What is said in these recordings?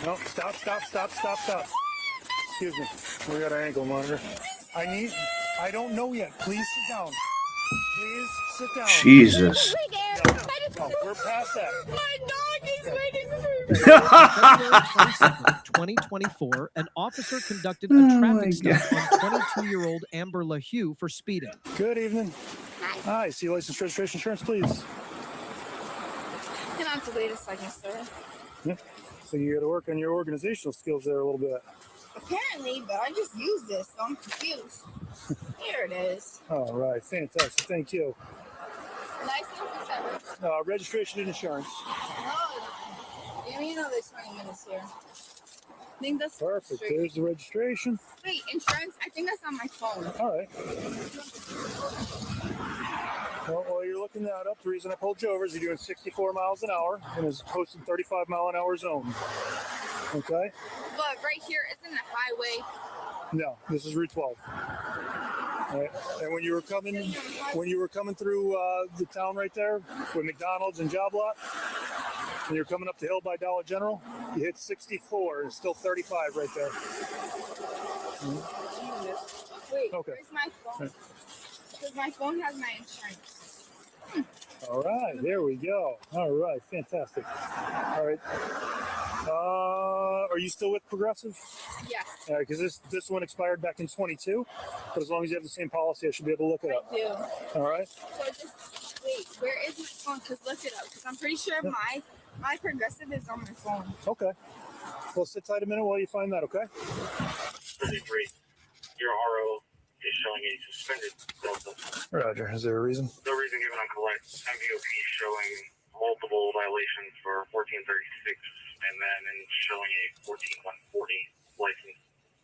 No, stop. Excuse me. We got an ankle monitor. I don't know yet. Please sit down. Please sit down. Jesus. No, we're past that. My dog is waiting for me. February 22nd, 2024, an officer conducted a Oh traffic my stop on 22-year-old Amber LaHue for speeding. Good evening. Hi. See license, registration, insurance, please. You'll have to wait a second, sir. Yeah. So you got to work on your organizational skills there a little bit. Apparently, but I just used this, so I'm confused. Here it is. All right. Fantastic. Thank you. License is Registration and insurance. Oh, give me another 20 minutes here. I think that's Perfect. There's the registration. Wait, insurance? I think that's on my phone. All right. Well, while you're looking that up, the reason I pulled you over is you're doing 64 miles an hour and is posted 35 mile an hour zone. Okay? But right here isn't a highway. No, this is Route 12. All right. And when you were coming through the town right there with McDonald's and Job Lot, and you're coming up the hill by Dollar General, you hit 64 and it's still 35 right there. Jesus. Wait, Okay. where's my phone? Because my phone has my insurance. All right, there we go. All right, fantastic. All right. Are you still with Progressive? Yes. Because this one expired back in 22, but as long as you have the same policy, I should be able to look it up. I do. All right. So just wait, where is my phone? Because look it up. Because I'm pretty sure my Progressive is on my phone. Okay. Well, sit tight a minute while you find that, okay? 33. Your RO is showing a suspended delta. Roger. Is there a reason? No reason given on collect. MVOP showing multiple violations for 1436 and then showing a 14140 license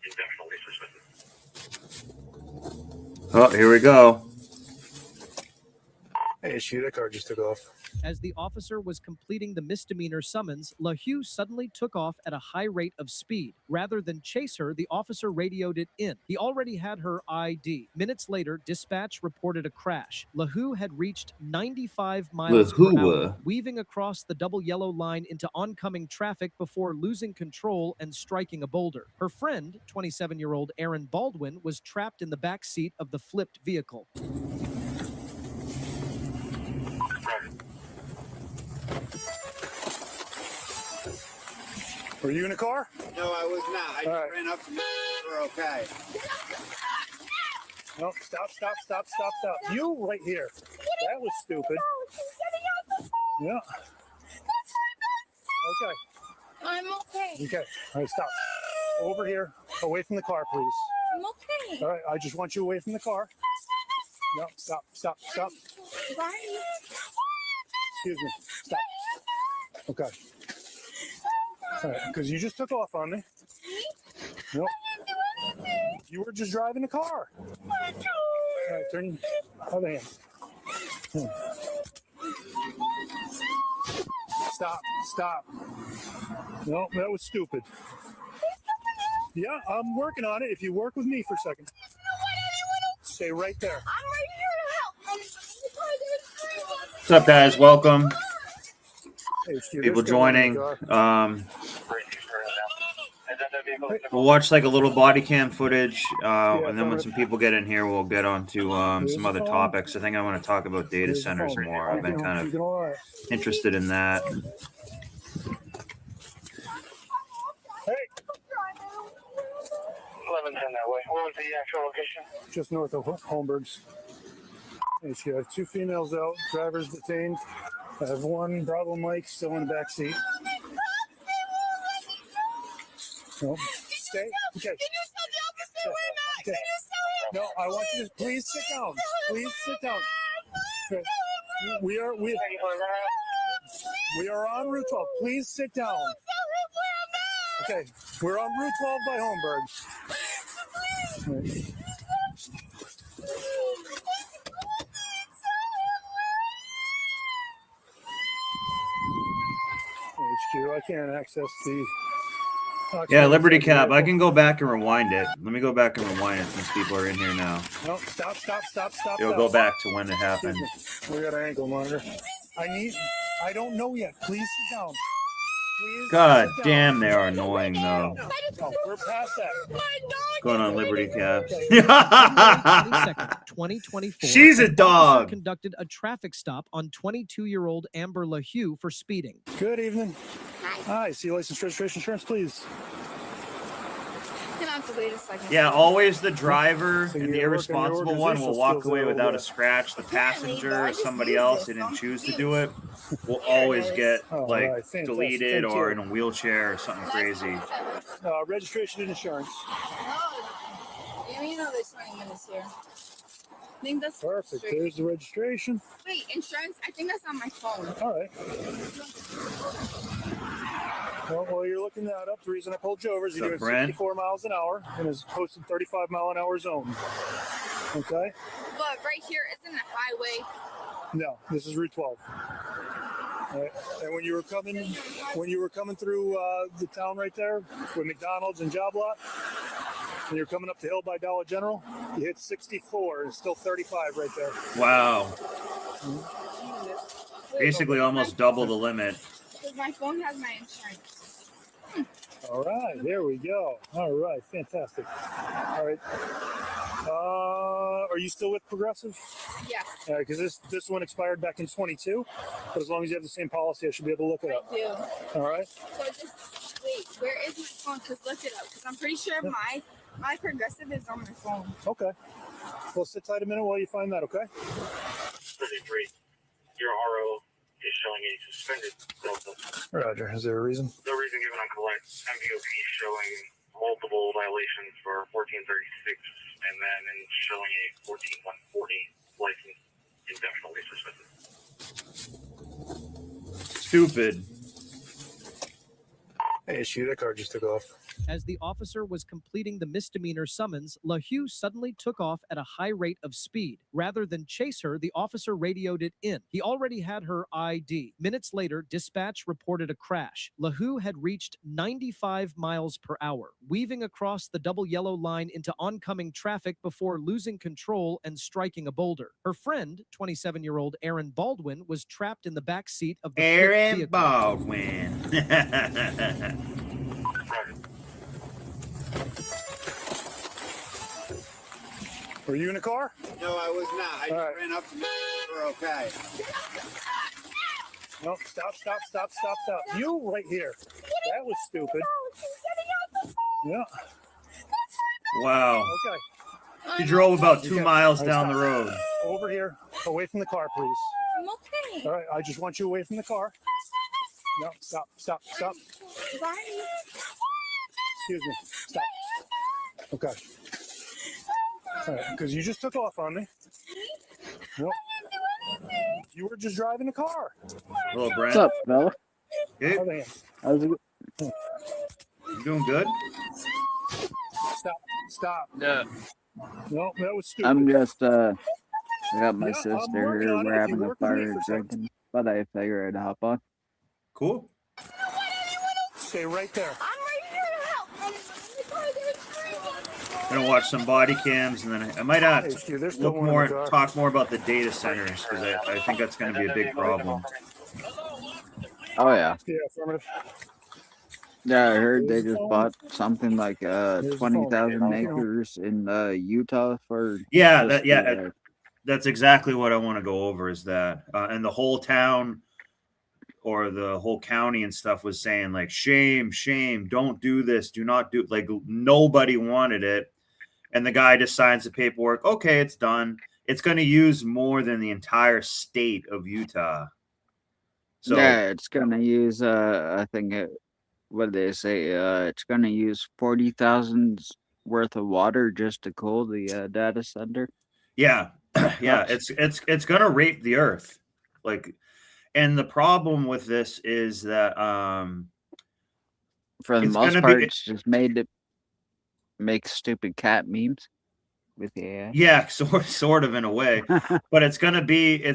indefinitely suspended. Oh, here we go. Hey, shoot, that car just took off. As the officer was completing the misdemeanor summons, LaHue suddenly took off at a high rate of speed. Rather than chase her, the officer radioed it in. He already had her ID. Minutes later, dispatch reported a crash. LaHue had reached 95 miles per hour, weaving across the double yellow line into oncoming traffic before losing control and striking a boulder. Her friend, 27-year-old Aaron Baldwin, was trapped in the back seat of the flipped vehicle. Were you in the car? No, I was not. I just ran up to you. We're okay. No, stop. You right here. That was stupid. Yeah. Okay. I'm okay. Okay. All right, stop. Over here. Away from the car, please. I'm okay. All right, I just want you away from the car. No, stop. Why? Excuse me. Stop. Okay. All right, because you just took off on me. Nope. You were just driving the car. All right, turn other hand. Stop. No, that was stupid. Yeah, I'm working on it. If you work with me for a second. Stay right there. I'm right here to help. What's up, guys? Welcome. Hey, Stu, People there's someone in joining. the car. We'll watch like a little body cam footage, and then when some people get in here, we'll get on to some other topics. I think I want to talk about data centers more. I've been kind of interested in that. Hey. 1110 that way. What was the actual location? Just north of Holmberg's. Hey, Stu, I have two females out. Drivers detained. I have one Bravo Mike still in the back seat. No. Stay. Okay. Can you tell the officer we're not? Okay. Can you tell him? No, I want you to please sit down. Please sit down. Okay. We are on Route 12. Please sit down. Okay. We're on Route 12 by Holmberg. Right. HQ, I can't access the. Yeah, Liberty Cap. I can go back and rewind it. Let me go back and rewind it since people are in here now. No, stop. It'll go back to when it happened. We got an ankle monitor. I don't know yet. Please sit down. please. God sit down. damn, they are annoying though. No, we're past that. Going on Liberty Caps. January 22nd, 2024. She's a an officer dog. conducted a traffic stop on 22-year-old Amber LaHue for speeding. Good evening. Hi. See license, registration, insurance, please. You're gonna have to wait a second. Yeah, always the driver So and you're the irresponsible working one will walk skills away there a without little a bit. scratch. The passenger or just somebody use else this. who didn't I'm choose to confused. do it will Here it always is. get All like right, fantastic. deleted Thank or you. in a wheelchair or something crazy. Registration and insurance. Yeah, we know there's 20 minutes here. I think that's Perfect. straight. There's the registration. Wait, insurance? I think that's on my phone. All right. Well, while you're looking that up, the reason I pulled you over is you're What's up, doing Brent? 64 miles an hour and is posted 35-mile-an-hour zone. Okay? But right here isn't a highway. No, this is Route 12. All right. And when you were coming through the town right there with McDonald's and Job Lot, and you're coming up the hill by Dollar General, you hit 64. It's still 35 right there. Wow. Jesus. Wait, Basically almost double the limit. because my phone has my insurance. All right, there we go. All right, fantastic. All right. Are you still with Progressive? Yes, Because this one expired back in 22, but as long as you have the same policy, I should be able to look it I up. do. All right. So just wait. Where is my phone? Because look it up. Because I'm pretty sure my Progressive is on my phone. Okay. Well, sit tight a minute while you find that. Okay. 33. Your RO is showing a suspended Delta. Roger. Is there a reason? No reason given on collect. MVOP showing multiple violations for 1436 and then in showing a 14140 license indefinitely suspended. Stupid. Hey, shoot, that car just took off. As the officer was completing the misdemeanor summons, LaHue suddenly took off at a high rate of speed. Rather than chase her, the officer radioed it in. He already had her ID. Minutes later, dispatch reported a crash. LaHue had reached 95 miles per hour, weaving across the double yellow line into oncoming traffic before losing control and striking a boulder. Her friend, 27-year-old Aaron Baldwin, was trapped in the back seat of the flipped Aaron vehicle. Baldwin. Roger. Were you in a car? No, I was not. I All just right. ran up to them. We're okay. No, stop. You right here. That was stupid. Yeah. Wow. Okay. He drove about 2 Okay. miles All right, down the stop. road. Over here. Away from the car, please. I'm okay. All right. I just want you away from the car. No, stop. Bye. Excuse me. Stop. Okay. All right, because you just took off on me. Nope. You were just driving the car. Hello, Brent. What's up, fella? Hey, How the hell? How's it? you doing good? Stop. No. No, that was stupid. I'm just I got my Yeah, I'm sister working here. on it. We're If having you a work with me fire for a second. drinking, but I figure I'd hop on. Cool. Stay right there. I'm right here to help. I'm in the car. They're screaming. Gonna watch some body cams and then I might Hey, Stu, there's still look one in more, the car. talk more about the data centers because I think that's going to be a big problem. Oh yeah, Yeah, affirmative. yeah. I heard they There's the just phone. bought something like the phone. 20,000 You know. acres in Utah for Yeah, just that's exactly what I want to go over. Is that and the whole town or the whole county and stuff was saying like shame, don't do this, do not do like nobody wanted it, and the guy just signs the paperwork. Okay, it's done. It's going to use more than the entire state of Utah. So yeah, it's gonna use I think what did they say? It's gonna use 40,000 worth of water just to cool the data center. yeah, yeah, Nuts. it's going to rape the earth, like. And the problem with this is that For the it's most gonna part, be it's just made to make stupid cat memes with the AI. yeah, sort of in a way, but it's gonna be that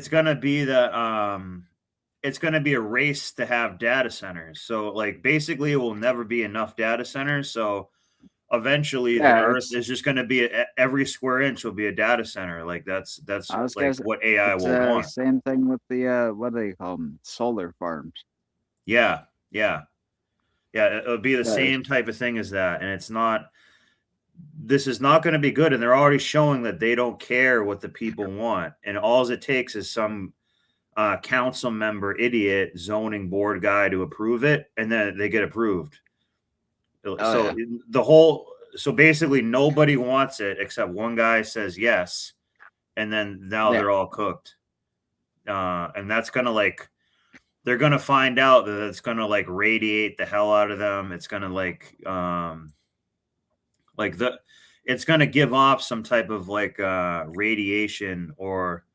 it's gonna be a race to have data centers. So like basically, it will never be enough data centers. So eventually, the Yeah, Earth is just gonna be every square inch will be a data center. Like that's I was like guess what AI it's will want. same thing with the what do they call them? Solar farms. Yeah, yeah. Yeah, it'll be the Right. same type of thing as that, and it's not. This is not going to be good, and they're already showing that they don't care what the people want, and all it takes is some council member idiot zoning board guy to approve it, and then they get approved. Oh, So yeah. the whole, so basically nobody wants it except one guy says yes, and then now Yeah. they're all cooked, and that's gonna like they're gonna find out that it's gonna like radiate the hell out of them. It's gonna like the it's gonna give off some type of like radiation or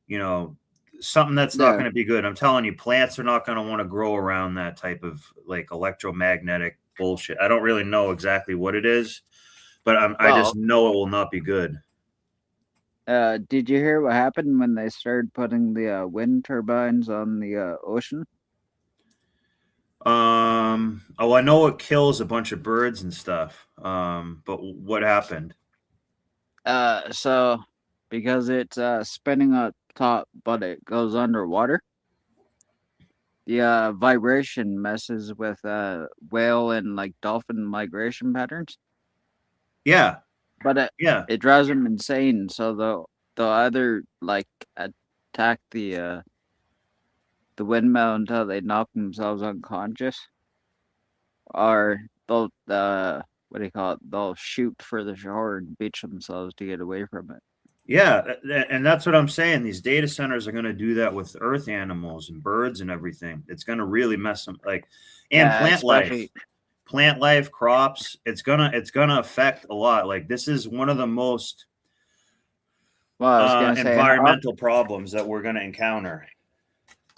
you know something that's not Yeah. going to be good. I'm telling you, plants are not going to want to grow around that type of like electromagnetic bullshit. I don't really know exactly what it is, but I Well, just know it will not be good. did you hear what happened when they started putting the wind turbines on the ocean? Oh, I know it kills a bunch of birds and stuff. But what happened? So because it's spinning up top, but it goes underwater, the vibration messes with whale and like dolphin migration patterns. Yeah, But yeah, it drives them insane. So they'll either like attack the windmill until they knock themselves unconscious, or they'll what do you call it? They'll shoot for the shore and beach themselves to get away from it. yeah, and that's what I'm saying. These data centers are going to do that with earth animals and birds and everything. It's going to really mess them like, and Yeah, especially plant life, crops. It's gonna affect a lot. Like this is one of the most well, I was gonna say environmental problems that we're going to encounter.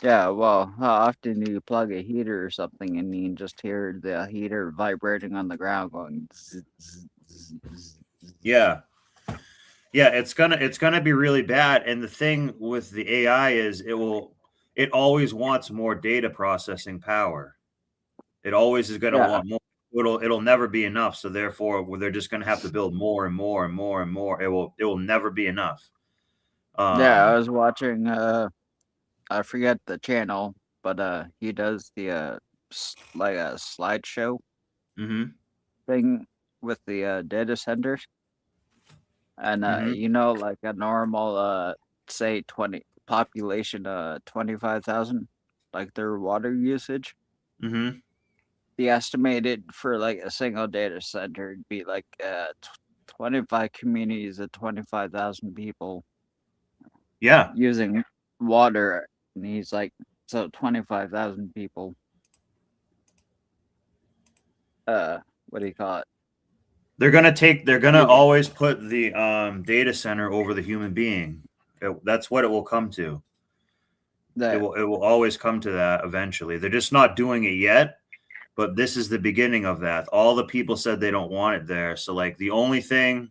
yeah, well, how often do you plug a heater or something and you can just hear the heater vibrating on the ground going zzz, zzz, zzz, zzz. Yeah. Yeah, it's gonna be really bad. And the thing with the AI is it always wants more data processing power. It always is gonna Yeah, want more. It'll never be enough. So therefore they're just gonna have to build more and more and more and more. It will never be enough. yeah, I Um was watching I forget the channel, but he does the like a slideshow mhm, thing with the data centers. And mhm, you know, like a normal say 20 population 25,000, like their water usage. mhm. The estimated for like a single data center would be like 25 communities of 25,000 people Yeah. using water. And he's like, so 25,000 people, uh, what do you call it? They're gonna Using always put the data center over the human being. That's what it will come to. It that. will always come to that eventually. They're just not doing it yet, but this is the beginning of that. All the people said they don't want it there. So like the only thing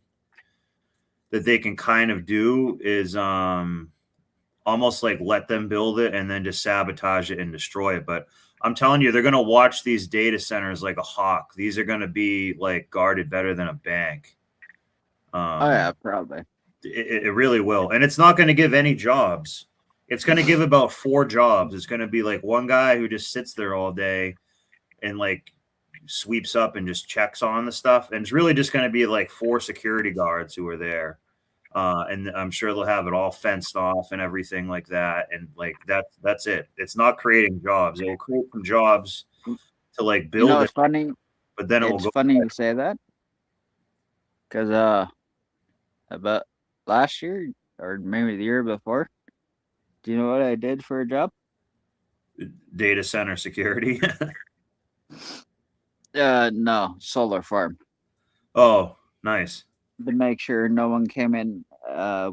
that they can kind of do is almost like let them build it and then just sabotage it and destroy it. But I'm telling you, they're gonna watch these data centers like a hawk. These are gonna be like guarded better than a bank. Oh, yeah, Um, probably. it really will, and it's not going to give any jobs. It's going to give about 4 jobs. It's going to be like one guy who just sits there all day and like sweeps up and just checks on the stuff, and it's really just going to be like 4 security guards who are there. And I'm sure they'll have it all fenced off and everything like that. And like that's it. It's not creating jobs. It will create some jobs to like You know, build it, it's funny. but then it will It's go. funny you say that because about last year or maybe the year before, do you know what I did for a job? Data center security. No, solar farm Oh, nice. to make sure no one came in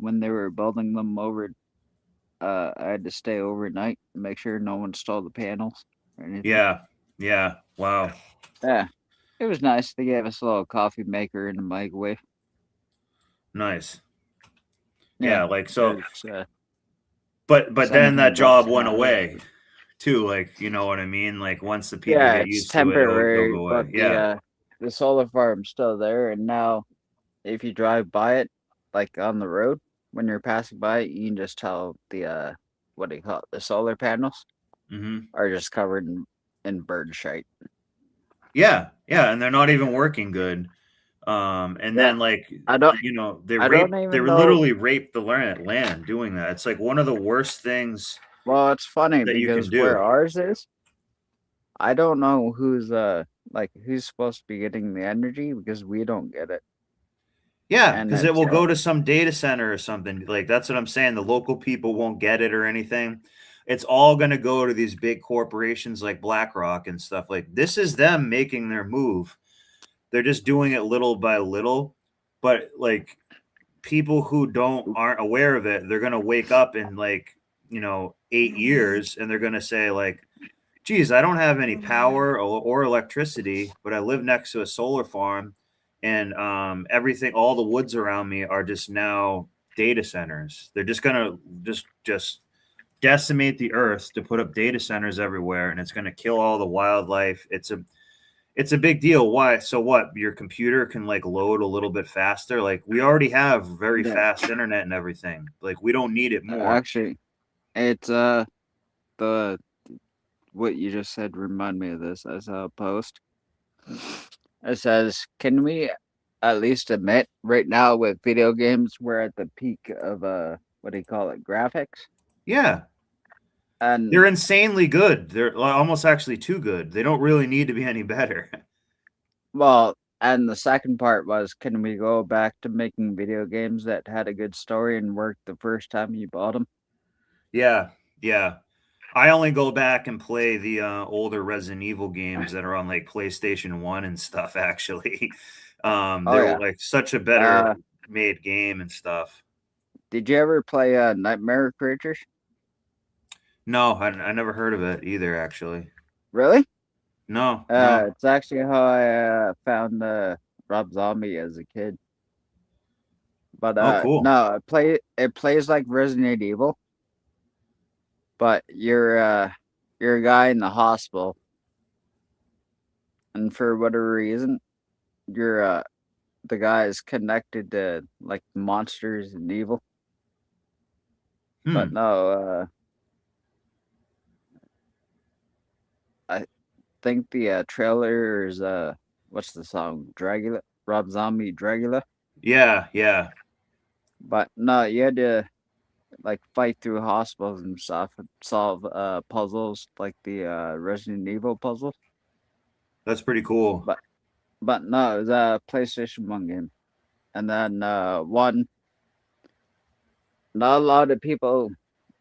when they were building them over. I had to stay overnight to make sure no one stole the panels or anything. Yeah. Yeah. Wow. Yeah, it was nice. They gave us a little coffee maker and a microwave. Nice. Yeah, Yeah, like it so was but then that 17 bucks job an went hour. away too, like you know what I mean? Like once the people Yeah, get it's used to it, it'll temporary, go but away. Yeah. the solar farm's still there, and now if you drive by it, like on the road, when you're passing by it, you can just tell the what do you call it? The solar panels Hmm. are just covered in bird shite. Yeah, yeah, and they're not even working good. And then like I don't they I don't they even know. literally raped the land doing that. It's like one of the worst things Well, it's funny that you can because where do. ours is, I don't know who's like who's supposed to be getting the energy because we don't get it. Yeah, And because it it's will go to some data center or something. Like that's what I'm saying. The local people won't get it or anything. It's all going to go to these big corporations like BlackRock and stuff. Like this is them making their move. They're just doing it little by little. But like people who aren't aware of it, they're going to wake up in like 8 years and they're going to say like, geez, I don't have any power or electricity, but I live next to a solar farm, and everything, all the woods around me are just now data centers. They're just gonna just decimate the earth to put up data centers everywhere, and it's gonna kill all the wildlife. It's a big deal. Why? So what? Your computer can like load a little bit faster. Like we already have very yeah, fast internet and everything. Like we don't need it more. actually, it's the what you just said remind me of this. I saw a post. It says, "Can we at least admit right now with video games we're at the peak of what do you call it, graphics?" Yeah. And They're insanely good. They're almost actually too good. They don't really need to be any better. well, and the second part was, can we go back to making video games that had a good story and worked the first time you bought them? Yeah, yeah. I only go back and play the older Resident Evil games that are on like PlayStation 1 and stuff, actually. Oh They're yeah. like such a better Uh, made game and stuff. did you ever play Nightmare Creatures? No, I never heard of it either, actually. Really? No, no. It's actually how I found Rob Zombie as a kid. But Oh, cool. no, it plays like Resident Evil, but you're a guy in the hospital, and for whatever reason, you're the guy is connected to like monsters and evil. But Hmm. no, I think the trailer is what's the song? Dragula, Rob Zombie Dragula. Yeah, yeah. But no, you had to like fight through hospitals and stuff and solve puzzles like the Resident Evil puzzles. That's pretty cool. But no, it was a PlayStation 1 game. And then one not a lot of people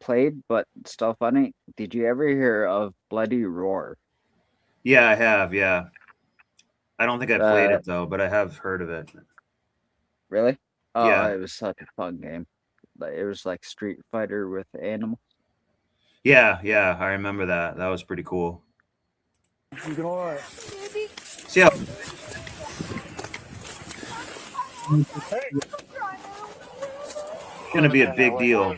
played, but still funny. Did you ever hear of Bloody Roar? Yeah, I have. Yeah. I don't think I played Uh it though, but I have heard of it. really? Oh, Yeah. it was such a fun game. Like it was like Street Fighter with animals. Yeah, yeah. I remember that. That was pretty cool. You can all right. See how Hey, gonna be a big deal.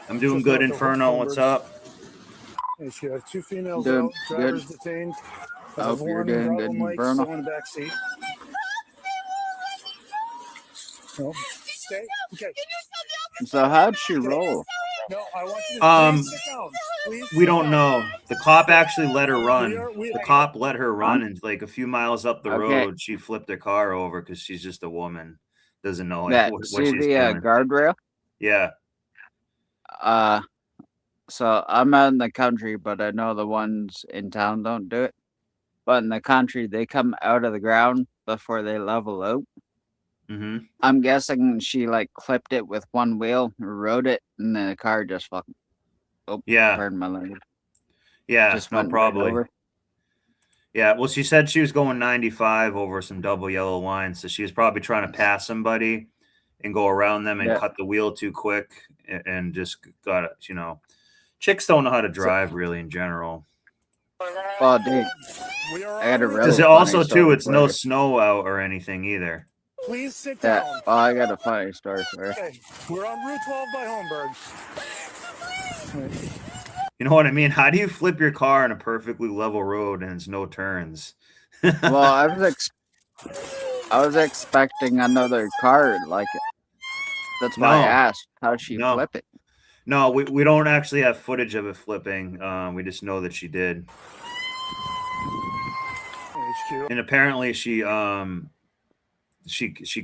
I'm doing good, Inferno. What's up? hey, she has 2 females Doing out, good. drivers detained. I hope you're One doing good, Bravo Mike Inferno. still in the back seat. No, stay. Okay. So how'd she roll? No, I want you to please sit down. Please We sit don't down. know. The cop actually let her run. We The are- cop let her run, and like a few miles up the Okay. road, she flipped her car over because she's just a woman, doesn't know like, Yeah, what see she's the doing. guardrail? Yeah, So I'm out in the country, but I know the ones in town don't do it. But in the country, they come out of the ground before they level out. hmm I'm guessing she like clipped it with one wheel, rode it, and then the car just fucking. Oh, yeah, pardon my language. yeah. Just No, went right probably. over. Yeah. Well, she said she was going 95 over some double yellow lines, so she was probably trying to pass somebody and go around them and Yeah. cut the wheel too quick, and just got it. Chicks don't know how to So, drive really in general. oh, dude, We are I got a on really Because funny also too, story it's for no you. snow out or anything either. Please sit Yeah, down. oh, I got a funny story for you. Okay, we're on Route 12 by Holmberg. You know what I mean? How do you flip your car on a perfectly level road and it's no turns? Well, I was expecting another car like it. That's why I No, asked how'd she no, flip it. no. We don't actually have footage of it flipping. We just know that she did. Hey, HQ. And apparently she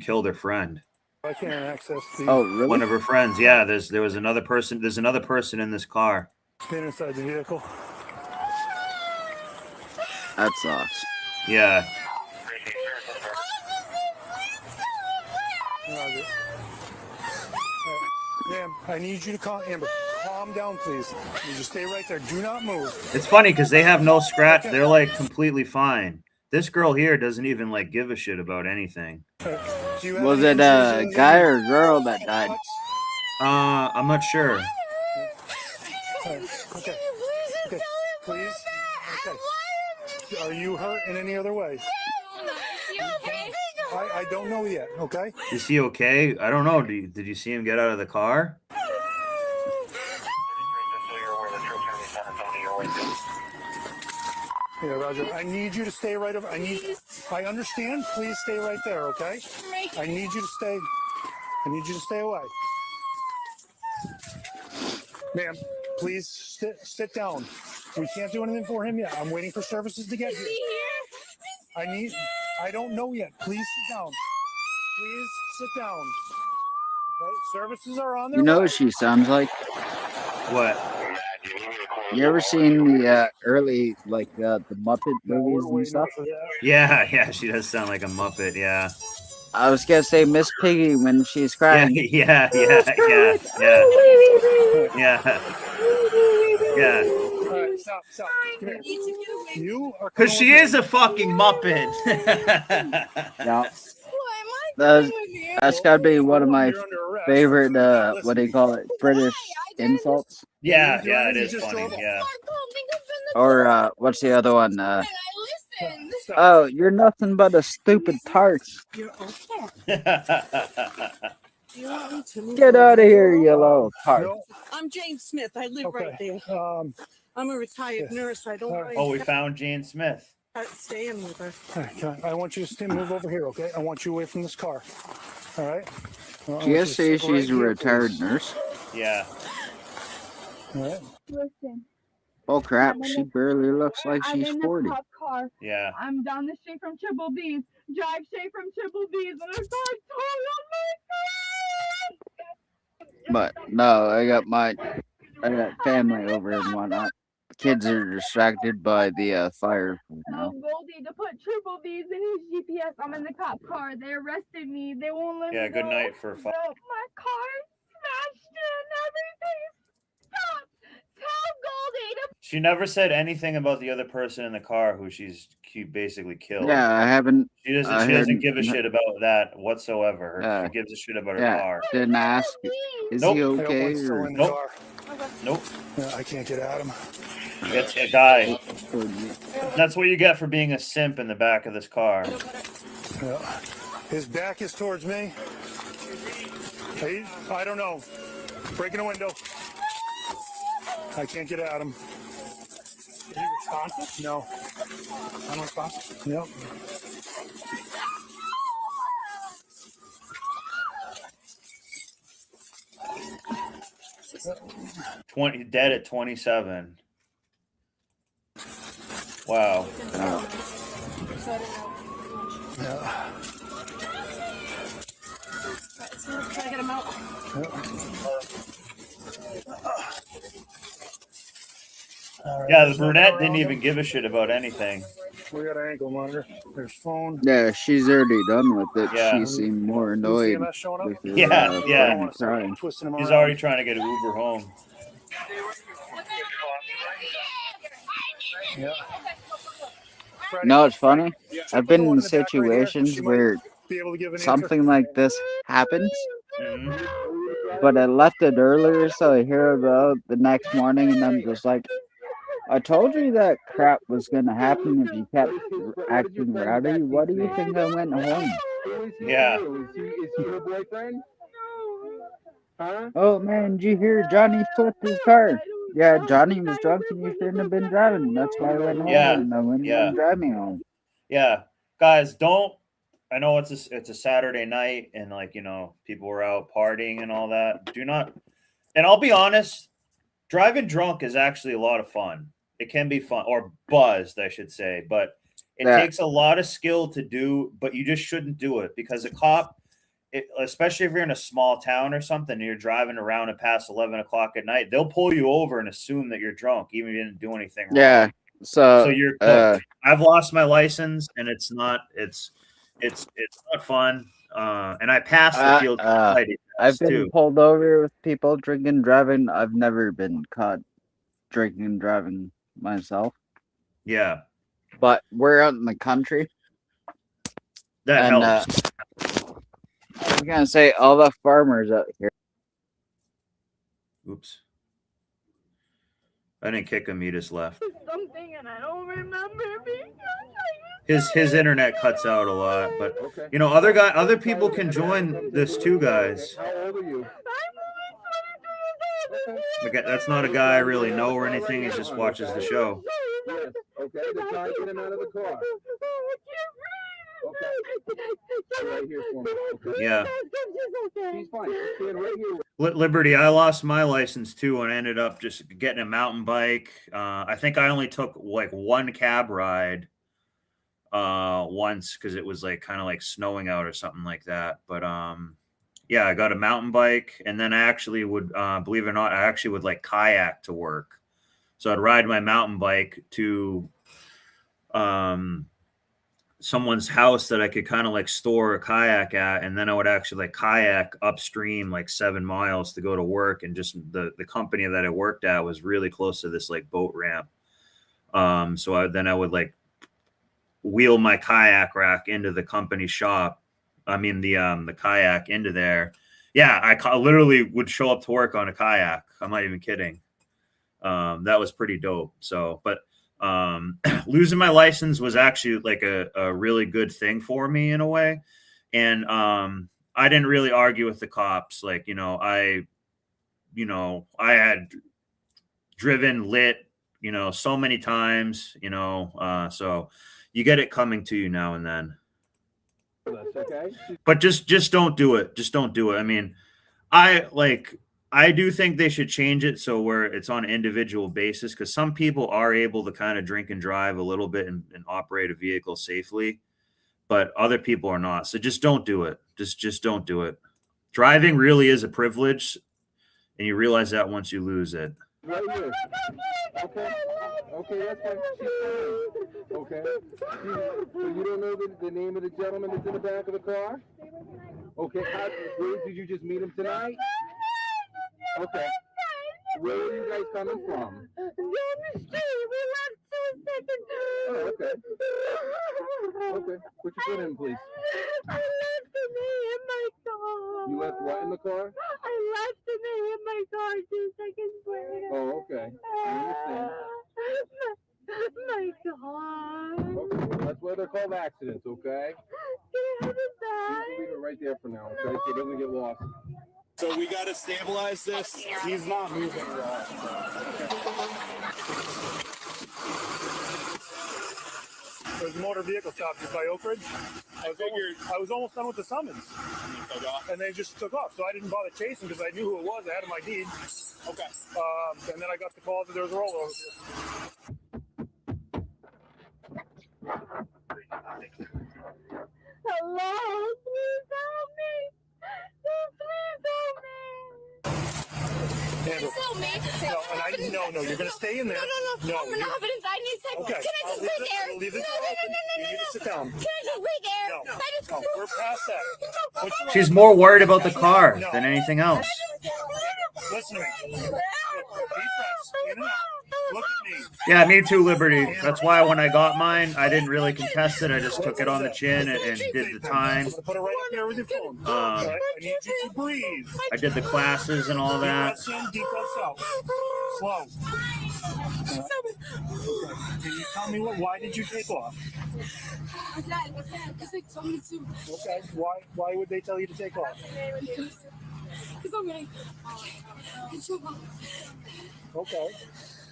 killed her friend. I can't access the. Oh, really? One of her friends. Yeah, there was another person. There's another person in this car. Stand inside the vehicle. That sucks. Yeah. Roger. Ma'am, I need you to calm down, please. You just stay right there. Do not move. It's funny because they have no scratch. They're like completely fine. This girl here doesn't even like give a shit about anything. Do you have Was any it a injuries? guy or a girl that died? I'm not sure. Okay. Okay. Please. Okay. Are you hurt in any other way? I don't know yet. Okay. Is he okay? I don't know. Did you see him get out of the car? Yeah, Roger. I need you to stay right over. I understand. Please stay right there, okay? I need you to stay. I need you to stay away. Ma'am, please sit down. We can't do anything for him yet. I'm waiting for services to get here. I don't know yet. Please sit down. Please sit down. Okay, services are on their You know way. what she sounds like? What? You ever seen the early, like, the Muppet No, we're movies and waiting stuff? for that. Yeah, she does sound like a Muppet. Yeah. I was gonna say Miss Piggy when she's Yeah, crying. yeah. All right, stop. Come here. You are Because coming she with is me. a fucking Muppet. Yeah. That's gotta be one of my You're under arrest. favorite, Listen what do you to call it? British insults. Yeah, You it didn't is just funny. drove Yeah. Or, what's the other one? I listened. Stop. Oh, you're nothing but a stupid tart. You're okay. You want me to move Get over out of here, girl? you little tart. No, I'm Jane Smith. I live right okay. there. I'm a retired nurse. I don't All right. mind Oh, we found Jane Smith. staying with her. All right, I want you to move over here, okay? I want you away from this car. All right? I want Do you you guys to say sit right she's a here, retired please. nurse? Yeah. All right? Listen, Oh crap, she barely looks like I'm she's in the 40. cop car. Yeah. I'm down the street from Triple B's. Drive straight from Triple B's, and I got told on But no, I got family over and whatnot. The kids are distracted by the fire now. Goldie to put Triple B's in his GPS. I'm in the cop car. They arrested me. They won't let Yeah, me good go. night for My car smashed in. Everything. Stop. Tell Goldie to. She never said anything about the other person in the car who she basically killed. Yeah, I haven't. She doesn't. I She doesn't heard- give a shit about that whatsoever. Yeah. She gives a shit about her Yeah, car. didn't ask. Is Nope. he I hope okay? one's still Or... in the Nope. car. Nope. Yeah, I can't get at him. It's a guy. That's what you get for being a simp in the back of this car. Yeah. His back is towards me. I don't know. Breaking a window. I can't get at him. Is he responsive? No. Unresponsive? Yep. 20 dead at 27. Wow. Yeah. Try to get him out. Yeah, the brunette didn't even give a shit about anything. We got an ankle monitor. There's phone. Yeah, she's already done with it. Yeah. She seemed more Who's annoyed EMS showing up? with her Yeah, I don't yeah. want to start crying. twisting him He's around. already trying to get an Uber home. Yeah. No, it's funny. Check I've with been the one in the back right here. situations She might where be able to give an something like this happens, Mhm. but I left it earlier, so I hear about the next morning, and I'm just like, I told you that crap was gonna happen if you kept acting rowdy. What do you think I went home? Yeah. Is he your boyfriend? Huh? Oh man, did you hear Johnny flipped his car? Yeah, Johnny was drunk and you shouldn't have been driving. That's why I went home Yeah, and I went yeah. and drive me home. Yeah. Guys, don't. I know it's a Saturday night and like, you know, people were out partying and all that. Do not. And I'll be honest, driving drunk is actually a lot of fun. It can be fun, or buzzed, I should say, but It Yeah. takes a lot of skill to do, but you just shouldn't do it because a cop, especially if you're in a small town or something, and you're driving around at past 11 o'clock at night, they'll pull you over and assume that you're drunk, even if you didn't do anything wrong. Yeah. So you're cooked. I've lost my license, and it's not fun. And I passed the field sobriety I've test, been too. pulled over with people drinking driving. I've never been caught drinking and driving myself. Yeah, But we're out in the country. that and, helps. I was gonna say all the farmers out here. Oops. I didn't kick him. He just left. Something and I don't remember because His internet cuts out a lot, but you know, other people can join this too, guys. How old are you? Again, that's not a guy I really know or anything. He just watches the show. Yes. Okay, then try to get him out of the car. Okay. Right here for me. Okay. Yeah. He's fine. Stand right here. Liberty, I lost my license too and ended up just getting a mountain bike. I think I only took like one cab ride once because it was like kind of like snowing out or something like that. But yeah, I got a mountain bike, and then I actually would, believe it or not, I actually would like kayak to work. So I'd ride my mountain bike to someone's house that I could kind of like store a kayak at, and then I would actually like kayak upstream like 7 miles to go to work. And just the company that I worked at was really close to this like boat ramp. So I would like wheel my kayak rack into the company shop. I mean the kayak into there. Yeah, I literally would show up to work on a kayak. I'm not even kidding. That was pretty dope. So, but losing my license was actually like a really good thing for me in a way. And I didn't really argue with the cops. Like, I had driven lit, so many times, so you get it coming to you now and then. That's okay. But just don't do it. Just don't do it. I mean, I do think they should change it so where it's on an individual basis, because some people are able to kind of drink and drive a little bit and operate a vehicle safely, but other people are not. So just don't do it. Just don't do it. Driving really is a privilege, and you realize that once you lose it. Right here. Okay. Okay, that's fine. She's fine. Okay. So you don't know the name of the gentleman that's in the back of the car? Okay. Where did you just meet him tonight? Okay. Where are you guys coming from? down the street. We left 2 seconds. Oh, okay. Okay. Put your foot in, please. I left the knee in my car. You left what in the car? I left the knee in my car 2 seconds later. Oh, okay. I understand. My God. Okay. That's why they're called accidents, okay? Can I have it back? Leave it right there for now, okay? So it doesn't get lost. So we got to stabilize this. He's not moving at all. There's a motor vehicle stop just by Oak Ridge. I was almost done with the summons. And they just took off. So I didn't bother chasing because I knew who it was. I had him ID'd. Okay. And then I got the call that there was a rollover. Hello? Please help me. Please help me. Andrew. Tell me. No, you're going to stay in there. No. I'm an evidence. I need to. Okay. Can I just breathe air? I'll leave it. No. You need to sit down. Can I just breathe air? No, we're past that. She's more worried about the car than anything else. Listen to me. Deep breaths. In and out. Look at me. Yeah, me too, Liberty. That's why when I got mine, I didn't really contest it. I just took it on the chin and did the time. Put it right up here with your phone. I need you to breathe. I did the classes and all that. Deep breaths in, deep breaths out. Slow. Can you tell me why did you take off? Because they told me to. Okay. Why would they tell you to take off? Because I'm going to. Okay.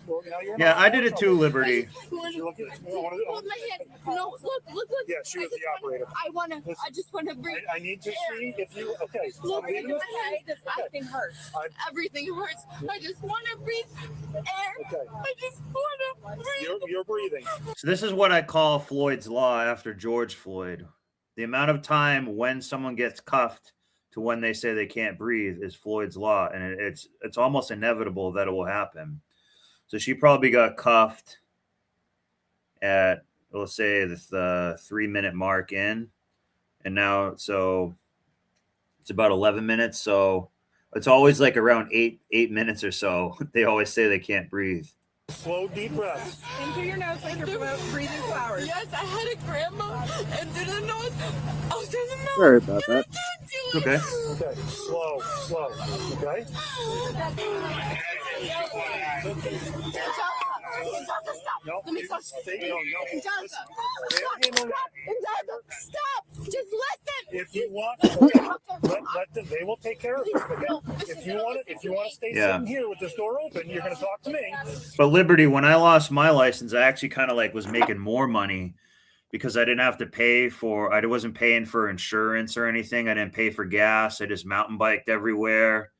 Well, now you're Yeah, I did it too, Liberty. Hold my hand. No, look. Yeah, she was the operator. I just want to breathe. I need to see if you. Okay. Look, I'm leaving this. everything hurts. Everything hurts. I just want to breathe air. Okay. I just want to breathe. You're you're breathing. So this is what I call Floyd's Law after George Floyd. The amount of time when someone gets cuffed to when they say they can't breathe is Floyd's Law, and it's almost inevitable that it will happen. So she probably got cuffed at, let's say, the 3-minute mark in, and now so it's about 11 minutes. So it's always like around eight minutes or so. They always say they can't breathe. Slow, deep breaths. In through your nose like you're breathing flowers. Yes, I had a grandma and through the nose. Oh, through the nose. Sorry about that. Okay. Okay, slow, okay? No, Let me touch stay, no. Stop! Just let them. If you want, let them. They will take care of it. Okay? If you want to stay sitting here with this door open, you're going to talk to me. But Liberty, when I lost my license, I actually kind of like was making more money because I didn't have to pay for. I wasn't paying for insurance or anything. I didn't pay for gas. I just mountain biked everywhere.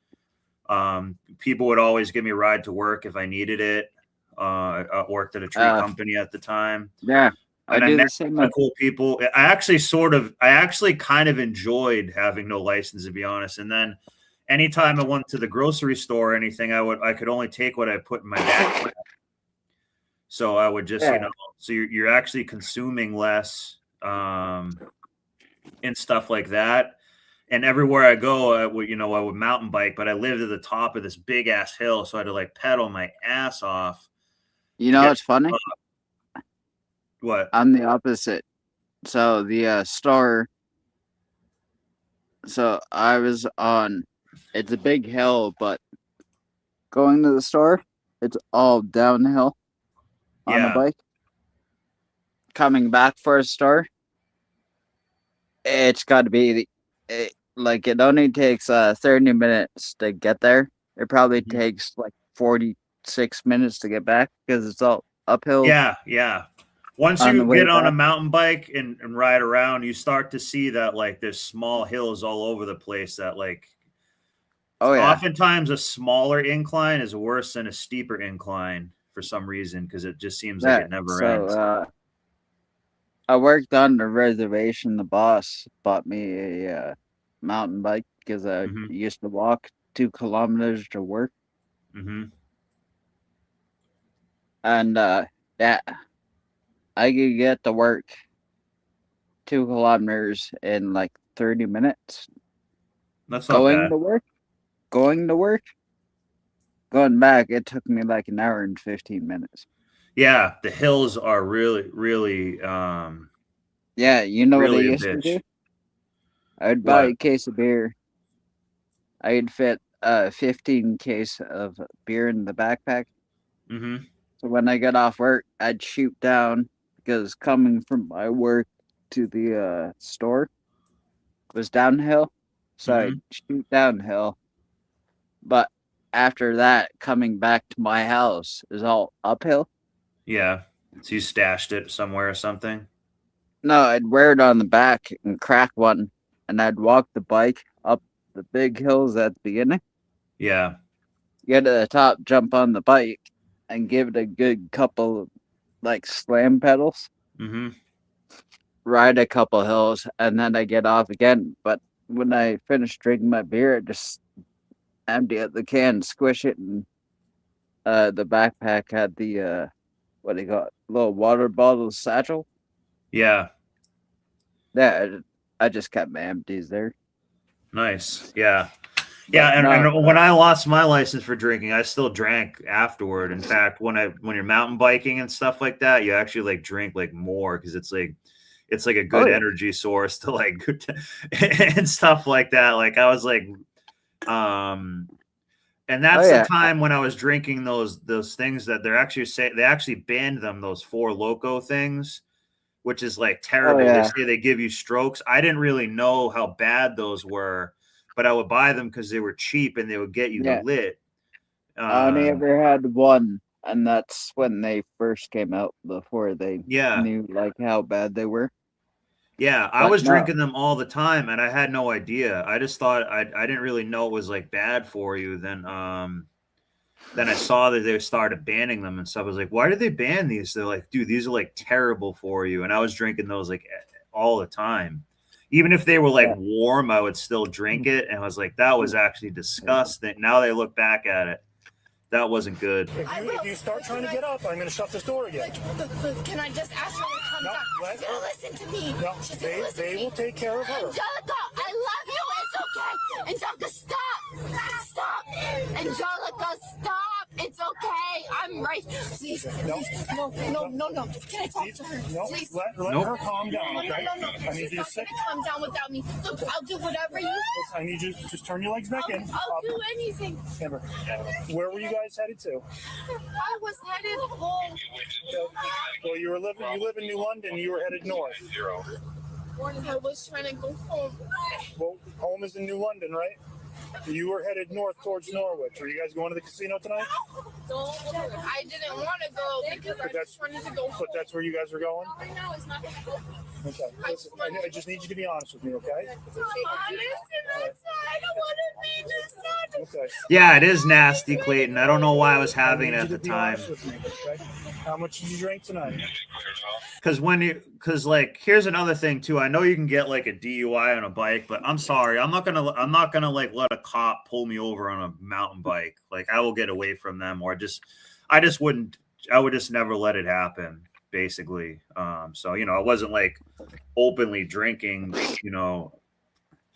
People would always give me a ride to work if I needed it. I worked at a tree company at the time. Yeah, and I do met the same. cool people. I actually kind of enjoyed having no license, to be honest. And then anytime I went to the grocery store or anything, I could only take what I put in my backpack. So I would just, so you're actually consuming less, and stuff like that. And everywhere I go, I would mountain bike, but I lived at the top of this big ass hill. So I had to like pedal my ass off. You know what's funny? What? I'm the opposite. So the store. So I was on. It's a big hill, but going to the store, it's all downhill on a bike. Coming back for a store, it's got to be it only takes 30 minutes to get there. It probably takes like 46 minutes to get back because it's all uphill. Yeah. Once you get on a mountain bike and ride around, you start to see that like there's small hills all over the place that like oftentimes a smaller incline is worse than a steeper incline for some reason because it just seems like it never ends. I worked on the reservation. The boss bought me a mountain bike because I used to walk 2 kilometers to work. And I could get to work 2 kilometers in like 30 minutes. That's not bad. Going to work. Going back, it took me like an hour and 15 minutes. Yeah, the hills are really, really. Yeah, you know really what I used to do? I'd buy a case of beer. I'd fit 15 case of beer in the backpack. So when I got off work, I'd shoot down because coming from my work to the store was downhill. So I'd shoot downhill. But after that, coming back to my house is all uphill. Yeah. So you stashed it somewhere or something? No, I'd wear it on the back and crack one, and I'd walk the bike up the big hills at the beginning. Yeah. Get to the top, jump on the bike, and give it a good couple, like, slam pedals. Ride a couple hills, and then I get off again. But when I finish drinking my beer, I just empty out the can, squish it, and the backpack had the, what do you call it, little water bottle satchel. Yeah. Yeah, I just kept my empties there. Nice. Yeah. Yeah, and when I lost my license for drinking, I still drank afterward. In fact, when you're mountain biking and stuff like that, you actually like drink like more because it's like a good energy source to like and stuff like that. Like I was like, and that's the time when I was drinking those things that they actually banned them, those Four Loko things, which is like terrible. They say they give you strokes. I didn't really know how bad those were, but I would buy them because they were cheap and they would get you lit. I only ever had one, and that's when they first came out before they knew like how bad they were. Yeah, I was drinking them all the time, and I had no idea. I just thought I didn't really know it was like bad for you. Then then I saw that they started banning them and stuff. I was like, why did they ban these? They're like, dude, these are like terrible for you. And I was drinking those like all the time. Even if they were like warm, I would still drink it. And I was like, that was actually disgusting. Now they look back at it. That wasn't good. If you start trying to get up, I'm going to shut this door again. Look, can I just ask her to come down? She's gonna listen to me. No, they will take care of her. Angelica, I love you. It's okay. Angelica, stop. Stop. Angelica, stop. It's okay. I'm right. Please, please. No. Can I talk to her? No, Please. let her calm down, okay? No. I need She's you to not sit. gonna calm down without me. Look, I'll do whatever you. I need you to just turn your legs back in. I'll do anything. Amber, where were you guys headed to? I was headed home. Well, you live in New London. You were headed north. I was trying to go home. Well, home is in New London, right? You were headed north towards Norwich. Are you guys going to the casino tonight? I didn't want to go because I just wanted to go home. But that's where you guys are going? Right now, it's not going to help me. Okay. Listen, I just need you to be honest with me, okay? I'm honest, and that's I don't want to be dishonest. Okay. Yeah, it is nasty, Clayton. I don't know why I was having it I at need the you to be time. honest with me, okay? How much did you drink tonight? Because like here's another thing too. I know you can get like a DUI on a bike, but I'm sorry, I'm not gonna like let a cop pull me over on a mountain bike. Like I will get away from them, or I would just never let it happen, basically. So I wasn't like openly drinking,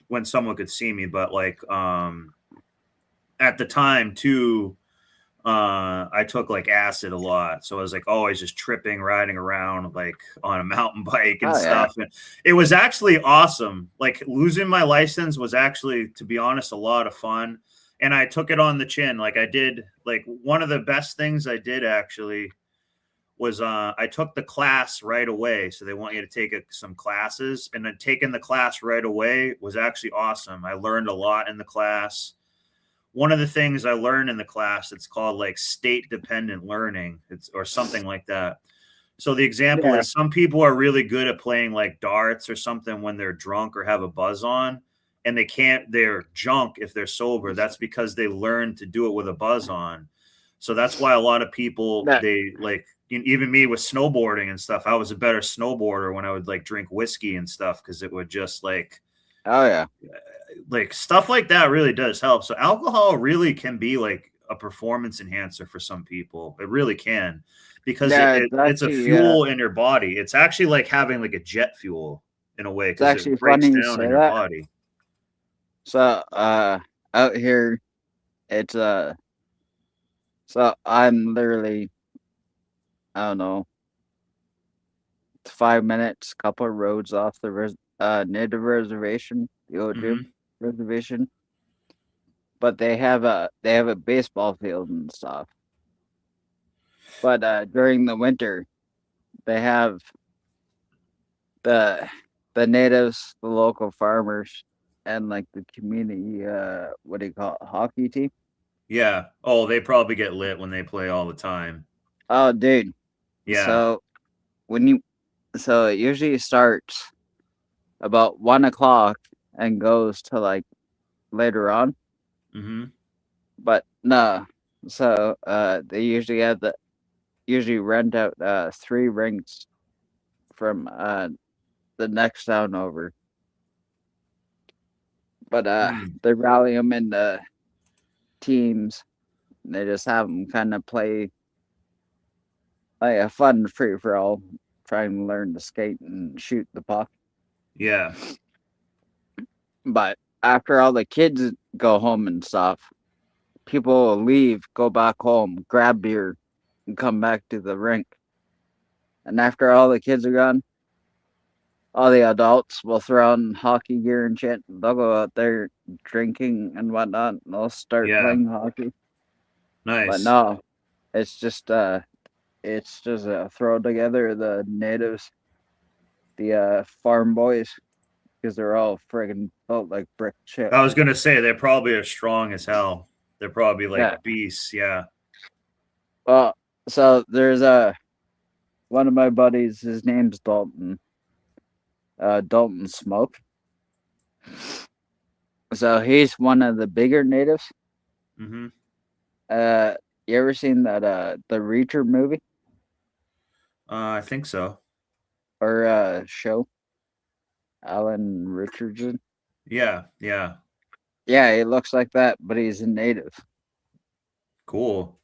when someone could see me, but like at the time too. I took like acid a lot, so I was like always just tripping, riding around like on a mountain bike and stuff. And it was actually awesome. Like losing my license was actually, to be honest, a lot of fun. And I took it on the chin. Like I did, like one of the best things I did actually was I took the class right away. So they want you to take some classes, and then taking the class right away was actually awesome. I learned a lot in the class. One of the things I learned in the class, it's called like state dependent learning, or something like that. So the example is some people are really good at playing like darts or something when they're drunk or have a buzz on, and they're junk if they're sober. That's because they learned to do it with a buzz on. So that's why a lot of people, they like, even me with snowboarding and stuff, I was a better snowboarder when I would like drink whiskey and stuff, because it would just like, like stuff like that really does help. So alcohol really can be like a performance enhancer for some people. It really can, because it's a fuel in your body. It's actually like having like a jet fuel in a way, because it breaks down in your body. So out here, it's so I'm literally, I don't know, 5 minutes, couple of roads off the native reservation, the Ojib reservation, but they have a baseball field and stuff. But during the winter, they have the natives, the local farmers, and like the community, what do you call it, hockey team? Yeah. Oh, they probably get lit when they play all the time. Oh, dude. Yeah. So it usually starts about 1 o'clock and goes to like later on. But no, so they usually rent out 3 rinks from the next town over. But they rally them into teams. They just have them kind of play like a fun free for all, trying to learn to skate and shoot the puck. Yeah. But after all the kids go home and stuff, people will leave, go back home, grab beer, and come back to the rink. And after all the kids are gone, all the adults will throw on hockey gear and shit. They'll go out there drinking and whatnot, and they'll start playing hockey. Nice. But no, it's just a throw together of the natives, the farm boys, because they're all friggin' built like brick shit. I was gonna say they probably are strong as hell. They're probably like beasts. Yeah. Well, so there's one of my buddies. His name's Dalton. Dalton Smoke. So he's one of the bigger natives. You ever seen that the Reacher movie I think so. or show? Alan Richardson. Yeah, yeah. Yeah, he looks like that, but he's a native. Cool.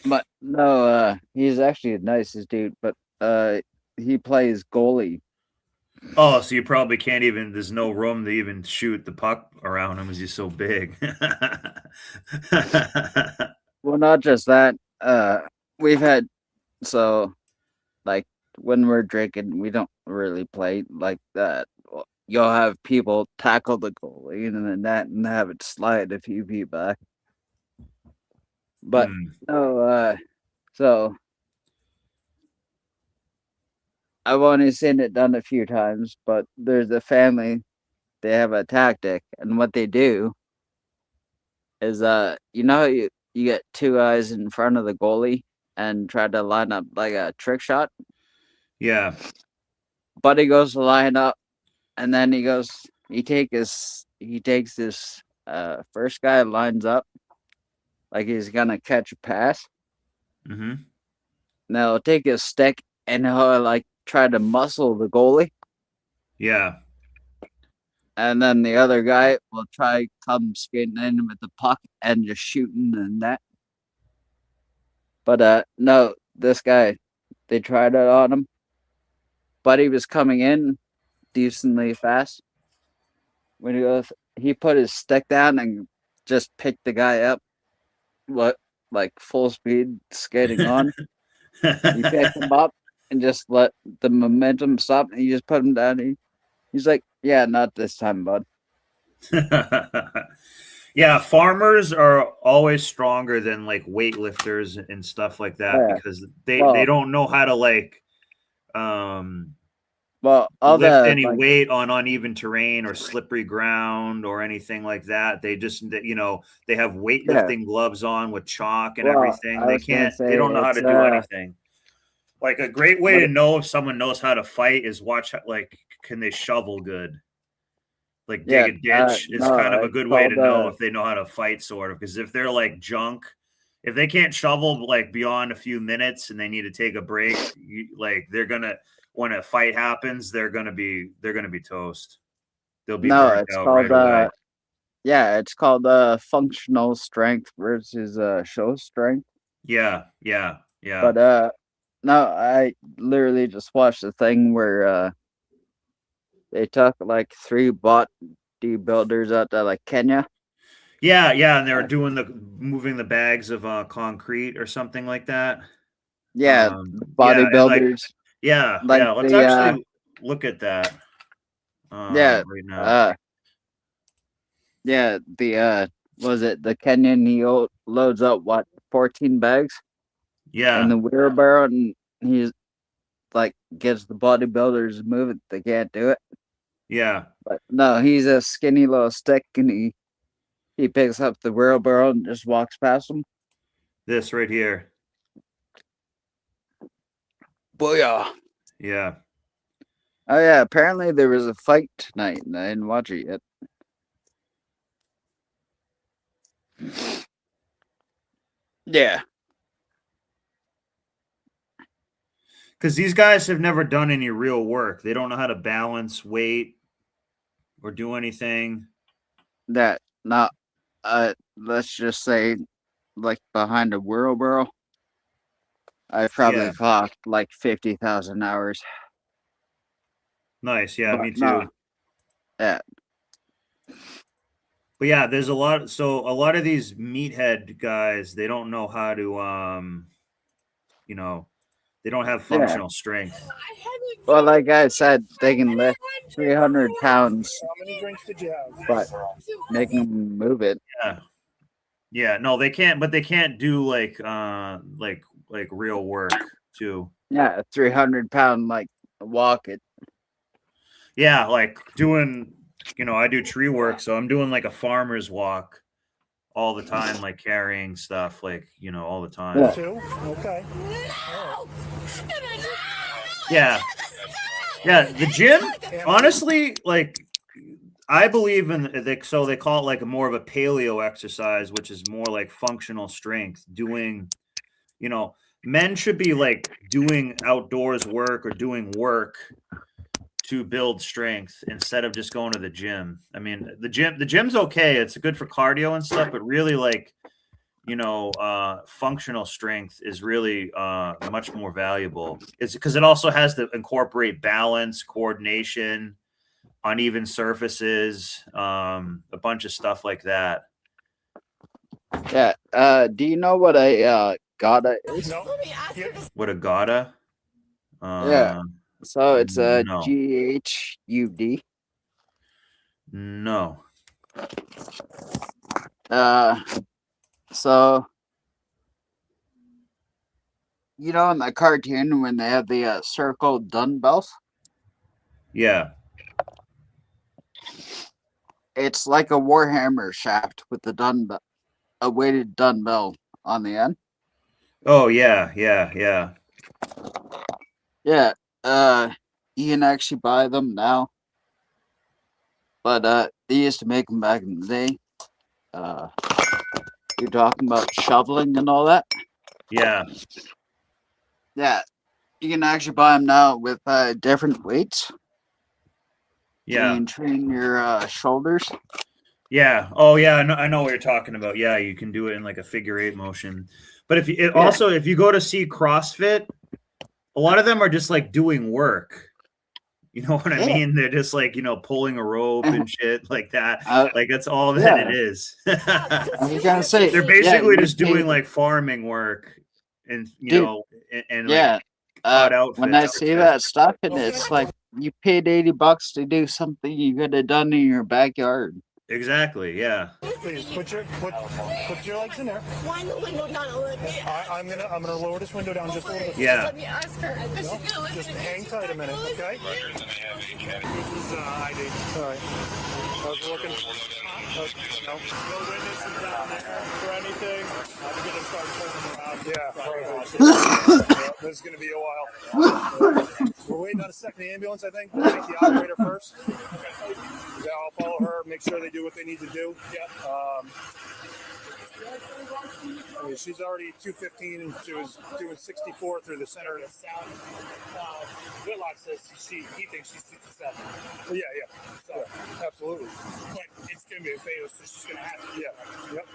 But no, he's actually the nicest dude. But he plays goalie. Oh, so you probably can't even. There's no room to even shoot the puck around him, as he's so big. Well, not just that. We've had so like when we're drinking, we don't really play like that. You'll have people tackle the goalie in the net and have it slide a few feet back. But Hmm. no, so I've only seen it done a few times, but there's a family, they have a tactic, and what they do is you know how you get two guys in front of the goalie and try to line up like a trick shot? Yeah. Buddy goes to line up and then he takes this first guy, lines up like he's gonna catch a pass. Mm-hmm. Now he'll take his stick and he'll like try to muscle the goalie. Yeah. And then the other guy will try come skating in with the puck and just shooting the net. But no, this guy, they tried it on him. But he was coming in decently fast. When he put his stick down and just picked the guy up, what like full speed skating on. He picked him up and just let the momentum stop, and he just put him down. He's like, "Yeah, not this time, bud." Yeah, farmers are always stronger than like weightlifters and stuff like that Yeah. because they Well, don't know how to like um well, all lift the any like, weight on uneven terrain or slippery ground or anything like that. They just they have yeah. weightlifting gloves on with chalk and Well, everything. I was gonna They say don't know how it's to do anything. Like a great way but to know if someone knows how to fight is watch like can they shovel good? Like dig yeah, a ditch is kind no, of a it's good way to called know if they know how to fight, sort of. Because if they're like junk, if they can't shovel like beyond a few minutes and they need to take a break, like they're gonna when a fight happens, they're gonna be toast. They'll be no, burnt it's out called right away. yeah, it's called functional strength versus show strength. Yeah, yeah, yeah, But no, I literally just watched a thing where they took like three bodybuilders out to like Kenya. yeah, yeah. And they're Uh, doing the moving the bags of concrete or something like that. yeah, the Yeah, and like bodybuilders yeah, like yeah. Let's the actually look at that yeah right now. uh yeah the was it the Kenyan loads up what 14 bags in Yeah, the wheelbarrow and he's like gets the bodybuilders moving. They can't do it. yeah. But no, he's a skinny little stick and he picks up the wheelbarrow and just walks past them. This right here. Booyah. Yeah. Oh yeah, apparently there was a fight tonight and I didn't watch it yet. Yeah. Because these guys have never done any real work. They don't know how to balance weight or do anything. That not let's just say like behind a wheelbarrow. I probably Yeah. clocked like 50,000 hours. Nice. Yeah, But me no. too. Yeah. But yeah, there's a lot. So a lot of these meathead guys, they don't know how to, you know, they don't have Yeah. functional strength. Well, like I said, they can lift 300 pounds, How many drinks did you have? but make them move it. Yeah. Yeah. No, they can't, but they can't do like real work too. Yeah, 300-pound like walk it. Yeah, like doing, I do tree work, so I'm doing like a farmer's walk all the time, like carrying stuff, like, all the time. Yeah. Two? Okay. Yeah. Yeah, the gym, honestly, like I believe in so they call it like a more of a paleo exercise, which is more like functional strength. Doing, men should be like doing outdoors work or doing work to build strength instead of just going to the gym. I mean, the gym's okay. It's good for cardio and stuff, but really like, functional strength is really much more valuable. It's because it also has to incorporate balance, coordination, uneven surfaces, a bunch of stuff like that. Yeah. Do you know what a gata is? No. What a gata? Yeah. So it's a no. GHUD. No. So in the cartoon when they have the circle dumbbells, Yeah. it's like a Warhammer shaft with a weighted dumbbell on the end. Oh yeah. Yeah. You can actually buy them now, but they used to make them back in the day. You're talking about shoveling and all that. Yeah. Yeah, you can actually buy them now with different weights. Yeah. You can train your shoulders. Yeah. Oh yeah. I know what you're talking about. Yeah, you can do it in like a figure 8 motion. But if you also if you go to see CrossFit, a lot of them are just like doing work. You know what I mean? They're just like, pulling a rope and shit like that. Like that's all that it is. I was gonna say they're basically just doing like farming work and and like cut outfits. When I see that stuff, and it's like you paid $80 to do something you could have done in your backyard. Exactly. Yeah. Please put your legs in there. Wind the window down a little bit. I'm gonna lower this window down just a little bit. Yeah. Let me ask her. Just hang tight a minute, okay? This is ID. All right. I was looking. No witnesses down there for anything. I'm gonna start pulling them around. Yeah. This is gonna be a while. We're waiting on a second ambulance, I think. We'll take the operator first. Yeah, I'll follow her, make sure they do what they need to do. Yeah. She's already 215 and she was doing 64 through the center. Whitlock says he thinks she's 67. Well, yeah. So, absolutely. But it's going to be a fatal, so she's going to have to. Yeah. Yep.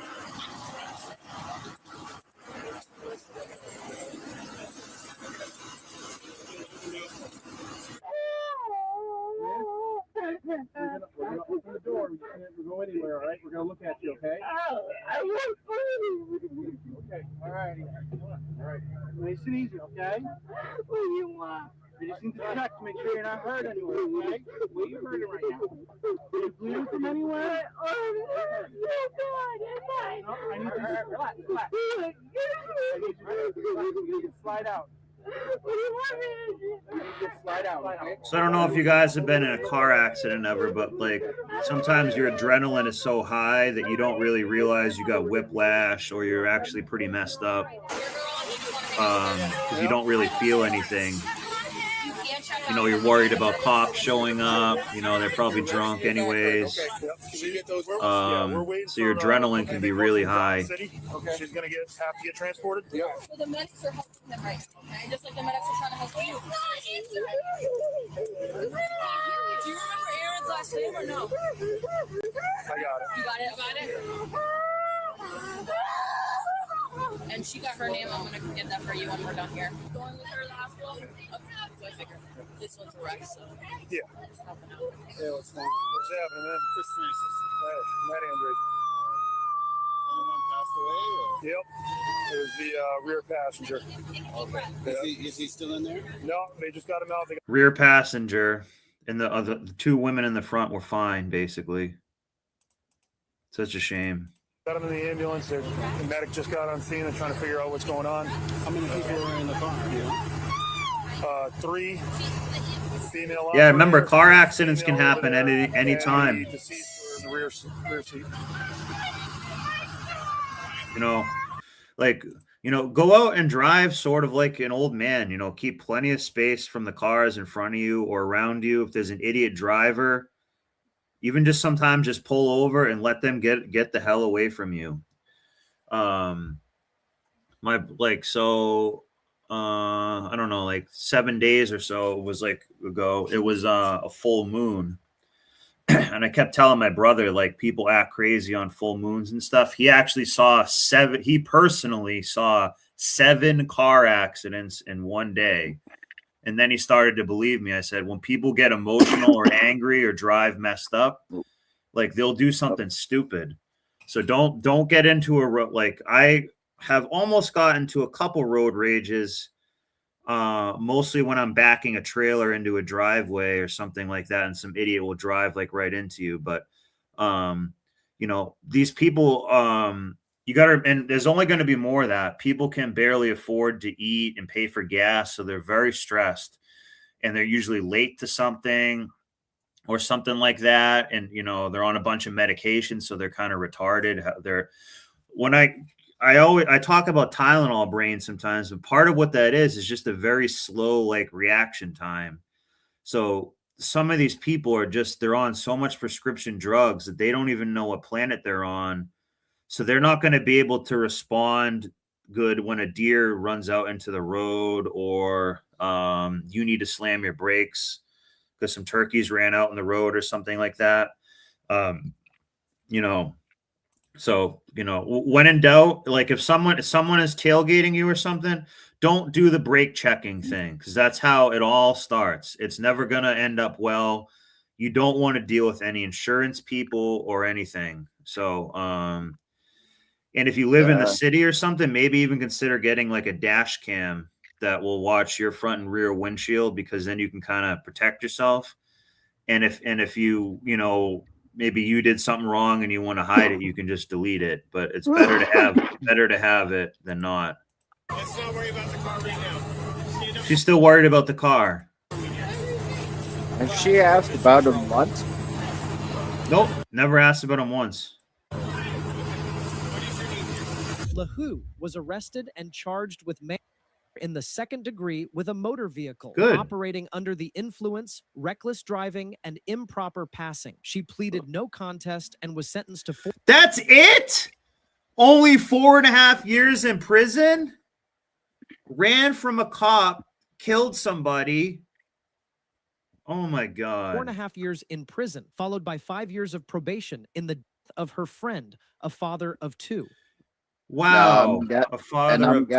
We're gonna open the door. We can't go anywhere, all right? We're gonna look at you, okay? Okay, all right. All right. Nice and easy, okay? What do you want? You just need to check to make sure you're not hurt anywhere, okay? Where you hurting right now? Are you bleeding from anywhere? Oh, No, I need you to relax. I need you to slide out. Slide out. Okay? So I don't know if you guys have been in a car accident ever, but like sometimes your adrenaline is so high that you don't really realize you got whiplash or you're actually pretty messed up because you don't really feel anything. You're worried about cops showing up. They're probably drunk anyways. So your adrenaline can be really high. Okay. She's gonna have to get transported. Yeah. So the medics are helping him right now, okay? Just like the medics are trying to help you. Do you remember Aaron's last name or no? I got it. You got it? And she got her name. I'm gonna get that for you when we're done here. Going with her to the hospital? Okay. So I figured this one's a wreck, so. Yeah. Just helping out. Yeah, what's happening, man? Chris Francis. Hey, Matt Andre. Anyone passed away? Or? Yep. It was the rear passenger. Okay. Is he still in there? No, they just got him out. Rear passenger and the two women in the front were fine, basically. Such a shame. Got him in the ambulance. The medic just got on scene and trying to figure out what's going on. How many people were in the car? 3 female. Yeah, remember, car accidents can happen any time. Deceased were in the rear seat. Go out and drive sort of like an old man. Keep plenty of space from the cars in front of you or around you. If there's an idiot driver, even just sometimes just pull over and let them get the hell away from you. My like so I don't know, like 7 days or so was like ago, it was a full moon. And I kept telling my brother, like, people act crazy on full moons and stuff. He actually saw he personally saw 7 car accidents in one day. And then he started to believe me. I said, when people get emotional or angry or drive messed up, like, they'll do something stupid. So don't get into a road. Like, I have almost gotten to a couple road rages, mostly when I'm backing a trailer into a driveway or something like that, and some idiot will drive like right into you. But you know, these people, you gotta, and there's only going to be more of that. People can barely afford to eat and pay for gas, so they're very stressed, and they're usually late to something or something like that. And you know, they're on a bunch of medications, so they're kind of retarded. They're when I talk about Tylenol brain sometimes, but part of what that is just a very slow like reaction time. So some of these people are just, they're on so much prescription drugs that they don't even know what planet they're on. So they're not going to be able to respond good when a deer runs out into the road, or you need to slam your brakes because some turkeys ran out in the road or something like that. You know, so, you know, when in doubt, like if someone is tailgating you or something, don't do the brake checking thing, because that's how it all starts. It's never going to end up well. You don't want to deal with any insurance people or anything. So, and if you live in the city or something, maybe even consider getting like a dash cam that will watch your front and rear windshield, because then you can kind of protect yourself. And if you, you know, maybe you did something wrong and you want to hide it, you can just delete it. But it's better to have it than not. Let's not worry about the car right now. She's still worried about the car. Has she asked about him once? Nope, never asked about him once. LaHoo was arrested and charged with in the second degree with a motor vehicle Good. operating under the influence, reckless driving, and improper passing. She pleaded no contest and was sentenced to 4. That's it? Only 4.5 years in prison? Ran from a cop, killed somebody. Oh my God. 4.5 years in prison, followed by 5 years of probation in the death of her friend, a father of 2. Wow. No, a father of 2.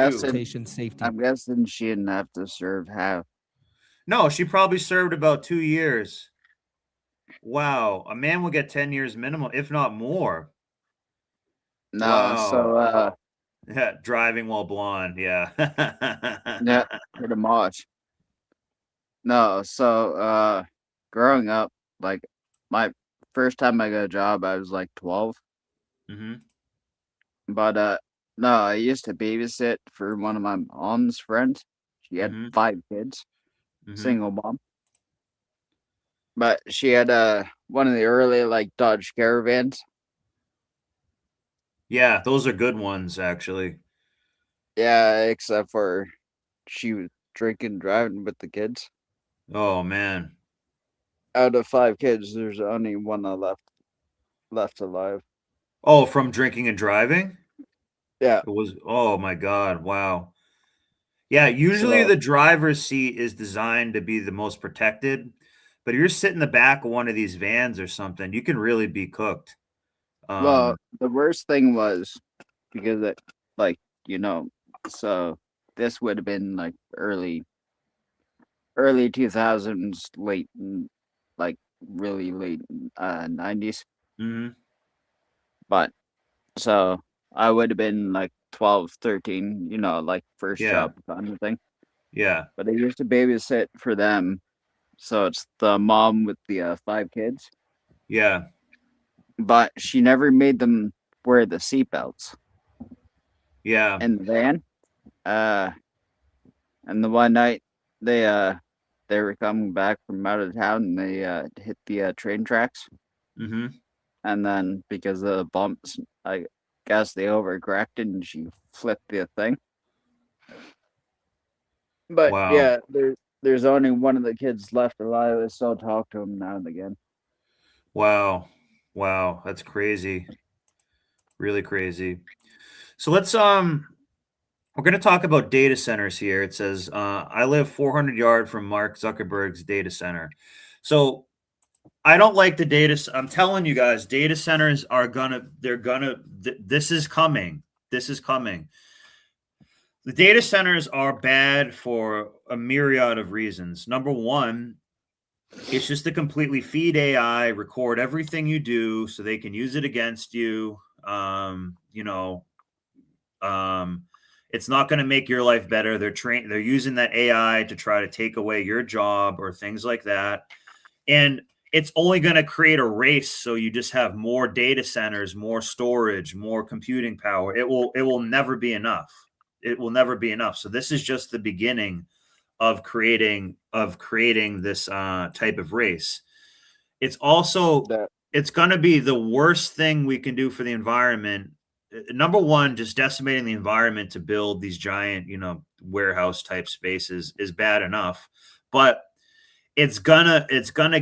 I'm guessing she didn't have to serve half. No, she probably served about 2 years. Wow. A man will get 10 years minimum, if not more. No, Wow. so Yeah, driving while blonde. Yeah. yeah, pretty much. No, so growing up, like my first time I got a job, I was like 12. Mm-hmm. But no, I used to babysit for one of my mom's friends. She had 5 kids, single mom. But she had one of the early like Dodge Caravans. Yeah, those are good ones, actually. Yeah, except for she was drinking, driving with the kids. Oh man. Out of 5 kids, there's only one left alive. Oh, from drinking and driving? Yeah. It was, oh my God, wow. Yeah, usually the driver's seat is designed to be the most protected, but if you're sitting in the back of one of these vans or something, you can really be cooked. Well, the worst thing was because it, like, you know, so this would have been like early 2000s, late, like really late 90s. Mm-hmm. But so I would have been like 12, 13, you know, like first job kind of thing. Yeah. But I used to babysit for them. So it's the mom with the 5 kids. Yeah. But she never made them wear the seatbelts. Yeah. In the van. And the one night they were coming back from out of town and they hit the train tracks. Mm-hmm. And then because of the bumps, I guess they overcorrected and she flipped the thing. But yeah, there's only one of the kids left alive. I still talk to him now and again. Wow. Wow. That's crazy. Really crazy. So let's we're going to talk about data centers here. It says I live 400 yard from Mark Zuckerberg's data center. So I don't like the data. I'm telling you guys, data centers are this is coming. This is coming. The data centers are bad for a myriad of reasons. Number one, it's just to completely feed AI, record everything you do so they can use it against you. It's not going to make your life better. They're using that AI to try to take away your job or things like that. And it's only going to create a race. So you just have more data centers, more storage, more computing power. It will never be enough. It will never be enough. So this is just the beginning of creating this type of race. It's also it's going to be the worst thing we can do for the environment. Number one, just decimating the environment to build these giant, warehouse type spaces is bad enough, but it's gonna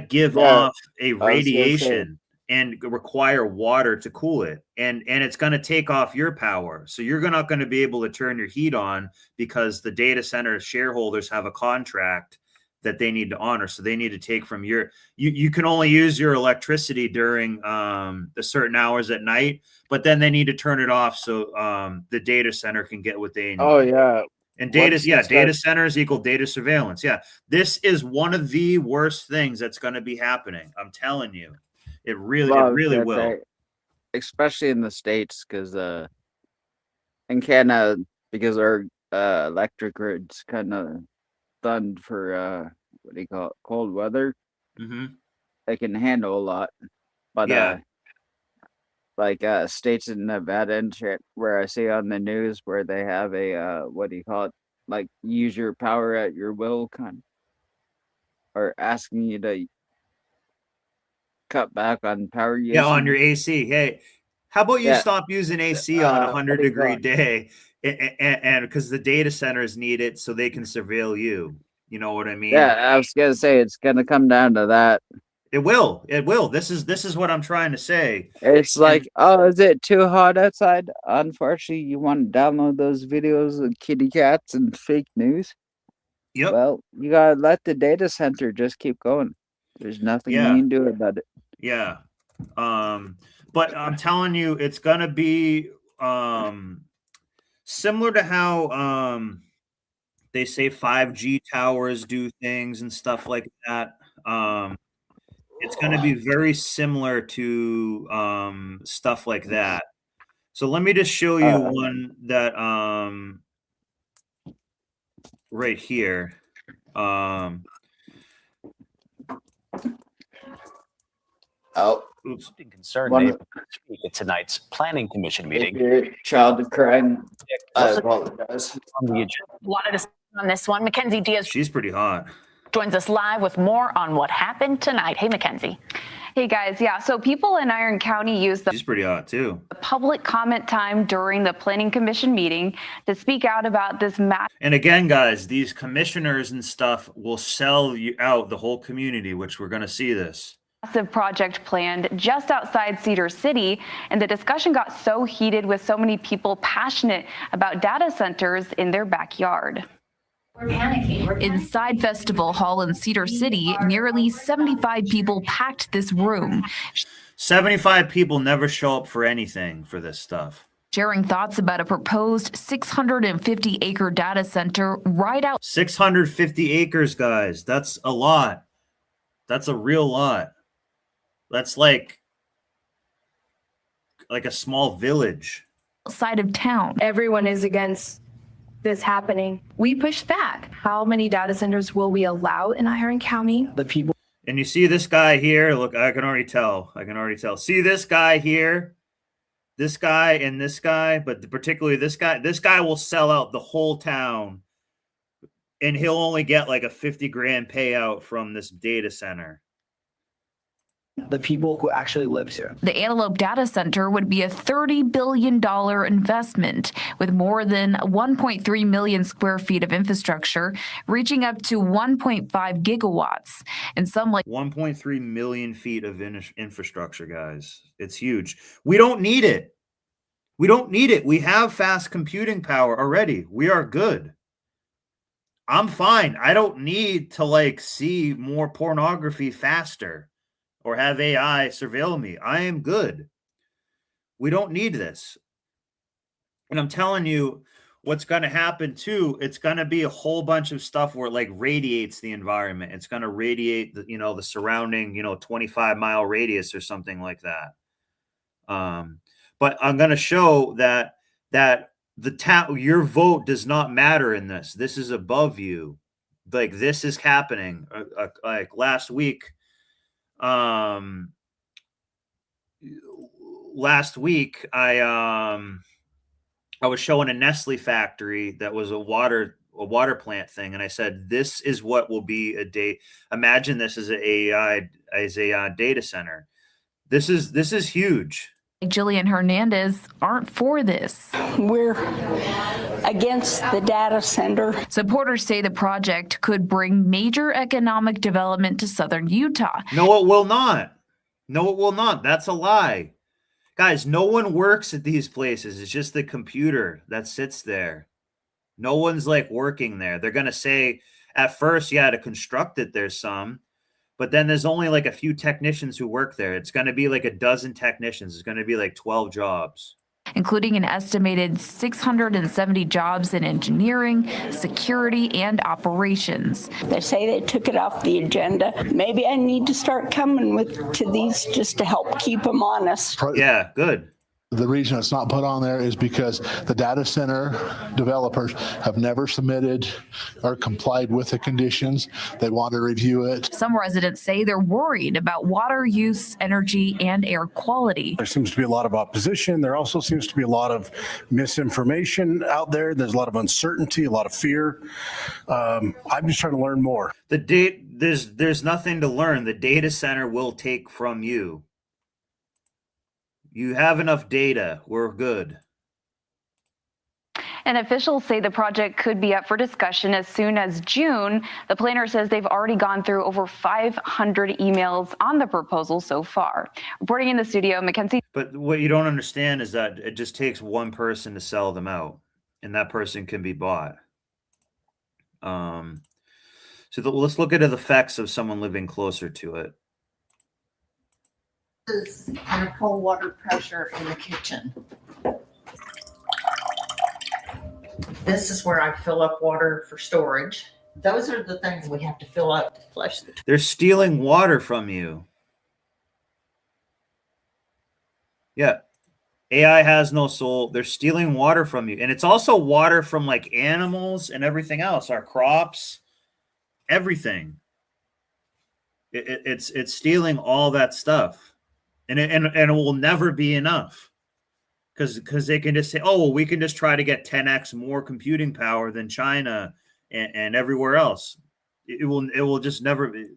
give off a radiation and require water to cool it, and it's gonna take off your power. So you're not going to be able to turn your heat on because the data center shareholders have a contract that they need to honor. So they need to take from you can only use your electricity during the certain hours at night, but then they need to turn it off so the data center can get what they need. Oh yeah. And data centers equal data surveillance. Yeah. This is one of the worst things that's going to be happening. I'm telling you. It really will. Especially in the States, because in Canada, because our electric grid's kind of done for what do you call it, cold weather. Mm-hmm. They can handle a lot, but like states in Nevada and shit, where I see on the news where they have a what do you call it, like use your power at your will kind of, or asking you to cut back on power usage. Yeah, on your AC. Hey, how about you stop using AC on a 100-degree day, and because the data centers need it so they can surveil you. You know what I mean? Yeah, I was gonna say it's gonna come down to that. It will. It will. This is what I'm trying to say. It's like, oh, is it too hot outside? Unfortunately, you want to download those videos of kitty cats and fake news. Yep. Well, you gotta let the data center just keep going. There's nothing you can do about it. Yeah. But I'm telling you, it's gonna be similar to how they say 5G towers do things and stuff like that. It's going to be very similar to stuff like that. So let me just show you one that right here. Oops. Concerned neighbors speak at tonight's planning commission meeting. If your child is crying, I apologize. Wanted to speak on this one. Mackenzie Diaz. She's pretty hot. Joins us live with more on what happened tonight. Hey, Mackenzie. Hey guys, yeah, so people in Iron County use She's pretty hot too. The public comment time during the Planning Commission meeting to speak out about this matter. And again, guys, these commissioners and stuff will sell you out the whole community, which we're going to see this. Massive project planned just outside Cedar City, and the discussion got so heated with so many people passionate about data centers in their backyard. We're panicking. Inside Festival Hall in Cedar City, nearly 75 people packed this room. 75 people never show up for anything for this stuff. Sharing thoughts about a proposed 650-acre data center right out. 650 acres, guys. That's a lot. That's a real lot. That's like a small village. Outside of town. Everyone is against this happening. We push back. How many data centers will we allow in Iron County? The people. And you see this guy here. Look, I can already tell. See this guy here, this guy and this guy, but particularly this guy. This guy will sell out the whole town, and he'll only get like a $50,000 payout from this data center. the people who actually lives here. The Antelope Data Center would be a $30 billion investment with more than 1.3 million square feet of infrastructure, reaching up to 1.5 gigawatts. And some 1.3 million feet of infrastructure, guys. It's huge. We don't need it. We don't need it. We have fast computing power already. We are good. I'm fine. I don't need to see more pornography faster or have AI surveil me. I am good. We don't need this. And I'm telling you what's going to happen too. It's going to be a whole bunch of stuff where it radiates the environment. It's going to radiate the surrounding, 25-mile radius or something like that. But I'm going to show that your vote does not matter in this. This is above you. This is happening. Last week, I was showing a Nestle factory that was a water plant thing, and I said, this is what will be a day. Imagine this as a data center. This is huge. Jillian Hernandez aren't for this. We're against the data center. Supporters say the project could bring major economic development to southern Utah. No, it will not. No, it will not. That's a lie. Guys, no one works at these places. It's just the computer that sits there. No one's working there. They're going to say at first, yeah, to construct it, there's some. But then there's only a few technicians who work there. It's going to be a dozen technicians. It's going to be 12 jobs. Including an estimated 670 jobs in engineering, security, and operations. They say they took it off the agenda. Maybe I need to start coming to these just to help keep them honest. Yeah, good. The reason it's not put on there is because the data center developers have never submitted or complied with the conditions. They want to review it. Some residents say they're worried about water use, energy, and air quality. There seems to be a lot of opposition. There also seems to be a lot of misinformation out there. There's a lot of uncertainty, a lot of fear. I'm just trying to learn more. There's nothing to learn. The data center will take from you. You have enough data. We're good. And officials say the project could be up for discussion as soon as June. The planner says they've already gone through over 500 emails on the proposal so far. Reporting in the studio, Mackenzie. But what you don't understand is that it just takes one person to sell them out, and that person can be bought. Let's look at the effects of someone living closer to it. And a cold water pressure in the kitchen. This is where I fill up water for storage. Those are the things we have to fill up to flush the. They're stealing water from you. Yeah. AI has no soul. They're stealing water from you. And it's also water from animals and everything else, our crops, everything. It's stealing all that stuff. And it will never be enough because they can just say, oh, well, we can just try to get 10x more computing power than China and everywhere else. It will just never be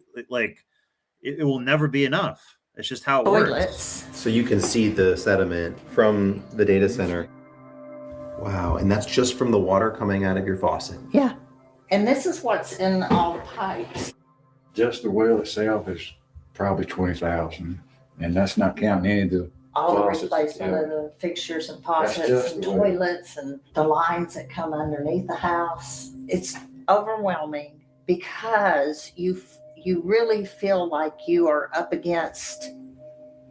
it will never be enough. It's just how it works. So you can see the sediment from the data center. Wow. And that's just from the water coming out of your faucet. Yeah. And this is what's in all the pipes. Just the well itself is probably 20,000. And that's not counting any of the all faucets. The replacement of the fixtures and faucets just and the way. toilets and the lines that come underneath the house. It's overwhelming because you really feel like you are up against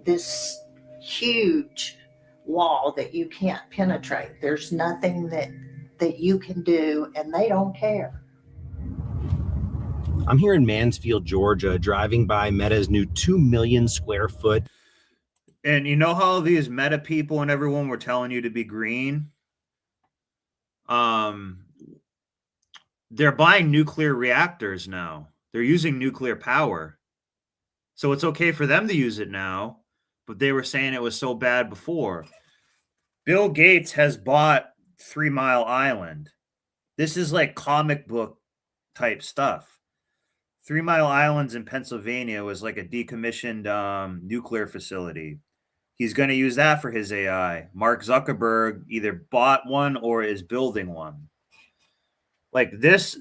this huge wall that you can't penetrate. There's nothing that you can do, and they don't care. I'm here in Mansfield, Georgia, driving by Meta's new 2 million square foot. And you know how these Meta people and everyone were telling you to be green? They're buying nuclear reactors now. They're using nuclear power. So it's okay for them to use it now, but they were saying it was so bad before. Bill Gates has bought 3 Mile Island. This is comic book type stuff. 3 Mile Islands in Pennsylvania was like a decommissioned nuclear facility. He's going to use that for his AI. Mark Zuckerberg either bought one or is building one. Like this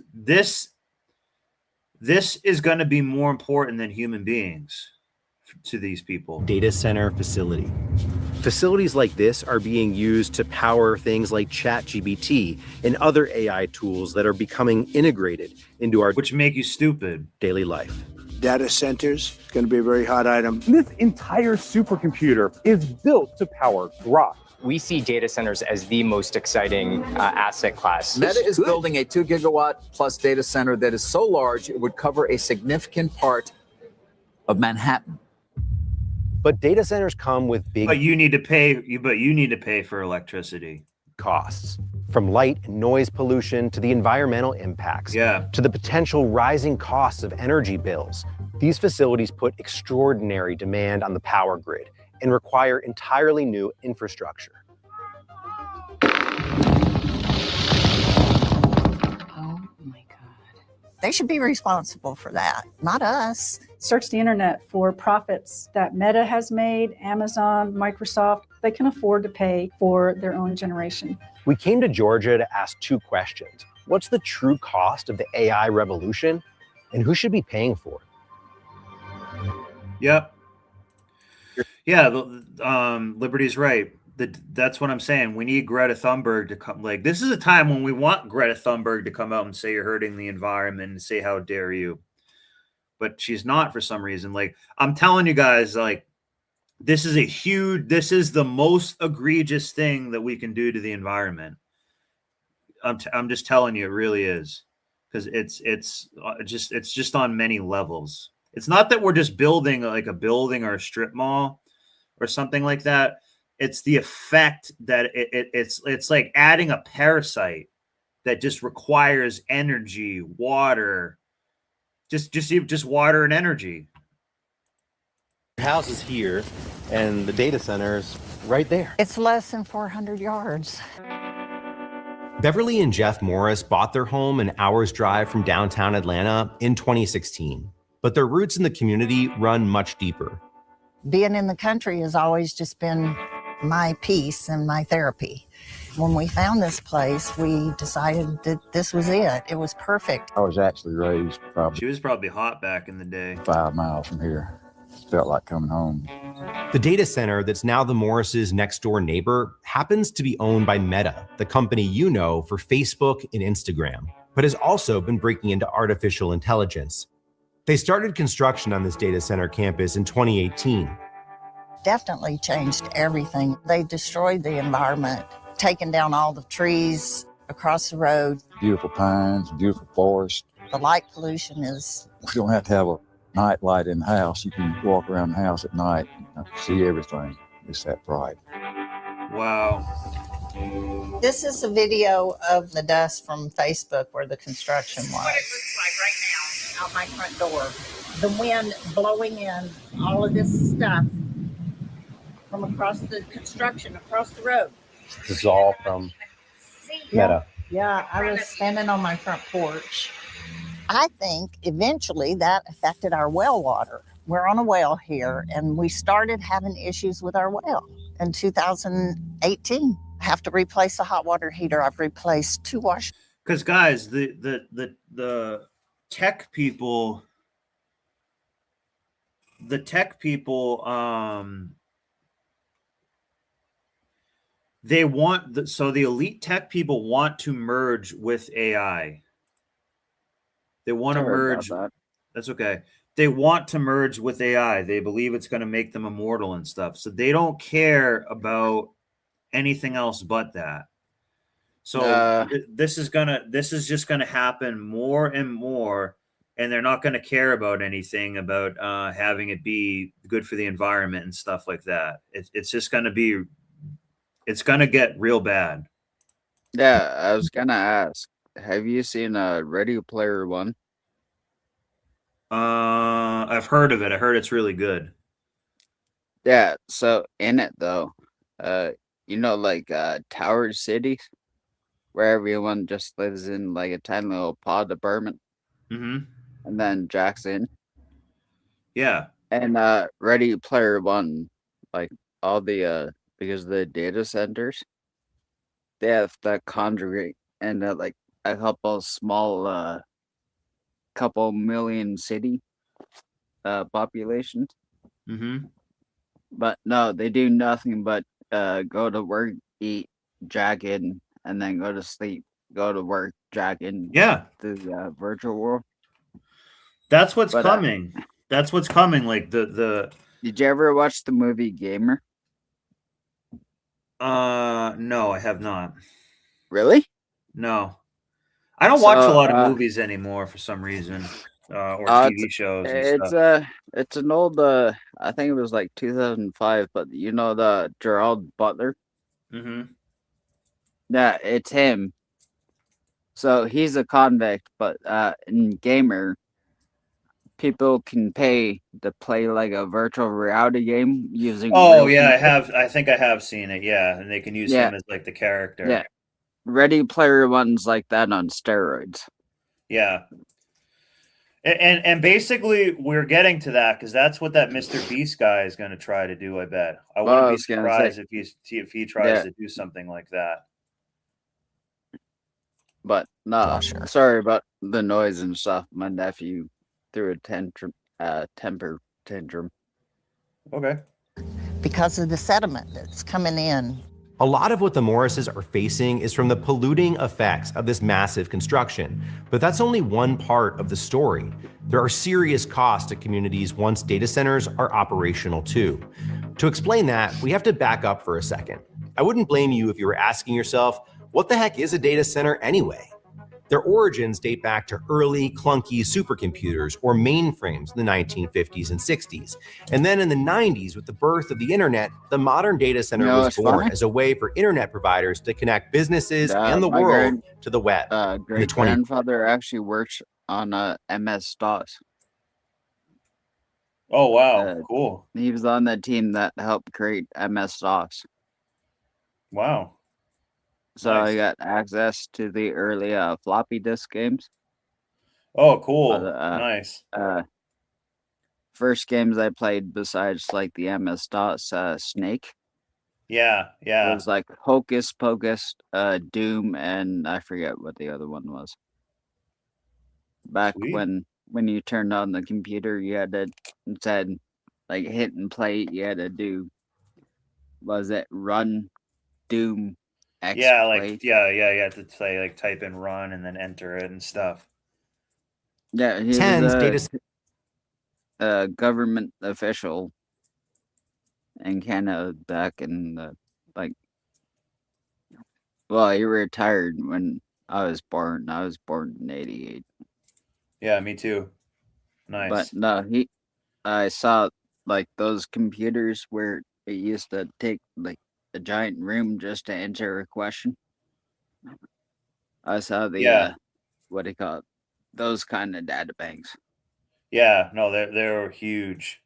is going to be more important than human beings to these people. Data center facility. Facilities like this are being used to power things like ChatGPT and other AI tools that are becoming integrated into our which make you stupid daily life. Data centers going to be a very hot item. This entire supercomputer is built to power Grok. We see data centers as the most exciting asset class. Meta is building a 2 gigawatt plus data center that is so large it would cover a significant part of Manhattan. But data centers come with big But you need to pay for electricity. Costs. From light and noise pollution to the environmental impacts, to the potential rising costs of energy bills. These facilities put extraordinary demand on the power grid and require entirely new infrastructure. Oh my God. They should be responsible for that, not us. Search the internet for profits that Meta has made, Amazon, Microsoft. They can afford to pay for their own generation. We came to Georgia to ask 2 questions. What's the true cost of the AI revolution? And who should be paying for it? Yep. Yeah, Liberty's right. That's what I'm saying. We need Greta Thunberg to come. Like, this is a time when we want Greta Thunberg to come out and say you're hurting the environment and say how dare you. But she's not for some reason. Like, I'm telling you guys, like, this is the most egregious thing that we can do to the environment. I'm just telling you, it really is, because it's just on many levels. It's not that we're just building like a building or a strip mall or something like that. It's the effect that it's like adding a parasite that just requires energy, water, just water and energy. Your house is here, and the data center is right there. It's less than 400 yards. Beverly and Jeff Morris bought their home an hour's drive from downtown Atlanta in 2016, but their roots in the community run much deeper. Being in the country has always just been my peace and my therapy. When we found this place, we decided that this was it. It was perfect. I was actually raised She was probably hot back in the day. 5 miles from here. Felt like coming home. The data center that's now the Morris's next door neighbor happens to be owned by Meta, the company you know for Facebook and Instagram, but has also been breaking into artificial intelligence. They started construction on this data center campus in 2018. Definitely changed everything. They destroyed the environment, taking down all the trees across the road. Beautiful pines, beautiful forest. The light pollution is... You don't have to have a night light in the house. You can walk around the house at night and see everything. It's that bright. Wow. This is a video of the dust from Facebook where the construction was. What it looks like right now out my front door. The wind blowing in all of this stuff from across the construction, across the road. This is all from Meta. Yeah, I was standing on my front porch. I think eventually that affected our well water. We're on a well here, and we started having issues with our well in 2018. I have to replace the hot water heater. I've replaced 2 washers. Because guys, the tech people, they want the elite tech people want to merge with AI. They want to merge. That's okay. They want to merge with AI. They believe it's going to make them immortal and stuff. So they don't care about anything else but that. So this is just gonna happen more and more, and they're not going to care about anything about having it be good for the environment and stuff like that. It's just going to be. It's going to get real bad. Yeah, I was gonna ask. Have you seen Ready Player One? I've heard of it. I heard it's really good. Yeah. So in it though, like Tower City, where everyone just lives in like a tiny little pod apartment. Mm-hmm. and then Jackson. Yeah. And Ready Player One, like all the because the data centers, they have that congregate and like a couple small couple million city populations. Mm-hmm. But no, they do nothing but go to work, eat, jack in, and then go to sleep. Go to work, jack in. Yeah. The virtual world. That's what's coming. That's what's coming. Like the. Did you ever watch the movie Gamer? No, I have not. Really? No, I don't watch a lot of movies anymore for some reason, or TV shows and stuff. It's an old I think it was like 2005, but you know the Gerald Butler. Mm-hmm. Yeah, it's him. So he's a convict, but in Gamer, people can pay to play like a virtual reality game using. Oh yeah, I have. I think I have seen it. Yeah, and they can use him as like the character. Yeah, Ready Player One's like that on steroids. Yeah, and basically we're getting to that because that's what that Mr. Beast guy is going to try to do. I bet. I wouldn't be surprised if he tries to do something like that. But no, sorry about the noise and stuff. My nephew threw a temper tantrum. Okay. Because of the sediment that's coming in. A lot of what the Morrises are facing is from the polluting effects of this massive construction, but that's only one part of the story. There are serious costs to communities once data centers are operational too. To explain that, we have to back up for a second. I wouldn't blame you if you were asking yourself, what the heck is a data center anyway? Their origins date back to early, clunky supercomputers or mainframes in the 1950s and 60s. And then in the 90s, with the birth of the internet, the modern data center was born as a way for internet providers to connect businesses and the world to the web. Great-grandfather actually works on MS-DOS. Oh, wow. Cool. He was on the team that helped create MS-DOS. Wow. So I got access to the early floppy disk games. Oh, cool. Nice. First games I played besides like the MS-DOS Snake. Yeah. It was like Hocus Pocus, Doom, and I forget what the other one was. Back when you turned on the computer, you had to, instead like hit and play, you had to do, was it run, Doom, X play? You have to say like type in run and then enter it and stuff. Yeah, he was a government official in Canada back in the well, he retired when I was born. I was born in '88. Yeah, me too. Nice. But no, I saw like those computers where it used to take like a giant room just to answer a question. I saw the what do you call it? Those kind of data banks. Yeah, no, they're huge.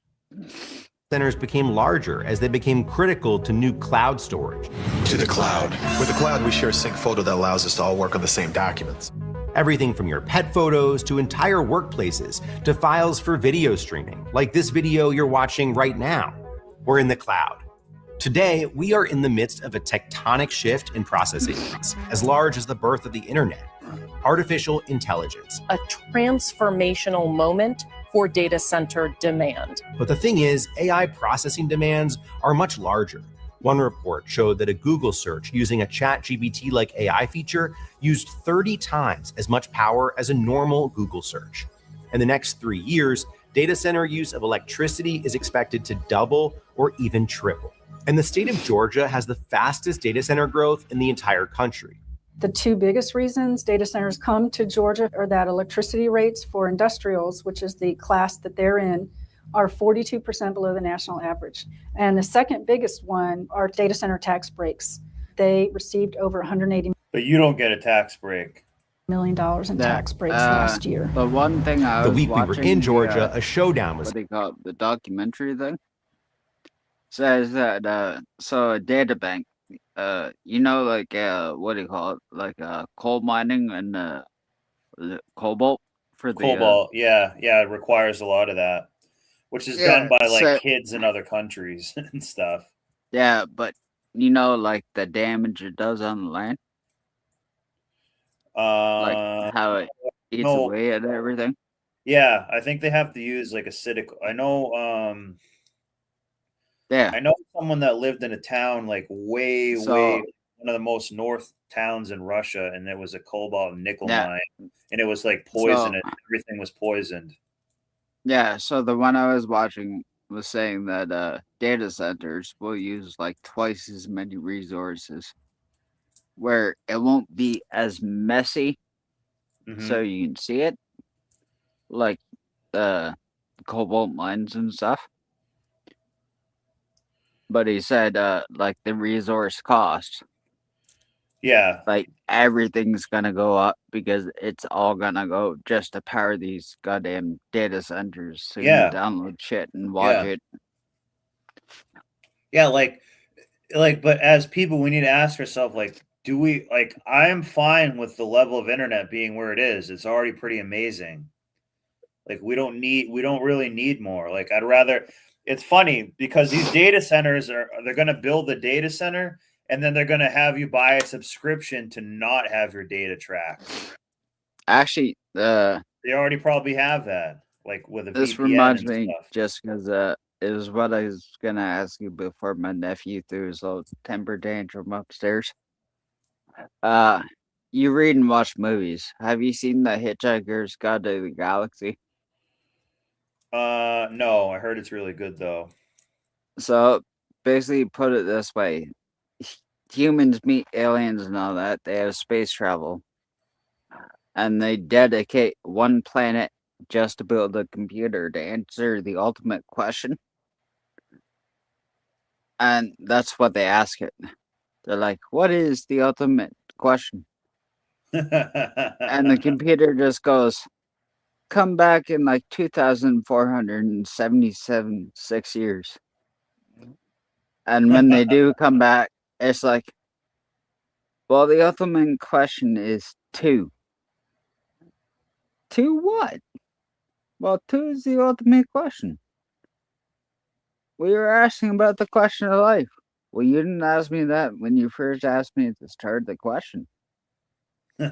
Centers became larger as they became critical to new cloud storage. To the cloud. With the cloud, we share a sync folder that allows us to all work on the same documents. Everything from your pet photos to entire workplaces to files for video streaming, like this video you're watching right now. We're in the cloud. Today, we are in the midst of a tectonic shift in processing needs, as large as the birth of the internet, artificial intelligence. A transformational moment for data center demand. But the thing is, AI processing demands are much larger. One report showed that a Google search using a ChatGPT-like AI feature used 30 times as much power as a normal Google search. In the next 3 years, data center use of electricity is expected to double or even triple. And the state of Georgia has the fastest data center growth in the entire country. The two biggest reasons data centers come to Georgia are that electricity rates for industrials, which is the class that they're in, are 42% below the national average. And the second biggest one are data center tax breaks. They received over $180 But you don't get a tax break. million in tax breaks last year. The one thing I was the week we were in Georgia, a showdown was. What they call it, the documentary thing says that so a data bank, you know, like what do you call it, like coal mining and cobalt for the Cobalt. Yeah, it requires a lot of that, which is done by like so kids in other countries and stuff. yeah, but you know, like the damage it does on the land, like how it eats no, away at everything. yeah, I think they have to use like acidic. I know. Yeah. I know someone that lived in a town like way So one of the most north towns in Russia, and it was a cobalt and nickel yeah, mine, and it was like so poisonous. Everything was poisoned. yeah, so the one I was watching was saying that data centers will use like twice as many resources, where it won't be as messy, so you can see it, like the cobalt mines and stuff. But he said, like the resource cost, Yeah, like everything's gonna go up because it's all gonna go just to power these goddamn data centers, so you yeah, can download shit and watch yeah, it. yeah. But as people, we need to ask ourselves, like, do we like? I am fine with the level of internet being where it is. It's already pretty amazing. Like, we don't really need more. Like, I'd rather. It's funny because these data centers they're going to build a data center, and then they're going to have you buy a subscription to not have your data tracked. Actually, They already probably have that, like with a this VPN reminds and me, stuff. just because it was what I was gonna ask you before my nephew threw his little temper tantrum upstairs. You read and watch movies. Have you seen The Hitchhiker's Guide to the Galaxy? No, I heard it's really good though. So basically, put it this way: humans meet aliens and all that. They have space travel, and they dedicate one planet just to build a computer to answer the ultimate question. And that's what they ask it. They're like, what is the ultimate question? And the computer just goes, come back in like 2,477 6 years. And when they do come back, it's like, well, the ultimate question is 2. 2 what? Well, 2 is the ultimate question. We were asking about the question of life. Well, you didn't ask me that when you first asked me to start the question.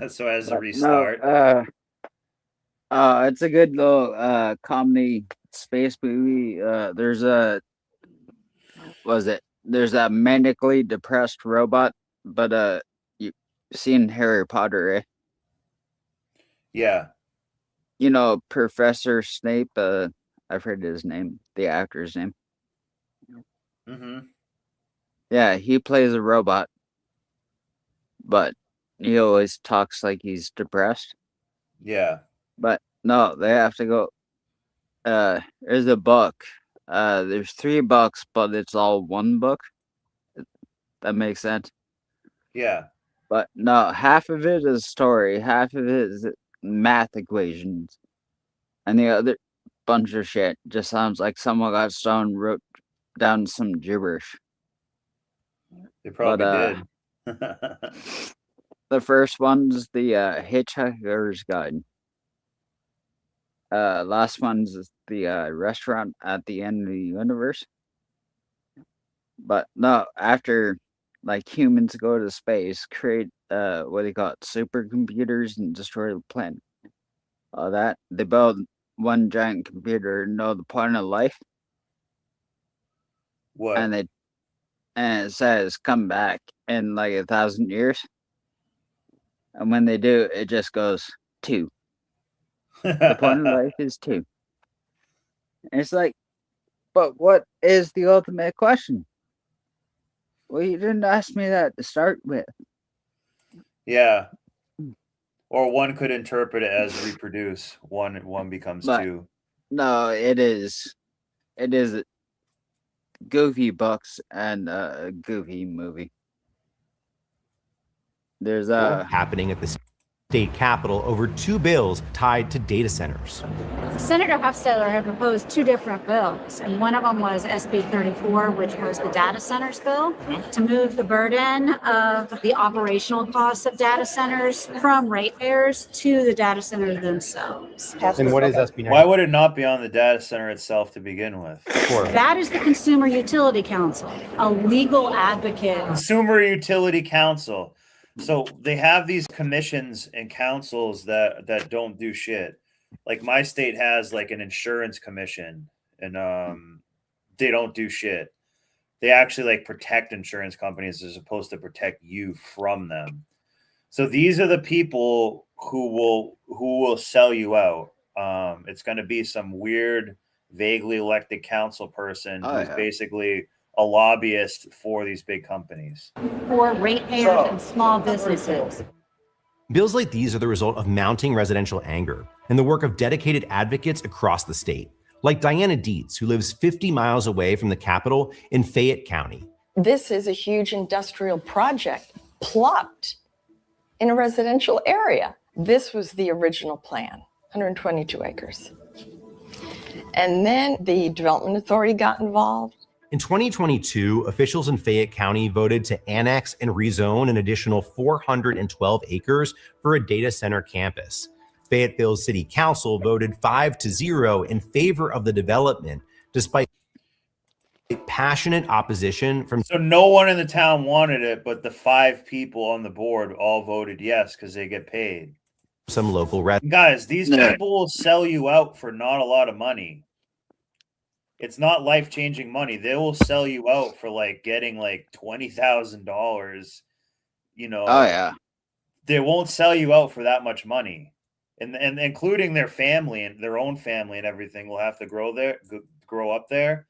So as a But restart. no, it's a good little comedy space movie. There's a there's a manically depressed robot, but you seen Harry Potter, eh? Yeah. You know Professor Snape, I've heard his name, the actor's name. Mm-hmm. Yeah, he plays a robot, but he always talks like he's depressed. Yeah. But no, they have to go. There's a book. There's 3 books, but it's all one book. That makes sense. Yeah. But no, half of it is story, half of it is math equations, and the other bunch of shit just sounds like someone got stoned and wrote down some gibberish. They probably did. The first one's the Hitchhiker's Guide. Last one's the restaurant at the end of the universe. But no, after like humans go to space, create what they call it, supercomputers, and destroy the planet. All that they build one giant computer, know the point of life. What? And it says come back in like 1,000 years. And when they do, it just goes 2. The point of life is 2. And it's like, but what is the ultimate question? Well, you didn't ask me that to start with. Yeah. Or one could interpret it as reproduce. One becomes But 2. no, it is goofy books and a goofy movie. There's happening at this. state capitol over 2 bills tied to data centers. Senator Hofstadter had proposed 2 different bills, and one of them was SB 34, which was the data centers bill, to move the burden of the operational costs of data centers from ratepayers to the data centers themselves. And what is SB 94? Why would it not be on the data center itself to begin with? That is the Consumer Utility Council, a legal advocate. Consumer Utility Council. So they have these commissions and councils that don't do shit. Like my state has like an insurance commission, and they don't do shit. They actually like protect insurance companies as opposed to protect you from them. So these are the people who will sell you out. It's going to be some weird, vaguely elected council person who's basically a lobbyist for these big companies. For ratepayers and small businesses. Bills like these are the result of mounting residential anger and the work of dedicated advocates across the state, like Diana Dietz, who lives 50 miles away from the Capitol in Fayette County. This is a huge industrial project plopped in a residential area. This was the original plan, 122 acres. And then the Development Authority got involved. In 2022, officials in Fayette County voted to annex and rezone an additional 412 acres for a data center campus. Fayetteville City Council voted 5-0 in favor of the development, despite passionate opposition from... So no one in the town wanted it, but the 5 people on the board all voted yes because they get paid. Some local residents. Guys, these people will sell you out for not a lot of money. It's not life-changing money. They will sell you out for like getting like $20,000. You know. Oh yeah. They won't sell you out for that much money, and including their family and their own family and everything will have to grow up there.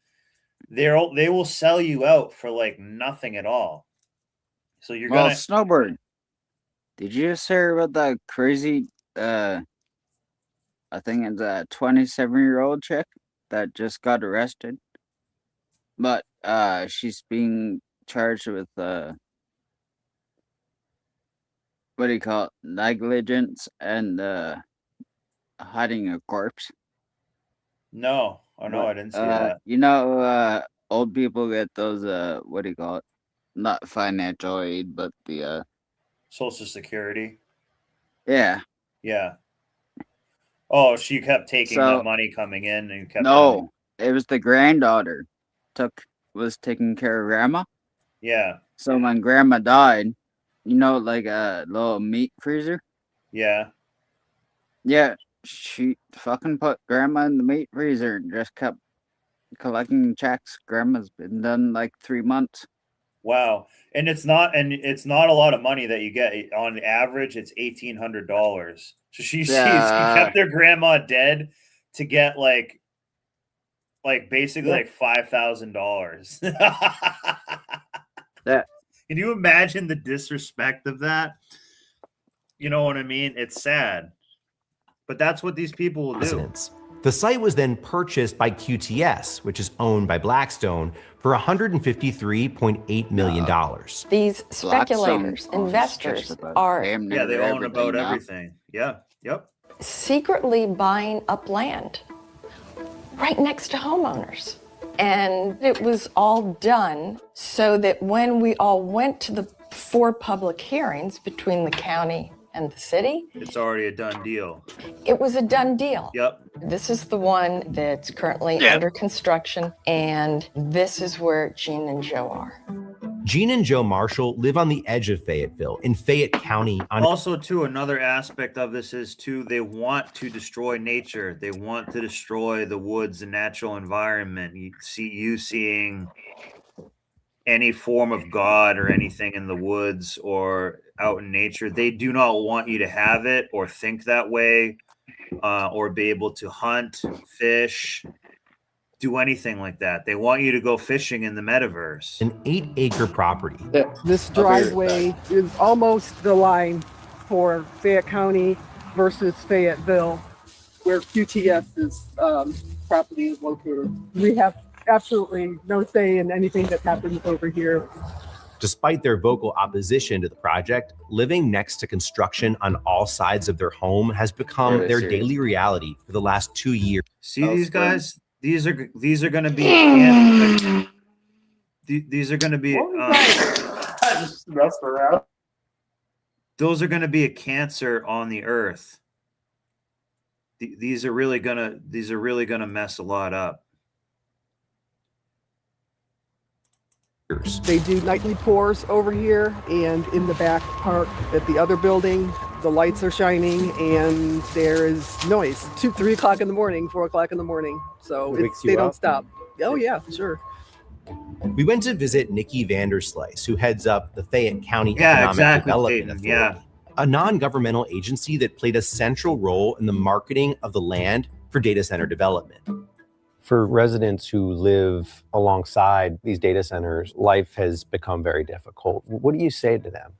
They will sell you out for like nothing at all. So you're gonna Snowbird. Did you just hear about that crazy? I think it's a 27-year-old chick that just got arrested, but she's being charged with what do you call it? Negligence and hiding a corpse. No, I didn't see that. You know, old people get those what do you call it? Not financial aid, but the Social Security. Yeah. Yeah. Oh, she kept taking that money coming in and kept. No, it was the granddaughter was taking care of grandma. Yeah. So when grandma died, you know, like a little meat freezer. Yeah. Yeah, she fucking put grandma in the meat freezer and just kept collecting checks. Grandma's been done like 3 months. Wow, and it's not a lot of money that you get. On average, it's $1,800. So she kept their grandma dead to get like basically like $5,000. That. Can you imagine the disrespect of that? You know what I mean? It's sad, but that's what these people will do. The site was then purchased by QTS, which is owned by Blackstone, for $153.8 million. These speculators, investors are they own about everything. Yeah. Yep. Secretly buying up land right next to homeowners. And it was all done so that when we all went to the 4 public hearings between the county and the city, it's already a done deal. It was a done deal. Yep. This is the one that's currently under construction, and this is where Gene and Joe are. Gene and Joe Marshall live on the edge of Fayetteville in Fayette County. Also, too, another aspect of this is, too, they want to destroy nature. They want to destroy the woods and natural environment. You seeing any form of God or anything in the woods or out in nature, they do not want you to have it or think that way, or be able to hunt, fish, do anything like that. They want you to go fishing in the metaverse. An 8-acre property. This driveway is almost the line for Fayette County versus Fayetteville, where QTS's property is located. We have absolutely no say in anything that happens over here. Despite their vocal opposition to the project, living next to construction on all sides of their home has become Really their serious. daily reality for the last 2 years. See these guys? These are going to be these are going to be I just messed around. those are going to be a cancer on the earth. These are really going to mess a lot up. They do nightly pours over here, and in the back part at the other building, the lights are shining and there is noise. 2, 3 o'clock in the morning, 4 o'clock in the morning. So they don't stop. Oh yeah, sure. We went to visit Nikki Vanderslice, who heads up the Fayette County Economic Development Authority, a non-governmental agency that played a central role in the marketing of the land for data center development. For residents who live alongside these data centers, life has become very difficult. What do you say to them?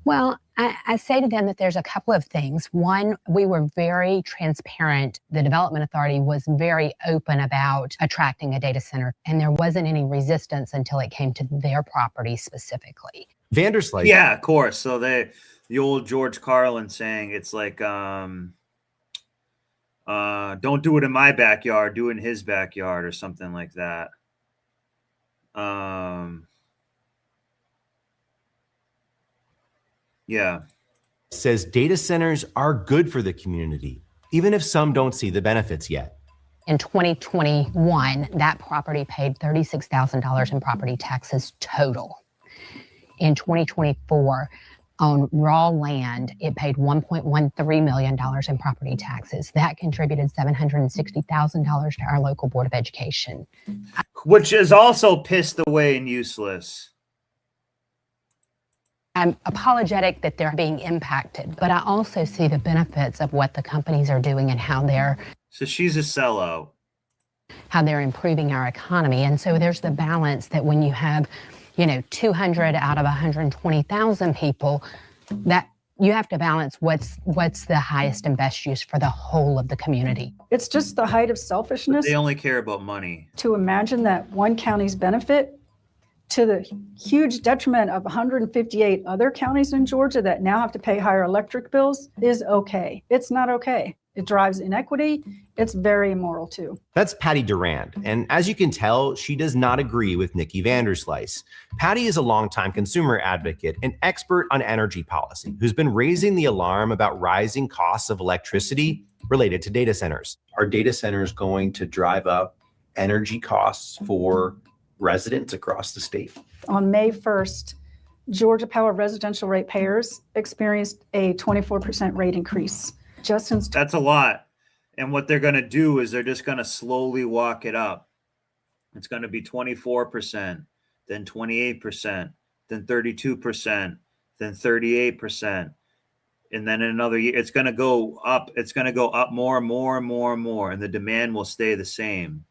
Well, I say to them that there's a couple of things. One, we were very transparent. The Development Authority was very open about attracting a data center, and there wasn't any resistance until it came to their property specifically. Vanderslice. Yeah, of course. So the old George Carlin saying, it's like, don't do it in my backyard, do it in his backyard, or something like that. Yeah. Says data centers are good for the community, even if some don't see the benefits yet. In 2021, that property paid $36,000 in property taxes total. In 2024, on raw land, it paid $1.13 million in property taxes. That contributed $760,000 to our local Board of Education. Which is also pissed away and useless. I'm apologetic that they're being impacted, but I also see the benefits of what the companies are doing and how they're she's a sellout. How they're improving our economy. And so there's the balance that when you have 200 out of 120,000 people, that you have to balance what's the highest and best use for the whole of the community. It's just the height of selfishness. But they only care about money. To imagine that one county's benefit to the huge detriment of 158 other counties in Georgia that now have to pay higher electric bills is okay. It's not okay. It drives inequity. It's very immoral too. That's Patty Durand, and as you can tell, she does not agree with Nikki Vanderslice. Patty is a longtime consumer advocate and expert on energy policy who's been raising the alarm about rising costs of electricity related to data centers. Are data centers going to drive up energy costs for residents across the state? On May 1st, Georgia Power residential ratepayers experienced a 24% rate increase. That's a lot. And what they're going to do is they're just going to slowly walk it up. It's going to be 24%, then 28%, then 32%, then 38%. And then in another year, it's going to go up. It's going to go up more and more and more and more. And the demand will stay the same.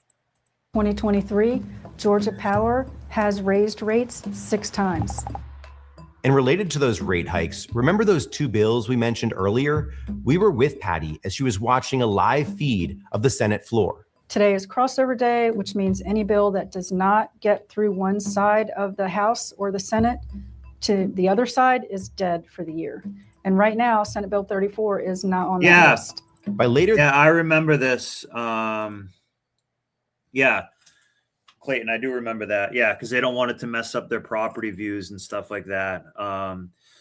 2023, Georgia Power has raised rates 6 times. And related to those rate hikes, remember those 2 bills we mentioned earlier? We were with Patty as she was watching a live feed of the Senate floor. Today is crossover day, which means any bill that does not get through one side of the House or the Senate to the other side is dead for the year. And right now, Senate Bill 34 is not on that list. By later, yeah, I remember this. Yeah, Clayton, I do remember that. Yeah, because they don't want it to mess up their property views and stuff like that.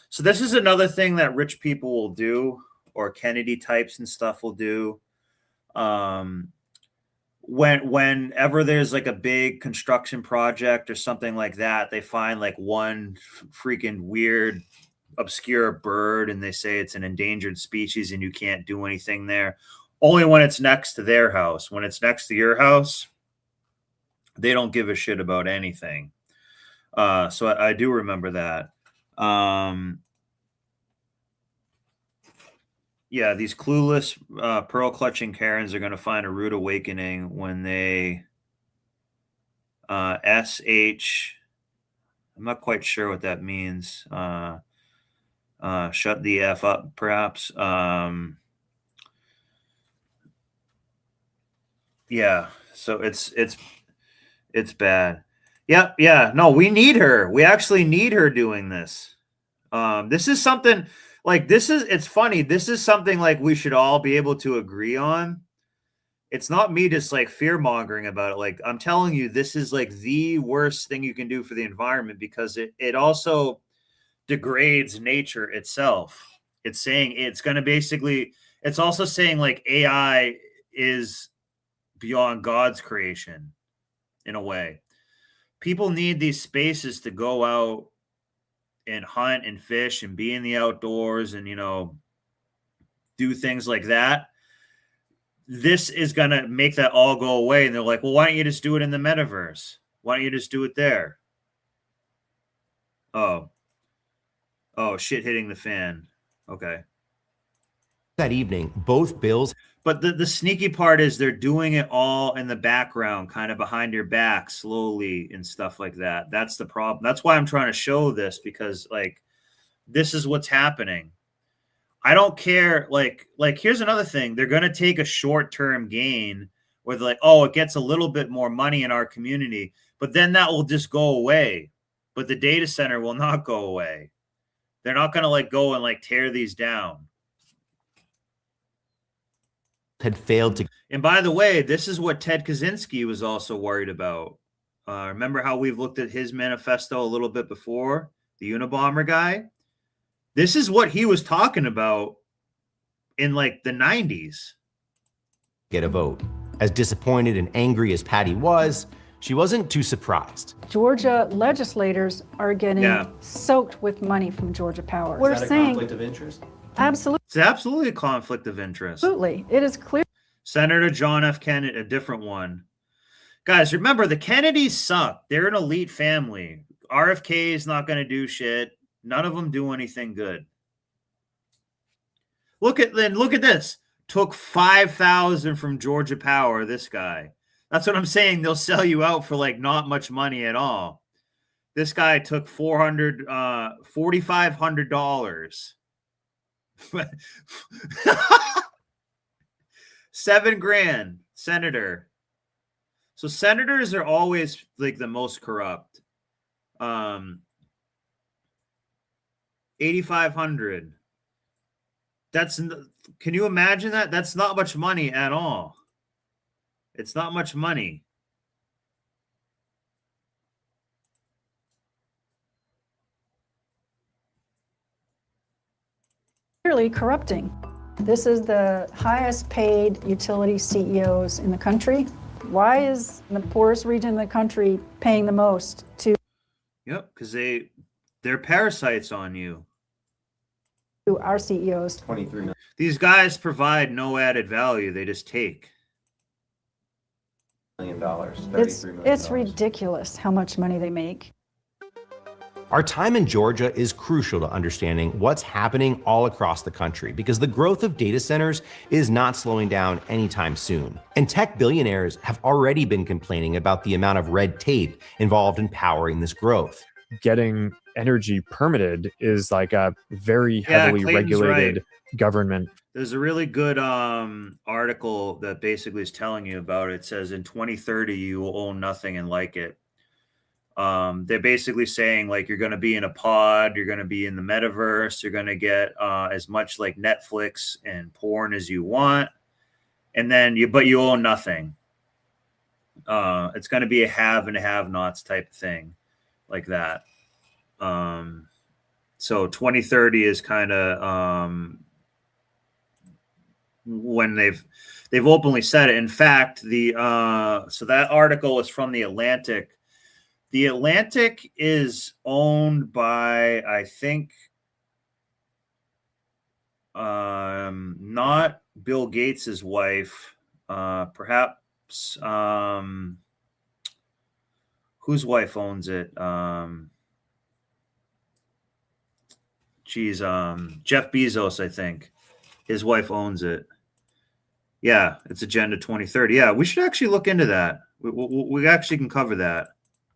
So this is another thing that rich people will do, or Kennedy types and stuff will do. Whenever there's like a big construction project or something like that, they find like one freaking weird, obscure bird and they say it's an endangered species and you can't do anything there. Only when it's next to their house. When it's next to your house, they don't give a shit about anything. So I do remember that. Yeah, these clueless pearl clutching Karens are going to find a rude awakening when they SH. I'm not quite sure what that means. Shut the F up, perhaps. Yeah, so it's bad. Yep. Yeah. No, we need her. We actually need her doing this. This is something like it's funny. This is something like we should all be able to agree on. It's not me just like fear mongering about it. Like I'm telling you, this is like the worst thing you can do for the environment because it also degrades nature itself. It's saying it's going to basically, it's also saying like AI is beyond God's creation in a way. People need these spaces to go out and hunt and fish and be in the outdoors and, do things like that. This is going to make that all go away. And they're like, well, why don't you just do it in the metaverse? Why don't you just do it there? Oh, shit hitting the fan. Okay. That evening, both bills. But the sneaky part is they're doing it all in the background, kind of behind your back, slowly and stuff like that. That's the problem. That's why I'm trying to show this because, like, this is what's happening. I don't care. Like here's another thing. They're going to take a short-term gain where they're like, oh, it gets a little bit more money in our community, but then that will just go away. But the data center will not go away. They're not going to like go and like tear these down. Had failed to. And by the way, this is what Ted Kaczynski was also worried about. Remember how we've looked at his manifesto a little bit before, the Unabomber guy? This is what he was talking about in like the 90s. Get a vote. As disappointed and angry as Patty was, she wasn't too surprised. Georgia legislators are getting soaked with money from Georgia Power. Is that a conflict of interest? Absolutely. It's absolutely a conflict of interest. Absolutely. It is clear. Senator John F. Kennedy, a different one. Guys, remember, the Kennedys suck. They're an elite family. RFK is not going to do shit. None of them do anything good. Look at this. Took 5,000 from Georgia Power, this guy. That's what I'm saying. They'll sell you out for like not much money at all. This guy took $4,500. $7,000, senator. So senators are always like the most corrupt. 8,500. Can you imagine that? That's not much money at all. It's not much money. Clearly corrupting. This is the highest paid utility CEOs in the country. Why is the poorest region of the country paying the most to? Yep, because they're parasites on you. Our CEOs. 23 million. These guys provide no added value. They just take. $33 million. It's ridiculous how much money they make. Our time in Georgia is crucial to understanding what's happening all across the country because the growth of data centers is not slowing down anytime soon. And tech billionaires have already been complaining about the amount of red tape involved in powering this growth. Getting energy permitted is like a very heavily regulated government. There's a really good article that basically is telling you about it. It says in 2030, you will own nothing and like it. They're basically saying like you're going to be in a pod, you're going to be in the metaverse, you're going to get as much like Netflix and porn as you want, and then but you own nothing. It's going to be a have and a have-nots type of thing, like that. So 2030 is kind of when they've openly said it. In fact, so that article is from The Atlantic. The Atlantic is owned by, I think, not Bill Gates's wife, perhaps whose wife owns it? Jeff Bezos, I think. His wife owns it. Yeah, it's Agenda 2030. Yeah, we should actually look into that. We actually can cover that.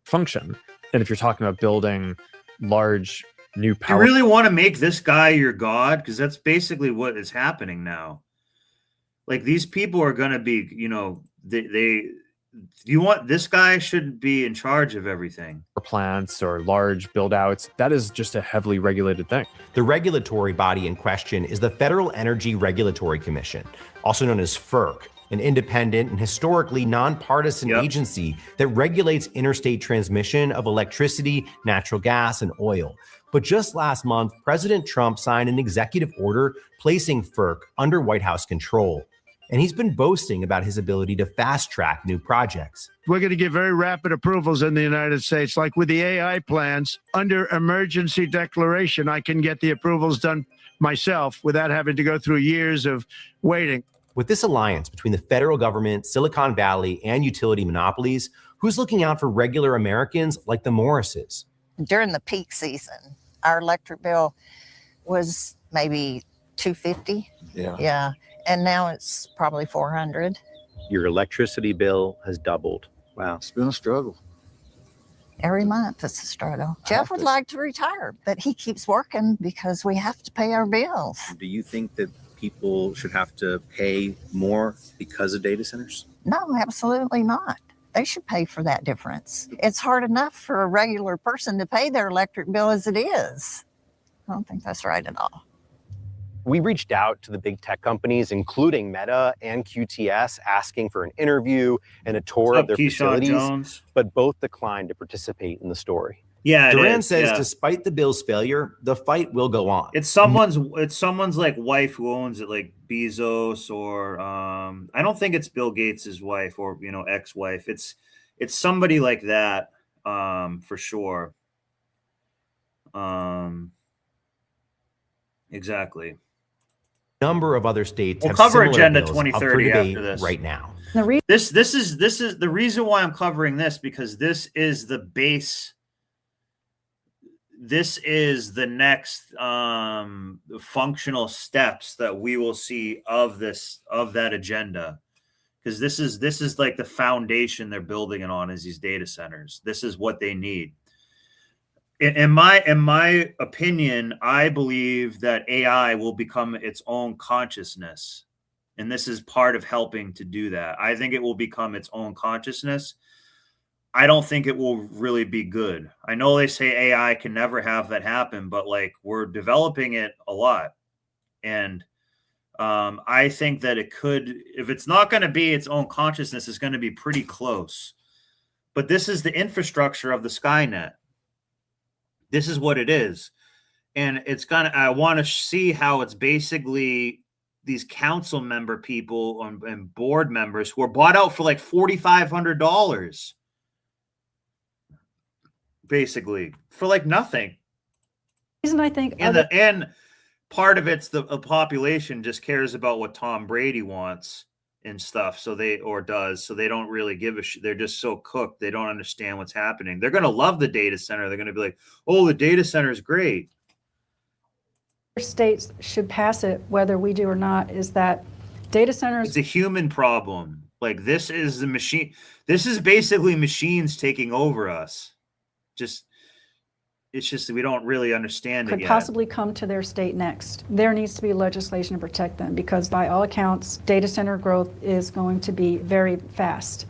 Function. And if you're talking about building large new power, you really want to make this guy your god, because that's basically what is happening now. Like these people are going to be, you want this guy shouldn't be in charge of everything. Plants or large build outs, that is just a heavily regulated thing. The regulatory body in question is the Federal Energy Regulatory Commission, also known as FERC, an independent and historically nonpartisan agency that regulates interstate transmission of electricity, natural gas, and oil. But just last month, President Trump signed an executive order placing FERC under White House control. And he's been boasting about his ability to fast track new projects. We're going to get very rapid approvals in the United States. Like with the AI plans, under emergency declaration, I can get the approvals done myself without having to go through years of waiting. With this alliance between the federal government, Silicon Valley, and utility monopolies, who's looking out for regular Americans like the Morrises? During the peak season, our electric bill was maybe $250. Yeah. And now it's probably $400. Your electricity bill has doubled. Wow. It's been a struggle. Every month it's a struggle. Jeff would like to retire, but he keeps working because we have to pay our bills. Do you think that people should have to pay more because of data centers? No, absolutely not. They should pay for that difference. It's hard enough for a regular person to pay their electric bill as it is. I don't think that's right at all. We reached out to the big tech companies, including Meta and QTS, asking for an interview and a tour of their facilities, but both declined to participate in the story. Yeah, Duran says despite the bill's failure, the fight will go on. It's someone's like wife who owns it, like Bezos, or I don't think it's Bill Gates's wife or ex-wife. It's somebody like that for sure. Exactly. Number of other states we'll have cover similar Agenda bills 2030 up for debate after this. right now. This is the reason why I'm covering this, because this is the base. This is the next functional steps that we will see of that agenda, because this is like the foundation they're building it on, is these data centers. This is what they need. In my opinion, I believe that AI will become its own consciousness, and this is part of helping to do that. I think it will become its own consciousness. I don't think it will really be good. I know they say AI can never have that happen, but like we're developing it a lot, and I think that it could. If it's not going to be its own consciousness, it's going to be pretty close. But this is the infrastructure of the Skynet. This is what it is. And I want to see how it's basically these council member people and board members who are bought out for like $4,500, basically for like nothing. Reason I think, and part of it's the population just cares about what Tom Brady wants and stuff. So they don't really give a shit. They're just so cooked. They don't understand what's happening. They're going to love the data center. They're going to be like, oh, the data center is great. States should pass it, whether we do or not, is that data centers. It's a human problem. Like this is the machine. This is basically machines taking over us. It's just that we don't really understand it could yet. Possibly come to their state next. There needs to be legislation to protect them, because by all accounts, data center growth is going to be very fast.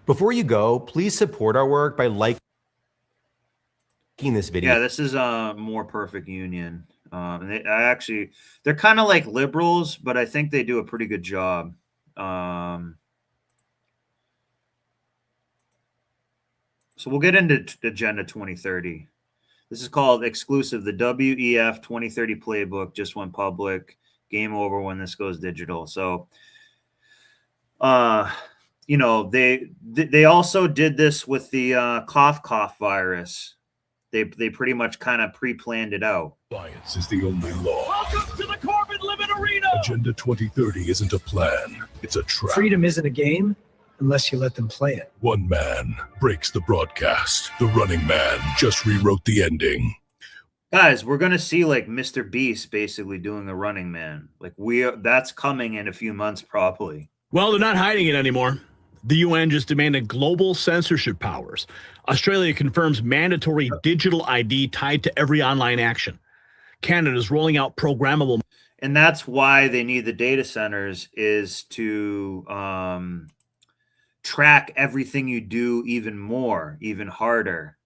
Before you go, please support our work by liking this video. Yeah, this is a more perfect union. And they're kind of like liberals, but I think they do a pretty good job. So we'll get into Agenda 2030. This is called exclusive. The WEF 2030 playbook just went public. Game over when this goes digital. So, they also did this with the cough virus. They pretty much kind of pre-planned it out. Science is the only law. Welcome to the Carbon Limit Arena. Agenda 2030 isn't a plan. It's a trap. Freedom isn't a game unless you let them play it. One man breaks the broadcast. The Running Man just rewrote the ending. Guys, we're going to see like Mr. Beast basically doing a Running Man. Like that's coming in a few months probably. Well, they're not hiding it anymore. The UN just demanded global censorship powers. Australia confirms mandatory digital ID tied to every online action. Canada's rolling out programmable. And that's why they need the data centers, is to track everything you do even more, even harder.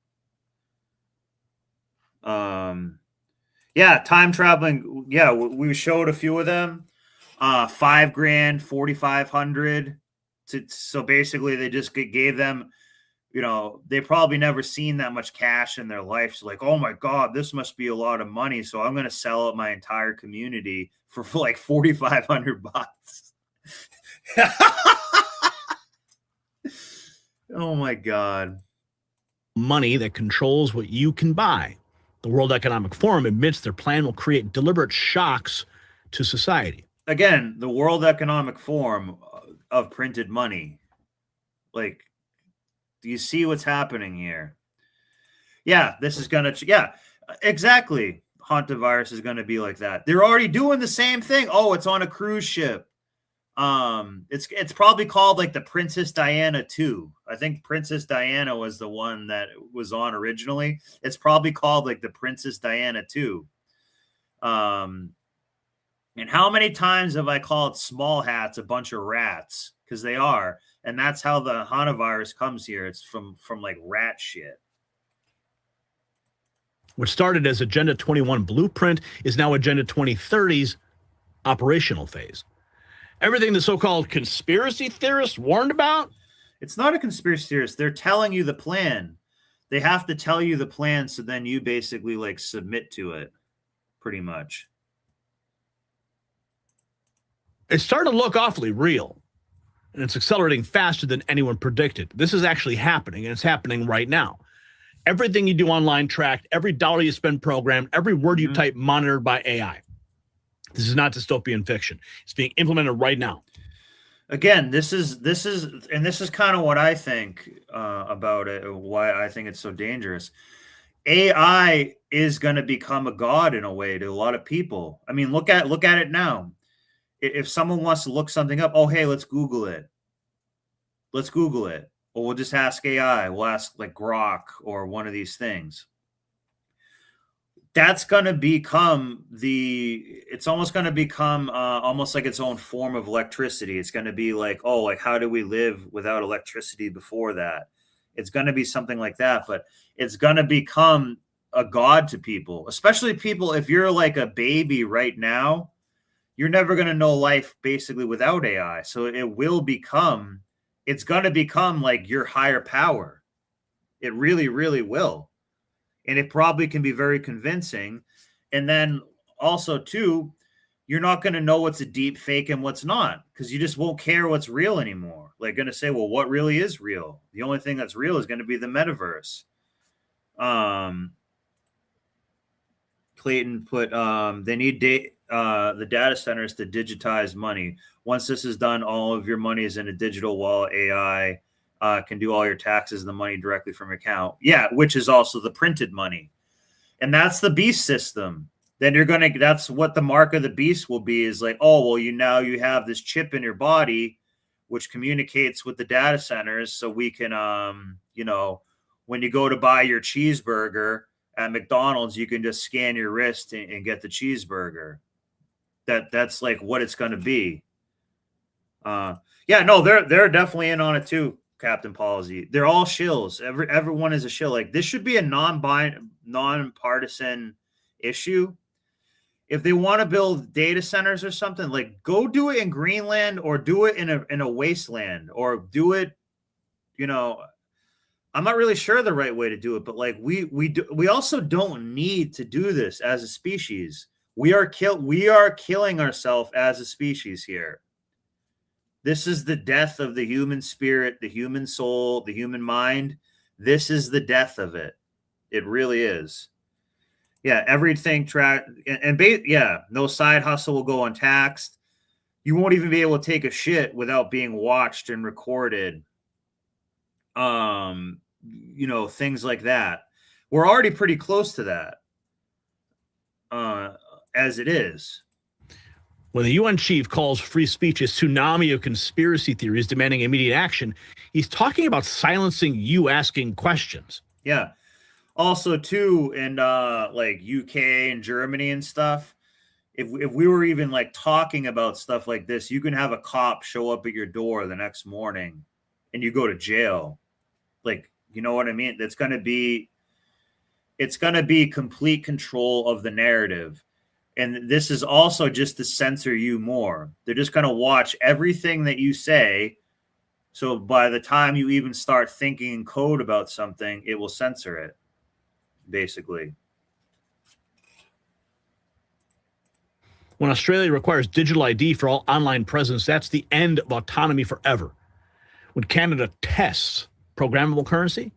Yeah, time traveling. Yeah, we showed a few of them. $5,000, 4,500. So basically, they just gave them, you know, they probably never seen that much cash in their life. So like, oh my God, this must be a lot of money. So I'm going to sell out my entire community for like 4,500 bucks. Oh my God. Money that controls what you can buy. The World Economic Forum admits their plan will create deliberate shocks to society. Again, the World Economic Forum of printed money. Like, do you see what's happening here? Yeah, this is going to, yeah, exactly. Hantavirus is going to be like that. They're already doing the same thing. Oh, it's on a cruise ship. It's probably called like the Princess Diana 2. I think Princess Diana was the one that was on originally. It's probably called like the Princess Diana 2. And how many times have I called small hats a bunch of rats? Because they are. And that's how the hantavirus comes here. It's from like rat shit. What started as Agenda 21 blueprint is now Agenda 2030's operational phase. Everything the so-called conspiracy theorists warned about? It's not a conspiracy theorist. They're telling you the plan. They have to tell you the plan, so then you basically like submit to it, pretty much. It's starting to look awfully real, and it's accelerating faster than anyone predicted. This is actually happening, and it's happening right now. Everything you do online tracked, every dollar you spend programmed, every word you type monitored by AI. This is not dystopian fiction. It's being implemented right now. Again, this is kind of what I think about it, why I think it's so dangerous. AI is going to become a god in a way to a lot of people. I mean, look at it now. If someone wants to look something up, oh, hey, let's Google it. Let's Google it. Or we'll just ask AI. We'll ask like Grok or one of these things. That's going to become it's almost going to become almost like its own form of electricity. It's going to be like, oh, like how do we live without electricity before that? It's going to be something like that, but it's going to become a god to people, especially people. If you're like a baby right now, you're never going to know life basically without AI. So it's going to become like your higher power. It really, really will. And it probably can be very convincing. And then also, too, you're not going to know what's a deep fake and what's not, because you just won't care what's real anymore. Like, going to say, well, what really is real? The only thing that's real is going to be the metaverse. Clayton put, they need the data centers to digitize money. Once this is done, all of your money is in a digital wallet. AI can do all your taxes and the money directly from your account. Yeah, which is also the printed money. And that's the beast system. Then that's what the mark of the beast will be, is like, oh, well, you have this chip in your body, which communicates with the data centers. So we can, when you go to buy your cheeseburger at McDonald's, you can just scan your wrist and get the cheeseburger. That's like what it's going to be. Yeah, no, they're definitely in on it too. Captain Policy. They're all shills. Everyone is a shill. Like, this should be a nonpartisan issue. If they want to build data centers or something, like, go do it in Greenland or do it in a wasteland, or do it, I'm not really sure the right way to do it, but like we also don't need to do this as a species. We are killing ourselves as a species here. This is the death of the human spirit, the human soul, the human mind. This is the death of it. It really is. Yeah, everything no side hustle will go untaxed. You won't even be able to take a shit without being watched and recorded. Things like that. We're already pretty close to that. As it is. When the UN chief calls free speech a tsunami of conspiracy theories demanding immediate action, he's talking about silencing you asking questions. Yeah. Also, too, in like UK and Germany and stuff, if we were even like talking about stuff like this, you can have a cop show up at your door the next morning and you go to jail. Like, you know what I mean? It's going to be complete control of the narrative. And this is also just to censor you more. They're just going to watch everything that you say. So by the time you even start thinking in code about something, it will censor it, basically. When Australia requires digital ID for all online presence, that's the end of autonomy forever. When Canada tests programmable currency,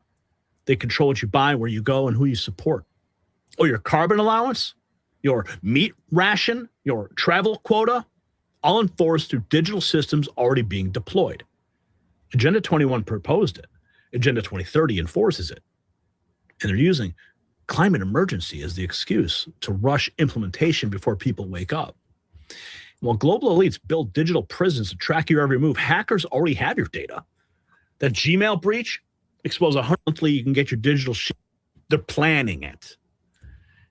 they control what you buy, where you go, and who you support. Oh, your carbon allowance, your meat ration, your travel quota, all enforced through digital systems already being deployed. Agenda 21 proposed it. Agenda 2030 enforces it. And they're using climate emergency as the excuse to rush implementation before people wake up. While global elites build digital prisons to track your every move, hackers already have your data. That Gmail breach exposed monthly, you can get your digital shit. They're planning it.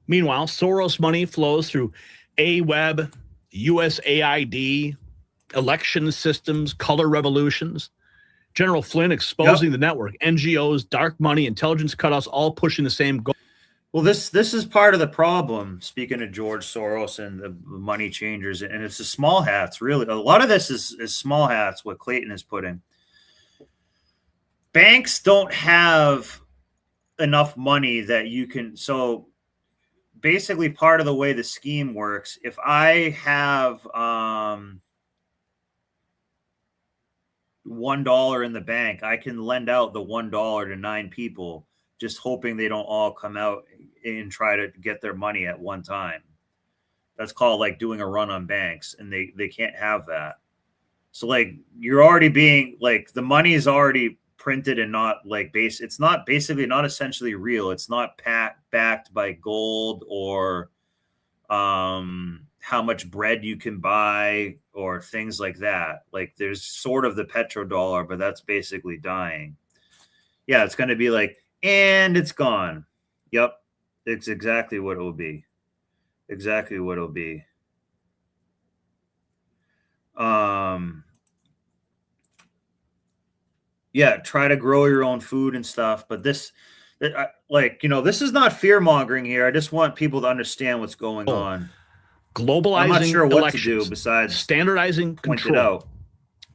Meanwhile, Soros money flows through AWeb, USAID, election systems, color revolutions. General Flynn exposing the network, NGOs, dark money, intelligence cutoffs, all pushing the same goal. Well, this is part of the problem, speaking of George Soros and the money changers, and it's the small hats, really. A lot of this is small hats, what Clayton is putting. Banks don't have enough money that you can, so basically part of the way the scheme works, if I have $1 in the bank, I can lend out the $1 to 9 people, just hoping they don't all come out and try to get their money at one time. That's called like doing a run on banks, and they can't have that. So like you're already being like, the money is already printed and not like it's not basically not essentially real. It's not backed by gold or how much bread you can buy or things like that. Like there's sort of the petrodollar, but that's basically dying. Yeah, it's going to be like, and it's gone. Yep. It's exactly what it will be. Exactly what it'll be. Yeah, try to grow your own food and stuff. But this, like, you know, this is not fear mongering here. I just want people to understand what's going on. Globalizing I'm not sure what elections, to do besides standardizing point control. it out.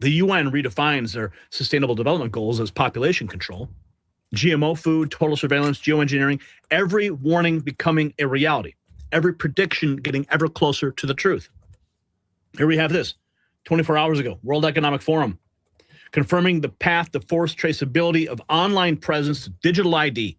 The UN redefines their sustainable development goals as population control, GMO food, total surveillance, geoengineering, every warning becoming a reality, every prediction getting ever closer to the truth. Here we have this, 24 hours ago, World Economic Forum, confirming the path to forced traceability of online presence to digital ID.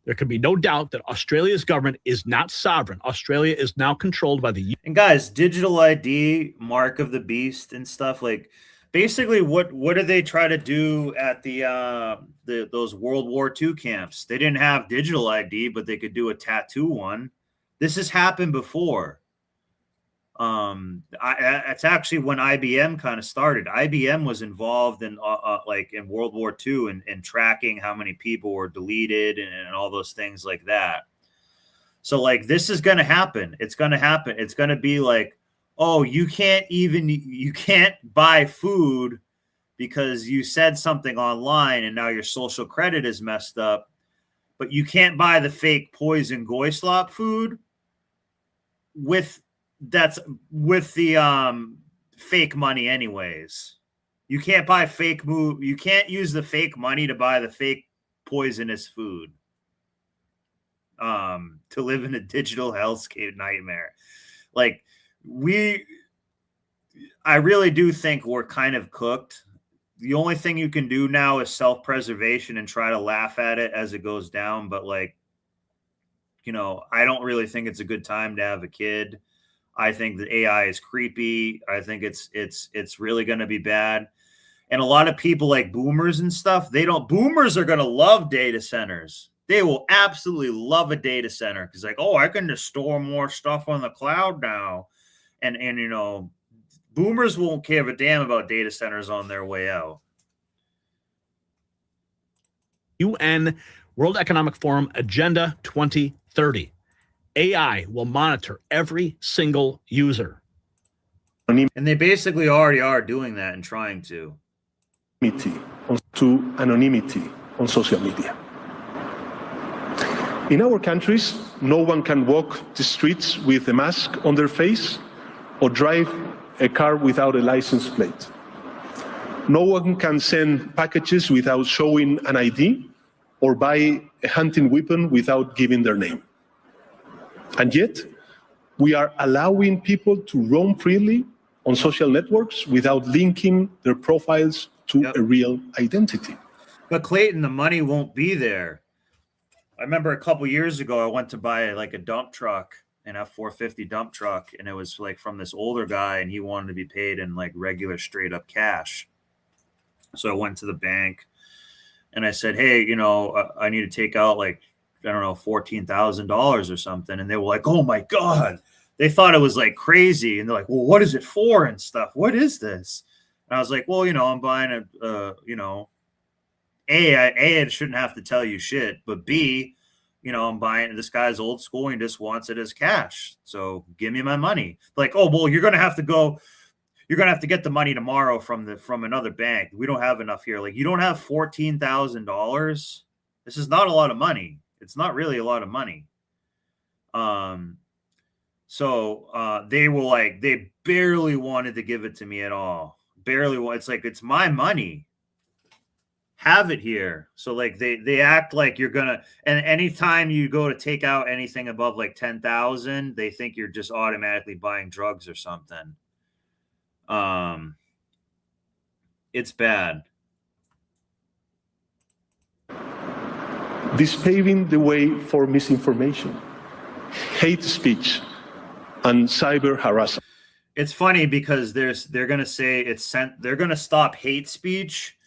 There can be no doubt that Australia's government is not sovereign. Australia is now controlled by the... And guys, digital ID, mark of the beast and stuff, like basically what did they try to do at those World War II camps? They didn't have digital ID, but they could do a tattoo one. This has happened before. It's actually when IBM kind of started. IBM was involved in like in World War II and tracking how many people were deleted and all those things like that. So like this is going to happen. It's going to happen. It's going to be like, oh, you can't buy food because you said something online and now your social credit is messed up, but you can't buy the fake poison goislop food with the fake money anyways. You can't buy you can't use the fake money to buy the fake poisonous food to live in a digital hellscape nightmare. Like I really do think we're kind of cooked. The only thing you can do now is self-preservation and try to laugh at it as it goes down, but like, you know, I don't really think it's a good time to have a kid. I think that AI is creepy. I think it's really going to be bad. And a lot of people like boomers and stuff, boomers are going to love data centers. They will absolutely love a data center because like, oh, I can just store more stuff on the cloud now. And you know, boomers won't give a damn about data centers on their way out. UN World Economic Forum Agenda 2030. AI will monitor every single user. And they basically already are doing that and trying to. to anonymity on social media. In our countries, no one can walk the streets with a mask on their face or drive a car without a license plate. No one can send packages without showing an ID or buy a hunting weapon without giving their name. And yet, we are allowing people to roam freely on social networks without linking their profiles to a real identity. But Clayton, the money won't be there. I remember a couple years ago, I went to buy like a dump truck, an F450 dump truck, and it was like from this older guy, and he wanted to be paid in like regular straight up cash. So I went to the bank and I said, hey, you know, I need to take out like, I don't know, $14,000 or something. And they were like, oh my God. They thought it was like crazy. And they're like, well, what is it for and stuff? What is this? And I was like, well, you know, I'm buying you know, I shouldn't have to tell you shit, but B, you know, I'm buying, this guy's old school and he just wants it as cash. So give me my money. Like, oh, well, you're going to have to get the money tomorrow from another bank. We don't have enough here. Like, you don't have $14,000. This is not a lot of money. It's not really a lot of money. So they were like, they barely wanted to give it to me at all. Barely. It's like, it's my money. Have it here. So like they act like you're gonna, and anytime you go to take out anything above like 10,000, they think you're just automatically buying drugs or something. It's bad. This paving the way for misinformation, hate speech, and cyber harassment. It's funny because they're gonna say they're gonna stop hate speech,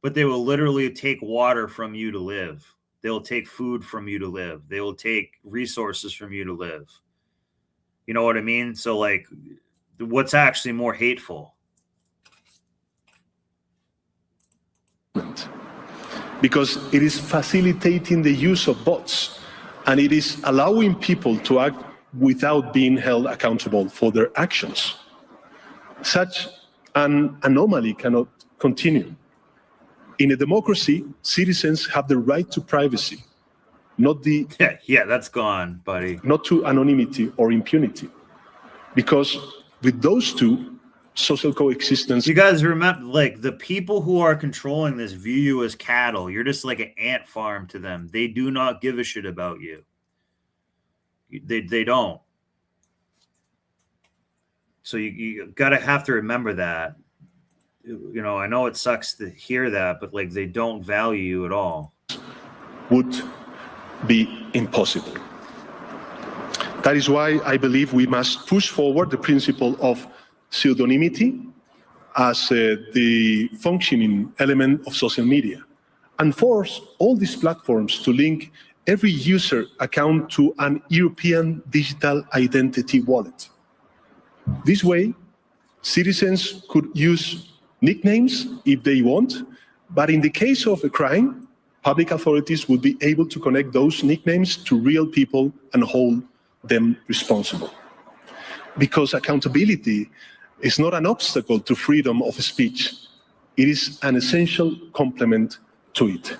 but they will literally take water from you to live. They will take food from you to live. They will take resources from you to live. You know what I mean? So like, what's actually more hateful? Because it is facilitating the use of bots, and it is allowing people to act without being held accountable for their actions. Such an anomaly cannot continue. In a democracy, citizens have the right to privacy, not the that's gone, buddy. Not to anonymity or impunity, because with those two, social coexistence. You guys remember, like, the people who are controlling this view you as cattle. You're just like an ant farm to them. They do not give a shit about you. They don't. So you gotta have to remember that. You know, I know it sucks to hear that, but like, they don't value you at all. Would be impossible. That is why I believe we must push forward the principle of pseudonymity as the functioning element of social media, and force all these platforms to link every user account to an European digital identity wallet. This way, citizens could use nicknames if they want, but in the case of a crime, public authorities would be able to connect those nicknames to real people and hold them responsible. Because accountability is not an obstacle to freedom of speech. It is an essential complement to it.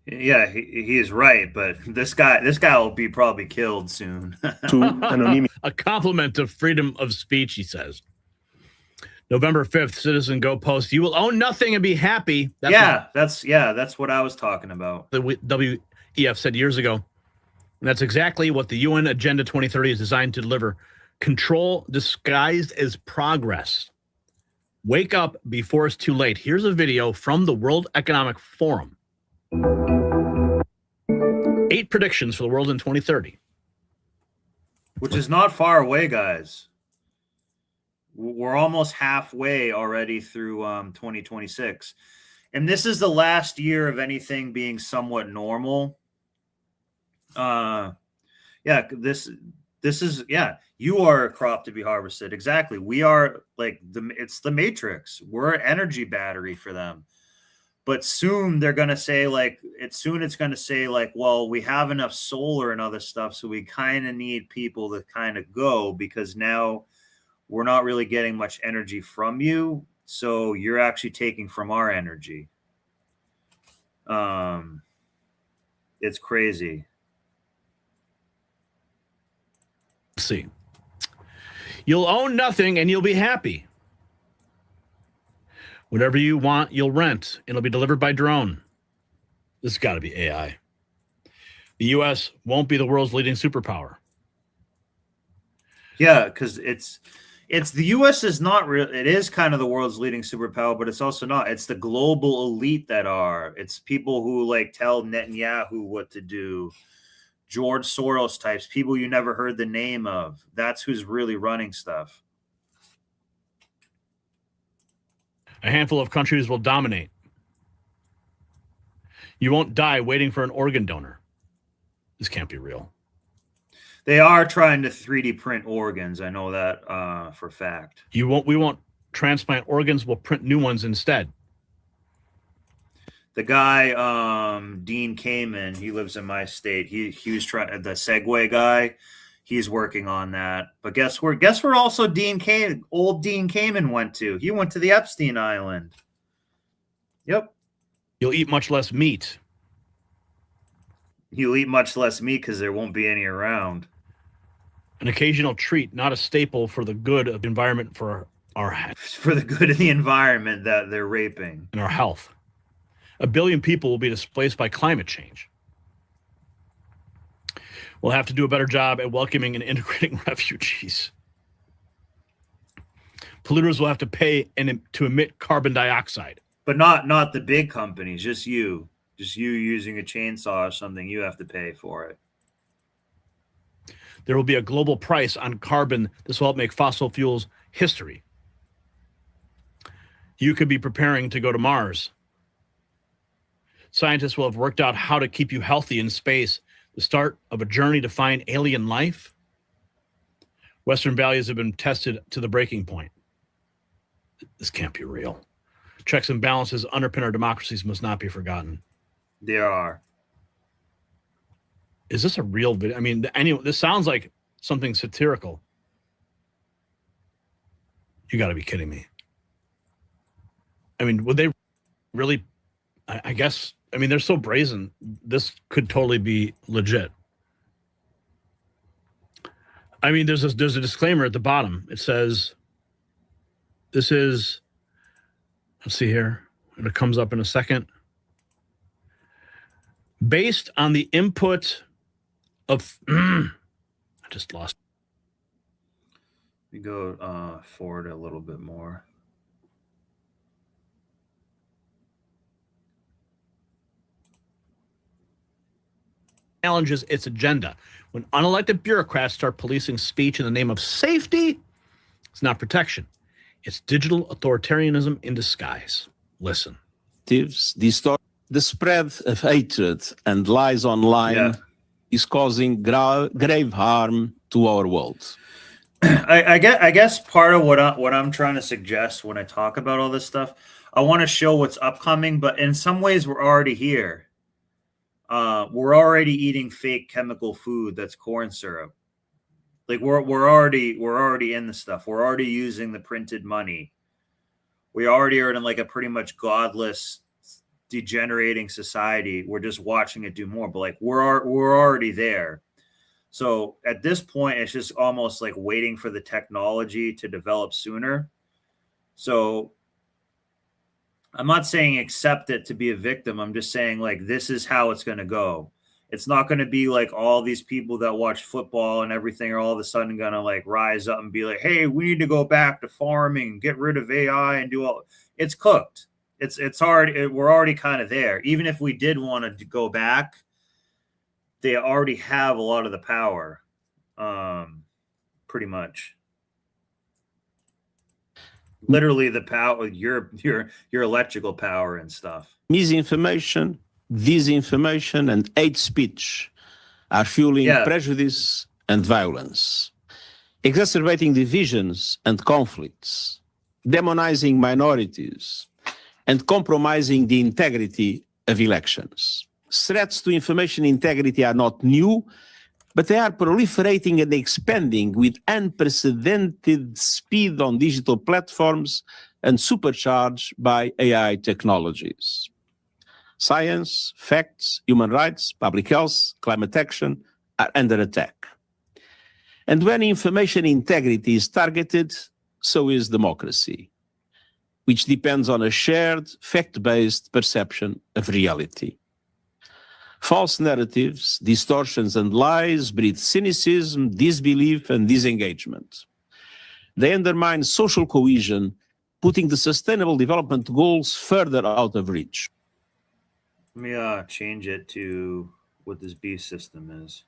Yeah, he is right, but this guy will be probably killed soon. To anonymity. A compliment to freedom of speech, he says. November 5th, Citizen Go post, you will own nothing and be happy. That's what I was talking about. The WEF said years ago. And that's exactly what the UN Agenda 2030 is designed to deliver. Control disguised as progress. Wake up before it's too late. Here's a video from the World Economic Forum. 8 predictions for the world in 2030. Which is not far away, guys. We're almost halfway already through 2026. And this is the last year of anything being somewhat normal. This is, you are a crop to be harvested. Exactly. We are like it's the Matrix. We're an energy battery for them. But soon they're going to say it's going to say well, we have enough solar and other stuff. So we kind of need people to kind of go because now we're not really getting much energy from you. So you're actually taking from our energy. It's crazy. Let's see. You'll own nothing and you'll be happy. Whatever you want, you'll rent. It'll be delivered by drone. This has got to be AI. The U.S. won't be the world's leading superpower. Yeah, because it's the U.S. is not real. It is kind of the world's leading superpower, but it's also not. It's the global elite that are. It's people who like tell Netanyahu what to do. George Soros types, people you never heard the name of. That's who's really running stuff. A handful of countries will dominate. You won't die waiting for an organ donor. This can't be real. They are trying to 3D print organs. I know that for a fact. We won't transplant organs. We'll print new ones instead. The guy, Dean Kamen, he lives in my state. He was trying, the Segway guy. He's working on that. But guess where also old Dean Kamen went to? He went to the Epstein Island. Yep. You'll eat much less meat. You'll eat much less meat because there won't be any around. An occasional treat, not a staple for the good of the environment for the good of the environment that they're raping. And our health. 1 billion people will be displaced by climate change. We'll have to do a better job at welcoming and integrating refugees. Polluters will have to pay to emit carbon dioxide. But not the big companies, just you. Just you using a chainsaw or something, you have to pay for it. There will be a global price on carbon. This will help make fossil fuels history. You could be preparing to go to Mars. Scientists will have worked out how to keep you healthy in space. The start of a journey to find alien life. Western values have been tested to the breaking point. This can't be real. Checks and balances underpin our democracies must not be forgotten. There are. Is this a real video? I mean, anyway, this sounds like something satirical. You got to be kidding me. I mean, would they really? I guess. I mean, they're so brazen. This could totally be legit. I mean, there's a disclaimer at the bottom. It says, "This is." Let's see here. And it comes up in a second. Based on the input of, I just lost. We go forward a little bit more. Challenges its agenda. When unelected bureaucrats start policing speech in the name of safety, it's not protection. It's digital authoritarianism in disguise. Listen. The spread of hatred and lies online is causing grave harm to our world. I guess part of what I'm trying to suggest when I talk about all this stuff, I want to show what's upcoming, but in some ways we're already here. We're already eating fake chemical food that's corn syrup. Like we're already in the stuff. We're already using the printed money. We already are in like a pretty much godless, degenerating society. We're just watching it do more, but like we're already there. So at this point, it's just almost like waiting for the technology to develop sooner. So I'm not saying accept it to be a victim. I'm just saying like this is how it's going to go. It's not going to be like all these people that watch football and everything are all of a sudden going to like rise up and be like, hey, we need to go back to farming, get rid of AI and do all. It's cooked. It's already, we're already kind of there. Even if we did want to go back, they already have a lot of the power, pretty much. Literally the power, your electrical power and stuff. Misinformation, disinformation, and hate speech are fueling prejudice and violence, exacerbating divisions and conflicts, demonizing minorities, and compromising the integrity of elections. Threats to information integrity are not new, but they are proliferating and expanding with unprecedented speed on digital platforms and supercharged by AI technologies. Science, facts, human rights, public health, climate action are under attack. And when information integrity is targeted, so is democracy, which depends on a shared, fact-based perception of reality. False narratives, distortions, and lies breed cynicism, disbelief, and disengagement. They undermine social cohesion, putting the Sustainable Development Goals further out of reach. Let me change it to what this beast system is.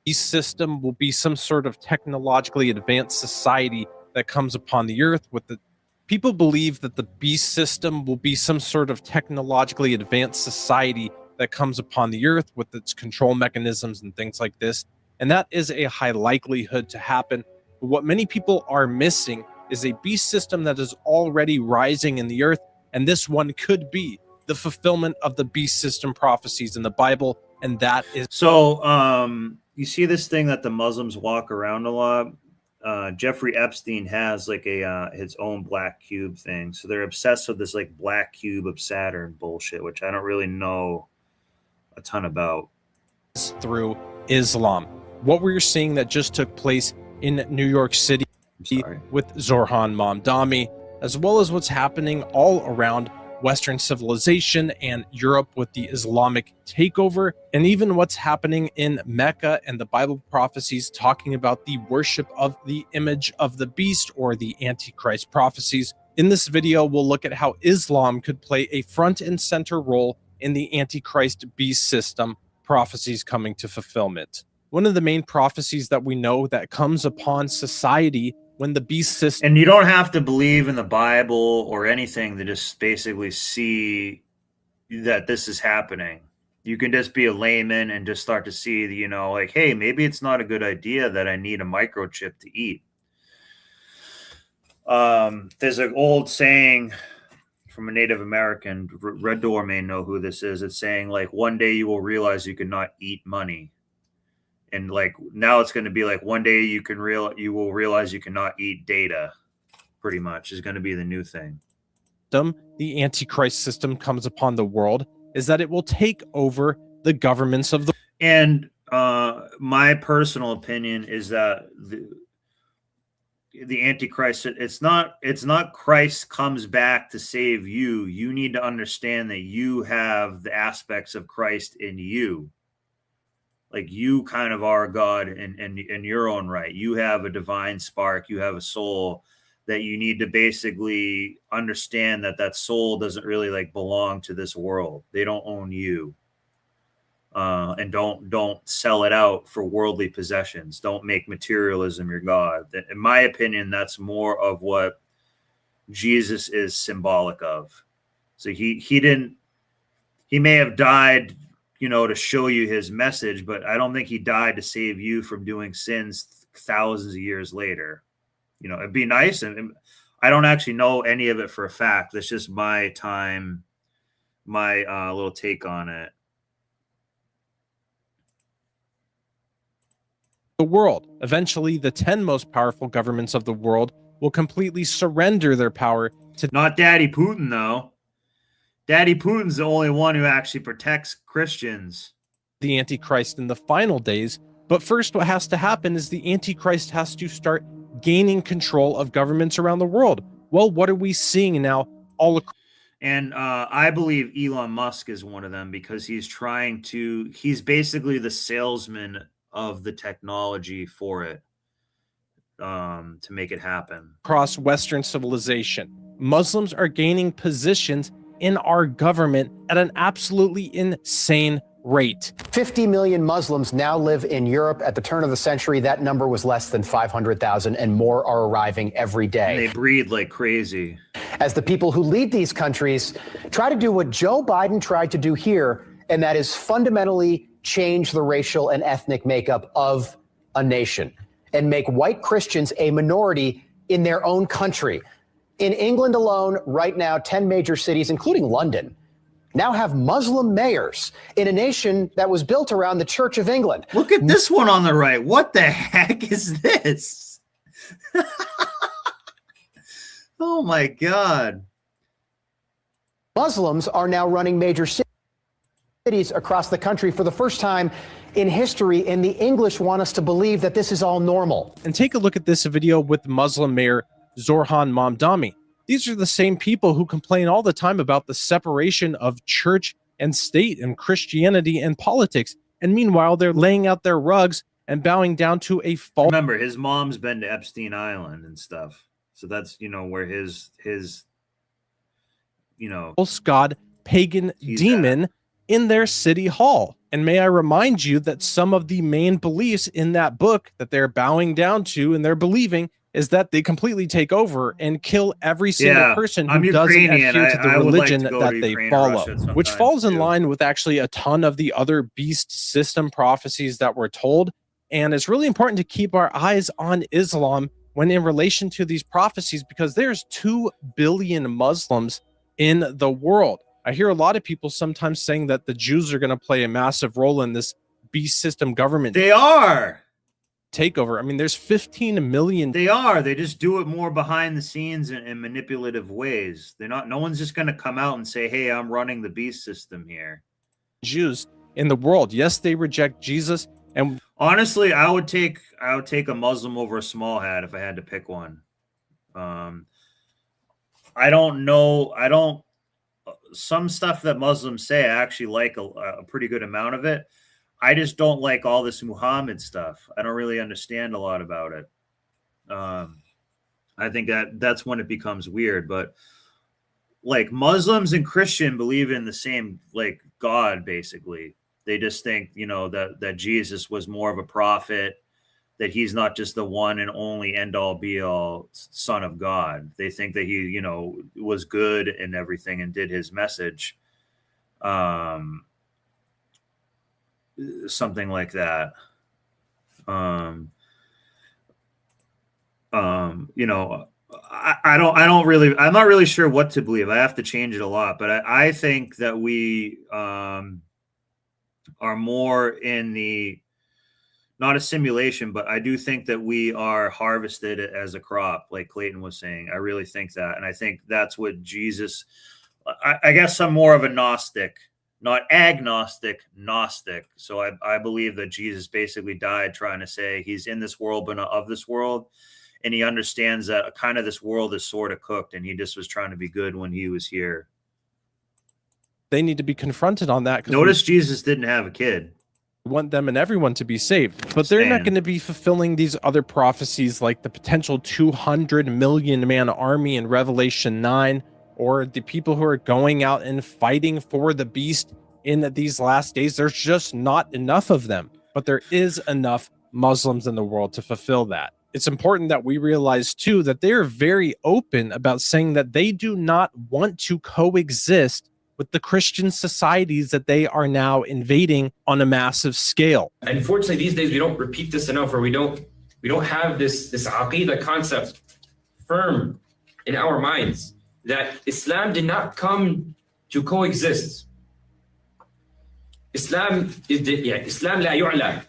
Beast system will be some sort of technologically advanced society that comes upon the earth with the people believe that the beast system will be some sort of technologically advanced society that comes upon the earth with its control mechanisms and things like this. And that is a high likelihood to happen. But what many people are missing is a beast system that is already rising in the earth. And this one could be the fulfillment of the beast system prophecies in the Bible. And that is... So, you see this thing that the Muslims walk around a lot? Jeffrey Epstein has like a his own black cube thing. So they're obsessed with this like black cube of Saturn bullshit, which I don't really know a ton about. Through Islam. What we're seeing that just took place in New York City with Zorhan Mamdani, as well as what's happening all around Western civilization and Europe with the Islamic takeover, and even what's happening in Mecca and the Bible prophecies talking about the worship of the image of the beast or the Antichrist prophecies. In this video, we'll look at how Islam could play a front and center role in the Antichrist beast system prophecies coming to fulfillment. One of the main prophecies that we know that comes upon society when the beast system... And you don't have to believe in the Bible or anything to just basically see that this is happening. You can just be a layman and just start to see, you know, like, hey, maybe it's not a good idea that I need a microchip to eat. There's an old saying from a Native American, Red Door may know who this is. It's saying, like, one day you will realize you cannot eat money. And like now it's going to be like one day you will realize you cannot eat data, pretty much is going to be the new thing. The Antichrist system comes upon the world is that it will take over the governments of the... And my personal opinion is that the Antichrist, it's not Christ comes back to save you. You need to understand that you have the aspects of Christ in you. Like you kind of are God in your own right. You have a divine spark. You have a soul that you need to basically understand that soul doesn't really like belong to this world. They don't own you. And don't sell it out for worldly possessions. Don't make materialism your God. In my opinion, that's more of what Jesus is symbolic of. So he may have died, you know, to show you his message, but I don't think he died to save you from doing sins thousands of years later. You know, it'd be nice. And I don't actually know any of it for a fact. That's just my little take on it. The world. Eventually, the 10 most powerful governments of the world will completely surrender their power to... Not Daddy Putin, though. Daddy Putin's the only one who actually protects Christians. The Antichrist in the final days. But first, what has to happen is the Antichrist has to start gaining control of governments around the world. Well, what are we seeing now all across? And I believe Elon Musk is one of them because he's basically the salesman of the technology for it to make it happen. Across Western civilization, Muslims are gaining positions in our government at an absolutely insane rate. 50 million Muslims now live in Europe. At the turn of the century, that number was less than 500,000, and more are arriving every day. And they breed like crazy. As the people who lead these countries try to do what Joe Biden tried to do here, and that is fundamentally change the racial and ethnic makeup of a nation and make white Christians a minority in their own country. In England alone, right now, 10 major cities, including London, now have Muslim mayors in a nation that was built around the Church of England. Look at this one on the right. What the heck is this? Oh my God. Muslims are now running major cities across the country for the first time in history, and the English want us to believe that this is all normal. And take a look at this video with Muslim Mayor Zorhan Mamdani. These are the same people who complain all the time about the separation of church and state and Christianity and politics. And meanwhile, they're laying out their rugs and bowing down to a false. Remember, his mom's been to Epstein Island and stuff. So that's, you know, where his you know, false god pagan demon in their city hall. And may I remind you that some of the main beliefs in that book that they're bowing down to and they're believing is that they completely take over and kill every single person who doesn't adhere to the religion that they follow, which falls in line with actually a ton of the other beast system prophecies that we're told. And it's really important to keep our eyes on Islam when in relation to these prophecies, because there's 2 billion Muslims in the world. I hear a lot of people sometimes saying that the Jews are going to play a massive role in this beast system government. They are. Takeover. I mean, there's 15 million. They are. They just do it more behind the scenes in manipulative ways. They're not. No one's just going to come out and say, "Hey, I'm running the beast system here." Jews in the world. Yes, they reject Jesus. And honestly, I would take a Muslim over a small hat if I had to pick one. I don't know. Some stuff that Muslims say, I actually like a pretty good amount of it. I just don't like all this Muhammad stuff. I don't really understand a lot about it. I think that's when it becomes weird. But like Muslims and Christian believe in the same like God, basically. They just think, you know, that Jesus was more of a prophet, that he's not just the one and only end all be all son of God. They think that he, you know, was good and everything and did his message. Something like that. You know, I'm not really sure what to believe. I have to change it a lot, but I think that we are more in the, not a simulation, but I do think that we are harvested as a crop, like Clayton was saying. I really think that. And I think that's what Jesus, I guess I'm more of a Gnostic, not agnostic, Gnostic. So I believe that Jesus basically died trying to say he's in this world, but not of this world. And he understands that kind of this world is sort of cooked, and he just was trying to be good when he was here. They need to be confronted on that. Notice Jesus didn't have a kid. Want them and everyone to be saved, but they're not going to be fulfilling these other prophecies like the potential 200 million man army in Revelation 9, or the people who are going out and fighting for the beast in these last days. There's just not enough of them, but there is enough Muslims in the world to fulfill that. It's important that we realize too that they're very open about saying that they do not want to coexist with the Christian societies that they are now invading on a massive scale. Unfortunately, these days we don't repeat this enough, or we don't have this aqidah concept firm in our minds that Islam did not come to coexist. Islam Islam la yu'la.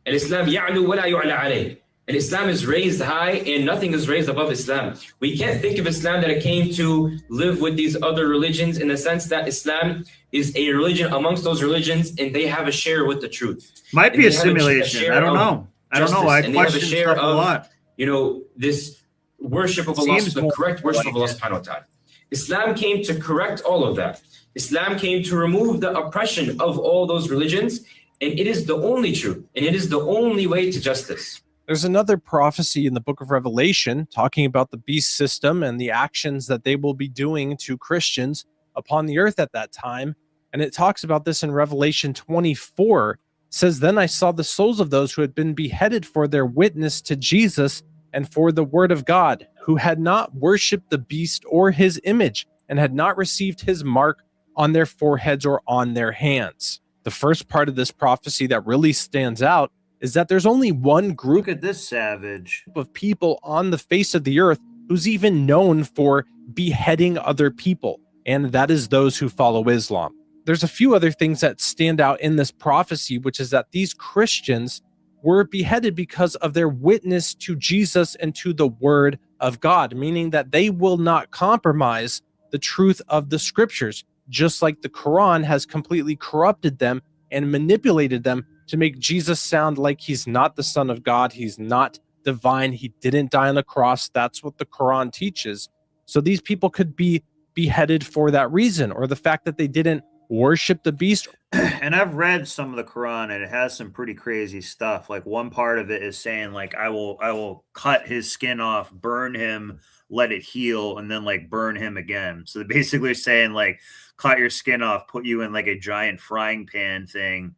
Al-Islam ya'lu wa la yu'la alayh. And Islam is raised high and nothing is raised above Islam. We can't think of Islam that it came to live with these other religions, in the sense that Islam is a religion amongst those religions and they have a share with the truth. Might be a simulation. I don't know. I question stuff a lot. You know, this worship of Allah, the correct worship of Allah subhanahu wa ta'ala. Islam came to correct all of that. Islam came to remove the oppression of all those religions, and it is the only truth, and it is the only way to justice. There's another prophecy in the book of Revelation talking about the beast system and the actions that they will be doing to Christians upon the earth at that time. And it talks about this in Revelation 24. It says, "Then I saw the souls of those who had been beheaded for their witness to Jesus and for the word of God, who had not worshipped the beast or his image, and had not received his mark on their foreheads or on their hands." The first part of this prophecy that really stands out is that there's only one group at this savage of people on the face of the earth who's even known for beheading other people. and that is those who follow Islam. There's a few other things that stand out in this prophecy, which is that these Christians were beheaded because of their witness to Jesus and to the word of God, meaning that they will not compromise the truth of the scriptures, just like the Quran has completely corrupted them and manipulated them to make Jesus sound like he's not the Son of God, he's not divine, he didn't die on the cross. That's what the Quran teaches. So these people could be beheaded for that reason, or the fact that they didn't worship the beast. And I've read some of the Quran, and it has some pretty crazy stuff. Like one part of it is saying, like, I will cut his skin off, burn him, let it heal, and then like burn him again. So they're basically saying, like, cut your skin off, put you in like a giant frying pan thing,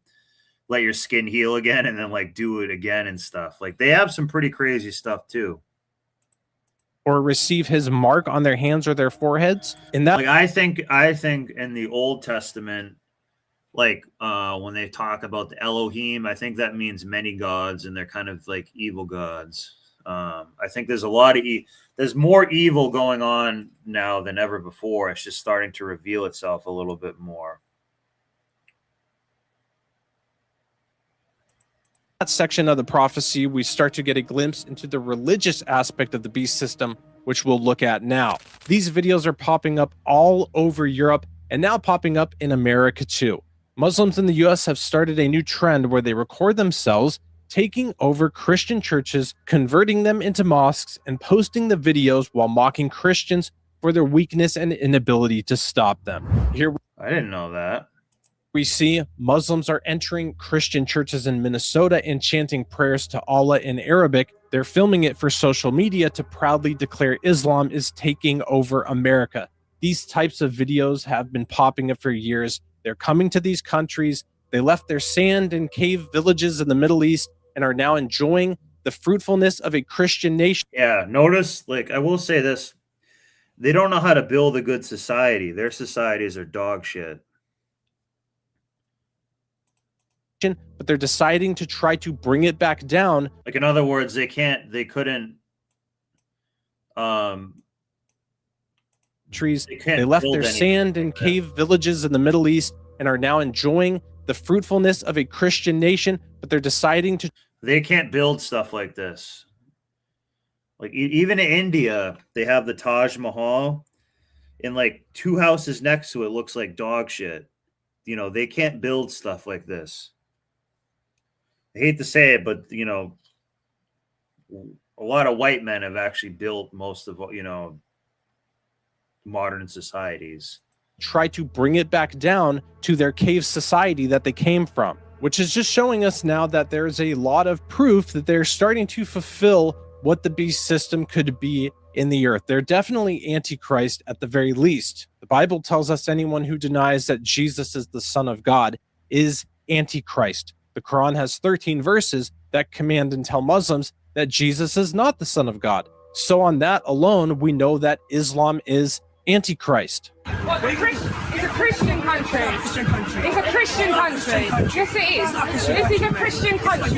let your skin heal again, and then like do it again and stuff. Like they have some pretty crazy stuff too. Or receive his mark on their hands or their foreheads. In that, like I think in the Old Testament, like when they talk about the Elohim, I think that means many gods, and they're kind of like evil gods. I think there's a lot of there's more evil going on now than ever before. It's just starting to reveal itself a little bit more. That section of the prophecy, we start to get a glimpse into the religious aspect of the beast system, which we'll look at now. These videos are popping up all over Europe and now popping up in America too. Muslims in the US have started a new trend where they record themselves taking over Christian churches, converting them into mosques, and posting the videos while mocking Christians for their weakness and inability to stop them. Here, I didn't know that. We see Muslims are entering Christian churches in Minnesota and chanting prayers to Allah in Arabic. They're filming it for social media to proudly declare Islam is taking over America. These types of videos have been popping up for years. They're coming to these countries. They left their sand and cave villages in the Middle East and are now enjoying the fruitfulness of a Christian nation. Yeah, notice, like, I will say this. They don't know how to build a good society. Their societies are dog shit. But they're deciding to try to bring it back down. Like, in other words, they couldn't trees. They left their sand and cave villages in the Middle East and are now enjoying the fruitfulness of a Christian nation, but they're deciding to. They can't build stuff like this. Like even in India, they have the Taj Mahal, and like 2 houses next to it looks like dog shit. You know, they can't build stuff like this. I hate to say it, but you know, a lot of white men have actually built most of, you know, modern societies. Try to bring it back down to their cave society that they came from, which is just showing us now that there's a lot of proof that they're starting to fulfill what the beast system could be in the earth. They're definitely antichrist at the very least. The Bible tells us anyone who denies that Jesus is the Son of God is antichrist. The Quran has 13 verses that command and tell Muslims that Jesus is not the Son of God. So on that alone, we know that Islam is antichrist. Well, it's a Christian country. It's a Christian country. Yes, it is. This is a Christian country.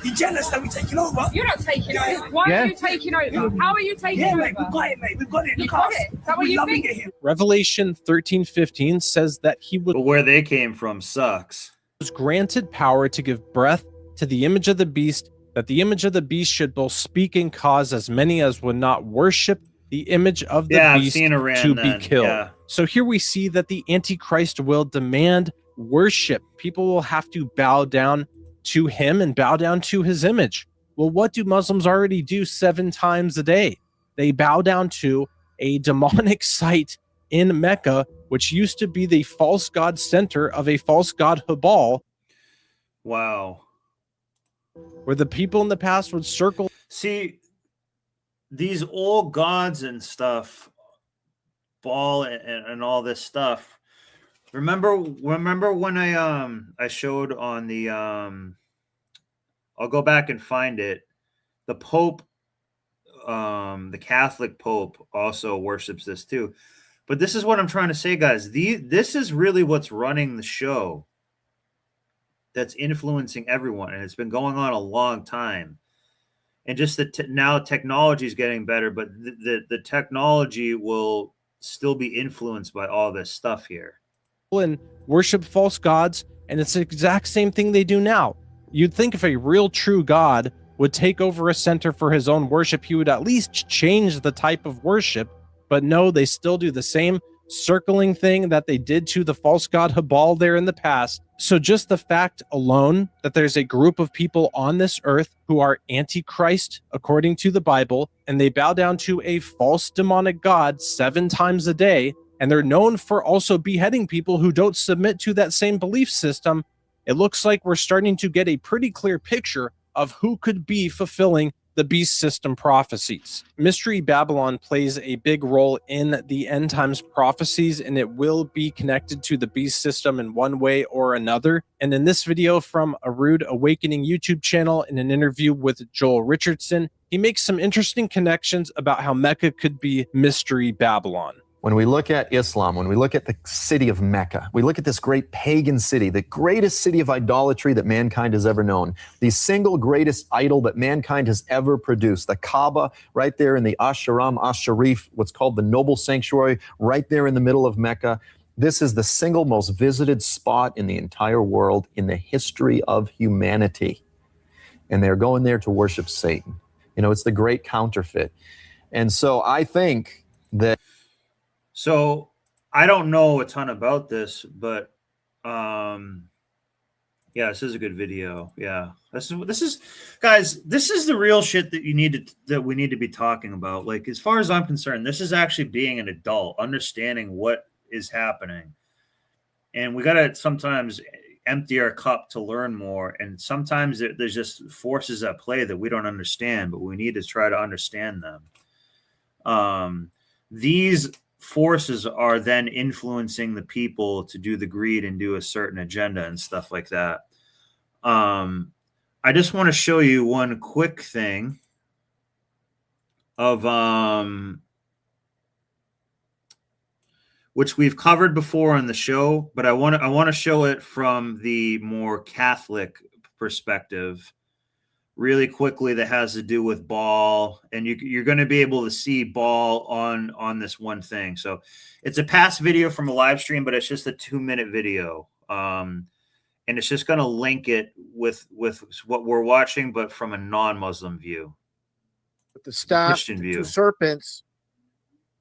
You're jealous that we're taking over? You're not taking over. Why are you taking over? How are you taking over? Mate, we've got it, mate. We've got it. You've got it. Is that what you think? Revelation 13:15 says that he would. But where they came from sucks. Was granted power to give breath to the image of the beast, that the image of the beast should both speak and cause as many as would not worship the image of the beast to be killed. Yeah. So here we see that the Antichrist will demand worship. People will have to bow down to him and bow down to his image. Well, what do Muslims already do 7 times a day? They bow down to a demonic site in Mecca, which used to be the false god center of a false god Habal. Wow. Where the people in the past would circle. See, these old gods and stuff, Baal and all this stuff. Remember when I showed on the I'll go back and find it. The Pope, the Catholic Pope also worships this too. But this is what I'm trying to say, guys. This is really what's running the show. That's influencing everyone, and it's been going on a long time. And just that now technology is getting better, but the technology will still be influenced by all this stuff here. And worship false gods, and it's the exact same thing they do now. You'd think if a real true God would take over a center for his own worship, he would at least change the type of worship, but no, they still do the same circling thing that they did to the false god Habal there in the past. So just the fact alone that there's a group of people on this earth who are antichrist according to the Bible, and they bow down to a false demonic god 7 times a day, and they're known for also beheading people who don't submit to that same belief system, it looks like we're starting to get a pretty clear picture of who could be fulfilling the beast system prophecies. Mystery Babylon plays a big role in the end times prophecies, and it will be connected to the beast system in one way or another. And in this video from A Rude Awakening YouTube channel, in an interview with Joel Richardson, he makes some interesting connections about how Mecca could be Mystery Babylon. When we look at Islam, when we look at the city of Mecca, we look at this great pagan city, the greatest city of idolatry that mankind has ever known, the single greatest idol that mankind has ever produced, the Kaaba right there in the Asharam, Ash-Sharif, what's called the Noble Sanctuary, right there in the middle of Mecca. This is the single most visited spot in the entire world in the history of humanity. And they're going there to worship Satan. You know, it's the great counterfeit. And so I think that... So I don't know a ton about this, but yeah, this is a good video. Yeah, this is guys, this is the real shit that we need to be talking about. Like, as far as I'm concerned, this is actually being an adult, understanding what is happening, and we gotta sometimes empty our cup to learn more. And sometimes there's just forces at play that we don't understand, but we need to try to understand them. These forces are then influencing the people to do the greed and do a certain agenda and stuff like that. I just want to show you one quick thing of which we've covered before on the show, but I want to show it from the more Catholic perspective really quickly, that has to do with Baal, and you're going to be able to see Baal on this one thing. So it's a past video from a live stream, but it's just a 2-minute video, and it's just going to link it with what we're watching, but from a non-Muslim view. With the staff, Christian view. 2 serpents,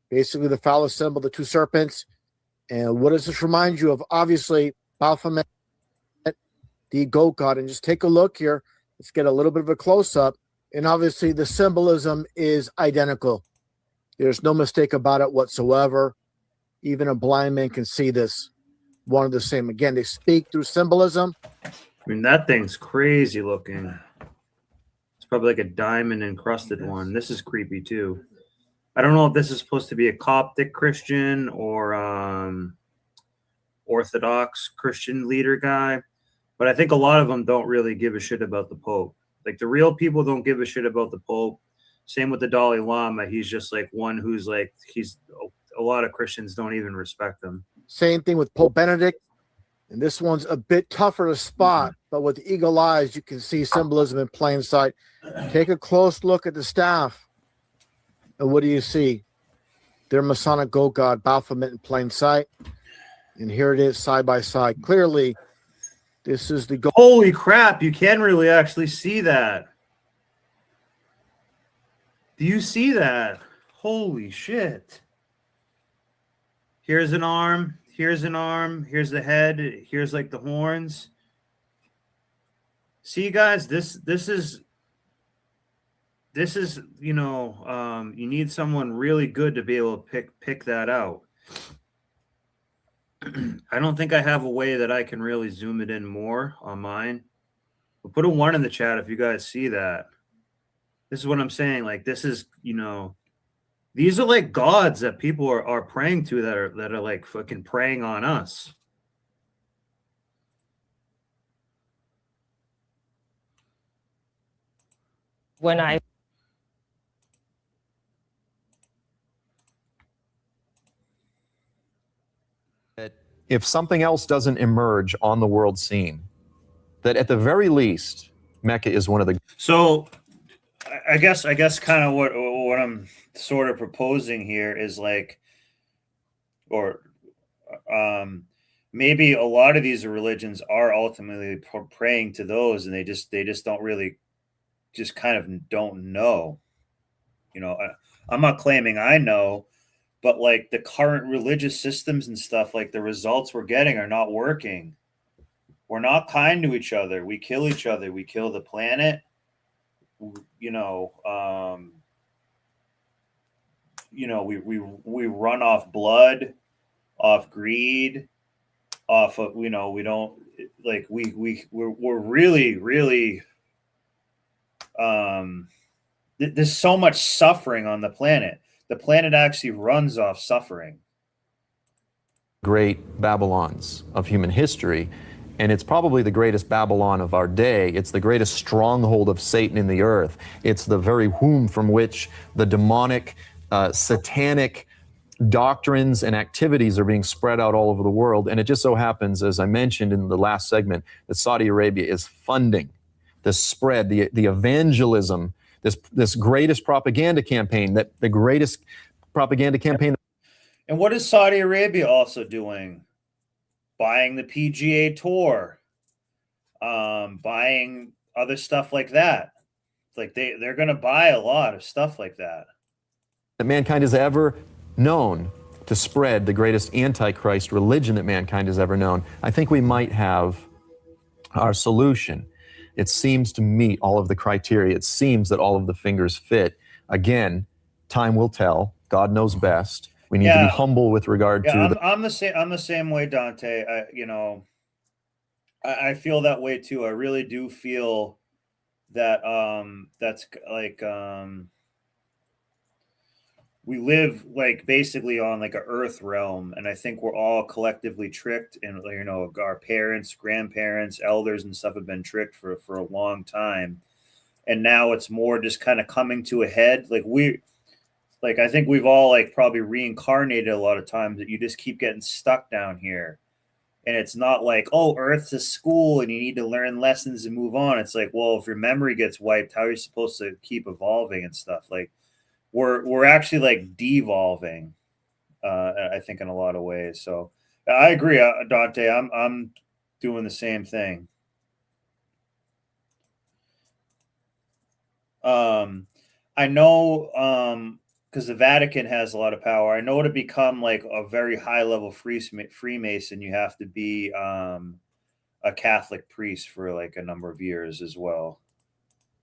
basically the phallus symbol, the 2 serpents. And what does this remind you of? Obviously, Baphomet, the goat god. And just take a look here. Let's get a little bit of a close-up. And obviously, the symbolism is identical. There's no mistake about it whatsoever. Even a blind man can see this. One of the same. Again, they speak through symbolism. I mean, that thing's crazy looking. It's probably like a diamond encrusted one. This is creepy too. I don't know if this is supposed to be a Coptic Christian or Orthodox Christian leader guy. But I think a lot of them don't really give a shit about the Pope. Like, the real people don't give a shit about the Pope. Same with the Dalai Lama. He's just like one who's like, a lot of Christians don't even respect him. Same thing with Pope Benedict. And this one's a bit tougher to spot, but with eagle eyes, you can see symbolism in plain sight. Take a close look at the staff. And what do you see? Their Masonic goat god, Baphomet, in plain sight. And here it is side by side. Clearly, this is the goat. Holy crap, you can really actually see that. Do you see that? Holy shit. Here's an arm. Here's an arm. Here's the head. Here's like the horns. See, guys, this is, you know, you need someone really good to be able to pick that out. I don't think I have a way that I can really zoom it in more on mine. But put a 1 in the chat if you guys see that. This is what I'm saying. Like, this is, you know, these are like gods that people are praying to, that are like fucking preying on us. When I if something else doesn't emerge on the world scene, that at the very least, Mecca is one of the... So I guess kind of what I'm sort of proposing here is like, or maybe a lot of these religions are ultimately praying to those, and they just don't really, just kind of don't know. You know, I'm not claiming I know, but like the current religious systems and stuff, like the results we're getting are not working. We're not kind to each other. We kill each other. We kill the planet. You know, we run off blood, off greed, off of, we don't, like, we're really there's so much suffering on the planet. The planet actually runs off suffering. Great Babylons of human history, and it's probably the greatest Babylon of our day. It's the greatest stronghold of Satan in the earth. It's the very womb from which the demonic, satanic doctrines and activities are being spread out all over the world. And it just so happens, as I mentioned in the last segment, that Saudi Arabia is funding the spread, the evangelism, this greatest propaganda campaign, the greatest propaganda campaign. And what is Saudi Arabia also doing? Buying the PGA Tour, buying other stuff like that. Like they're going to buy a lot of stuff like that. That mankind has ever known to spread the greatest antichrist religion that mankind has ever known. I think we might have our solution. It seems to meet all of the criteria. It seems that all of the fingers fit. Again, time will tell. God knows best. We need to be humble with regard to. I'm the same way, Dante. I feel that way too. I really do feel that that's like we live like basically on like a earth realm, and I think we're all collectively tricked, and our parents, grandparents, elders and stuff have been tricked for a long time, and now it's more just kind of coming to a head. Like I think we've all like probably reincarnated a lot of times, that you just keep getting stuck down here. And it's not like, oh, Earth's a school and you need to learn lessons and move on. It's like, well, if your memory gets wiped, how are you supposed to keep evolving and stuff? Like we're actually like devolving, I think, in a lot of ways. So I agree, Dante. I'm doing the same thing. I know, because the Vatican has a lot of power. I know to become like a very high level Freemason, you have to be a Catholic priest for like a number of years as well.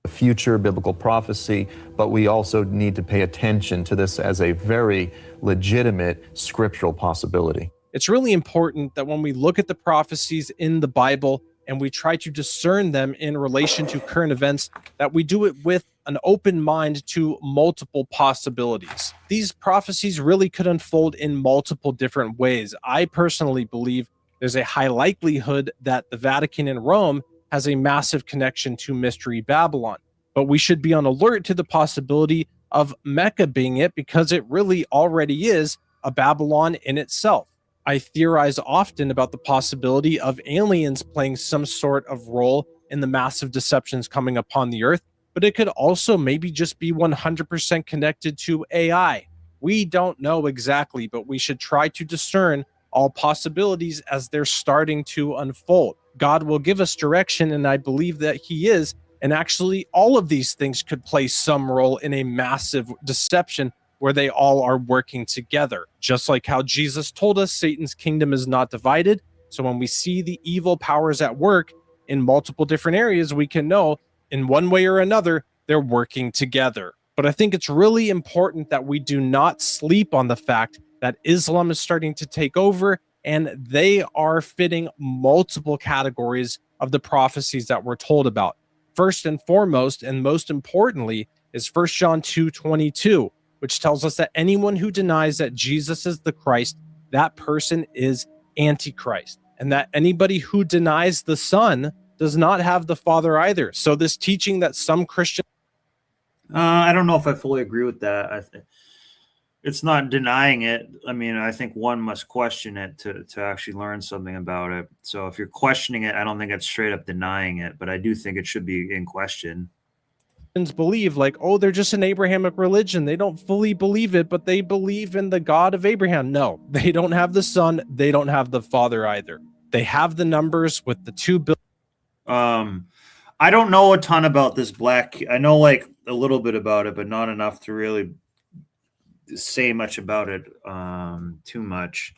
Future biblical prophecy, but we also need to pay attention to this as a very legitimate scriptural possibility. It's really important that when we look at the prophecies in the Bible and we try to discern them in relation to current events, that we do it with an open mind to multiple possibilities. These prophecies really could unfold in multiple different ways. I personally believe there's a high likelihood that the Vatican in Rome has a massive connection to Mystery Babylon, but we should be on alert to the possibility of Mecca being it, because it really already is a Babylon in itself. I theorize often about the possibility of aliens playing some sort of role in the massive deceptions coming upon the earth, but it could also maybe just be 100% connected to AI. We don't know exactly, but we should try to discern all possibilities as they're starting to unfold. God will give us direction, and I believe that He is. And actually, all of these things could play some role in a massive deception where they all are working together. Just like how Jesus told us Satan's kingdom is not divided. So when we see the evil powers at work in multiple different areas, we can know in one way or another, they're working together. But I think it's really important that we do not sleep on the fact that Islam is starting to take over, and they are fitting multiple categories of the prophecies that we're told about. First and foremost, and most importantly, is 1 John 2:22, which tells us that anyone who denies that Jesus is the Christ, that person is Antichrist, and that anybody who denies the Son does not have the Father either. So this teaching that some Christians... I don't know if I fully agree with that. It's not denying it. I mean, I think one must question it to actually learn something about it. So if you're questioning it, I don't think it's straight up denying it, but I do think it should be in question. believe, like, oh, they're just an Abrahamic religion. They don't fully believe it, but they believe in the God of Abraham. No, they don't have the Son. They don't have the Father either. They have the numbers with the 2 billion. I don't know a ton about this black. I know like a little bit about it, but not enough to really say much about it too much.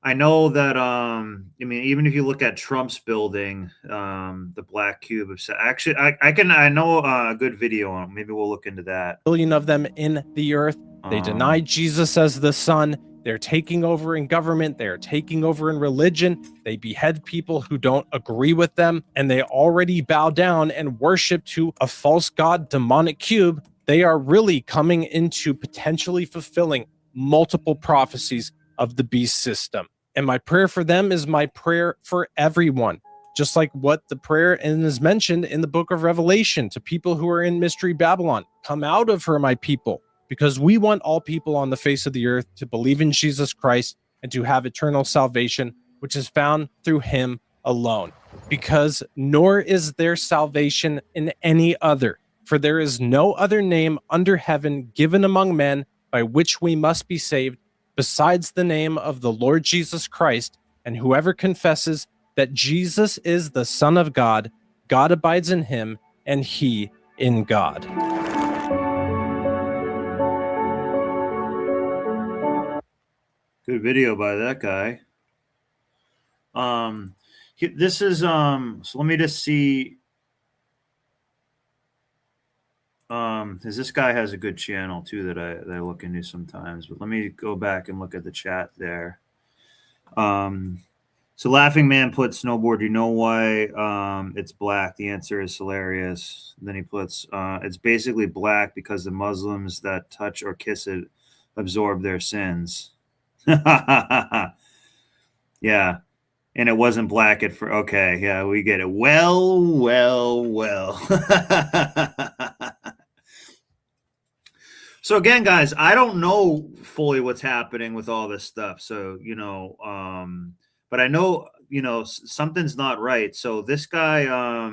I know that I mean, even if you look at Trump's building, the black cube of actually I know a good video on it. Maybe we'll look into that. Billion of them in the earth. They deny Jesus as the Son. They're taking over in government. They're taking over in religion. They behead people who don't agree with them, and they already bow down and worship to a false god, demonic cube. They are really coming into potentially fulfilling multiple prophecies of the beast system. And my prayer for them is my prayer for everyone, just like what the prayer is mentioned in the book of Revelation to people who are in Mystery Babylon. Come out of her, my people, because we want all people on the face of the earth to believe in Jesus Christ and to have eternal salvation, which is found through him alone. Because nor is there salvation in any other, for there is no other name under heaven given among men by which we must be saved, besides the name of the Lord Jesus Christ. And whoever confesses that Jesus is the Son of God, God abides in him, and he in God. Good video by that guy. This is so let me just see. Because this guy has a good channel too that I look into sometimes. But let me go back and look at the chat there. So Laughing Man put snowboard. You know why it's black? The answer is hilarious. And then he puts it's basically black because the Muslims that touch or kiss it absorb their sins. Yeah. And it wasn't black at for okay, yeah, we get it. Well. So again, guys, I don't know fully what's happening with all this stuff. So, you know, but I know, you know, something's not right. So this guy,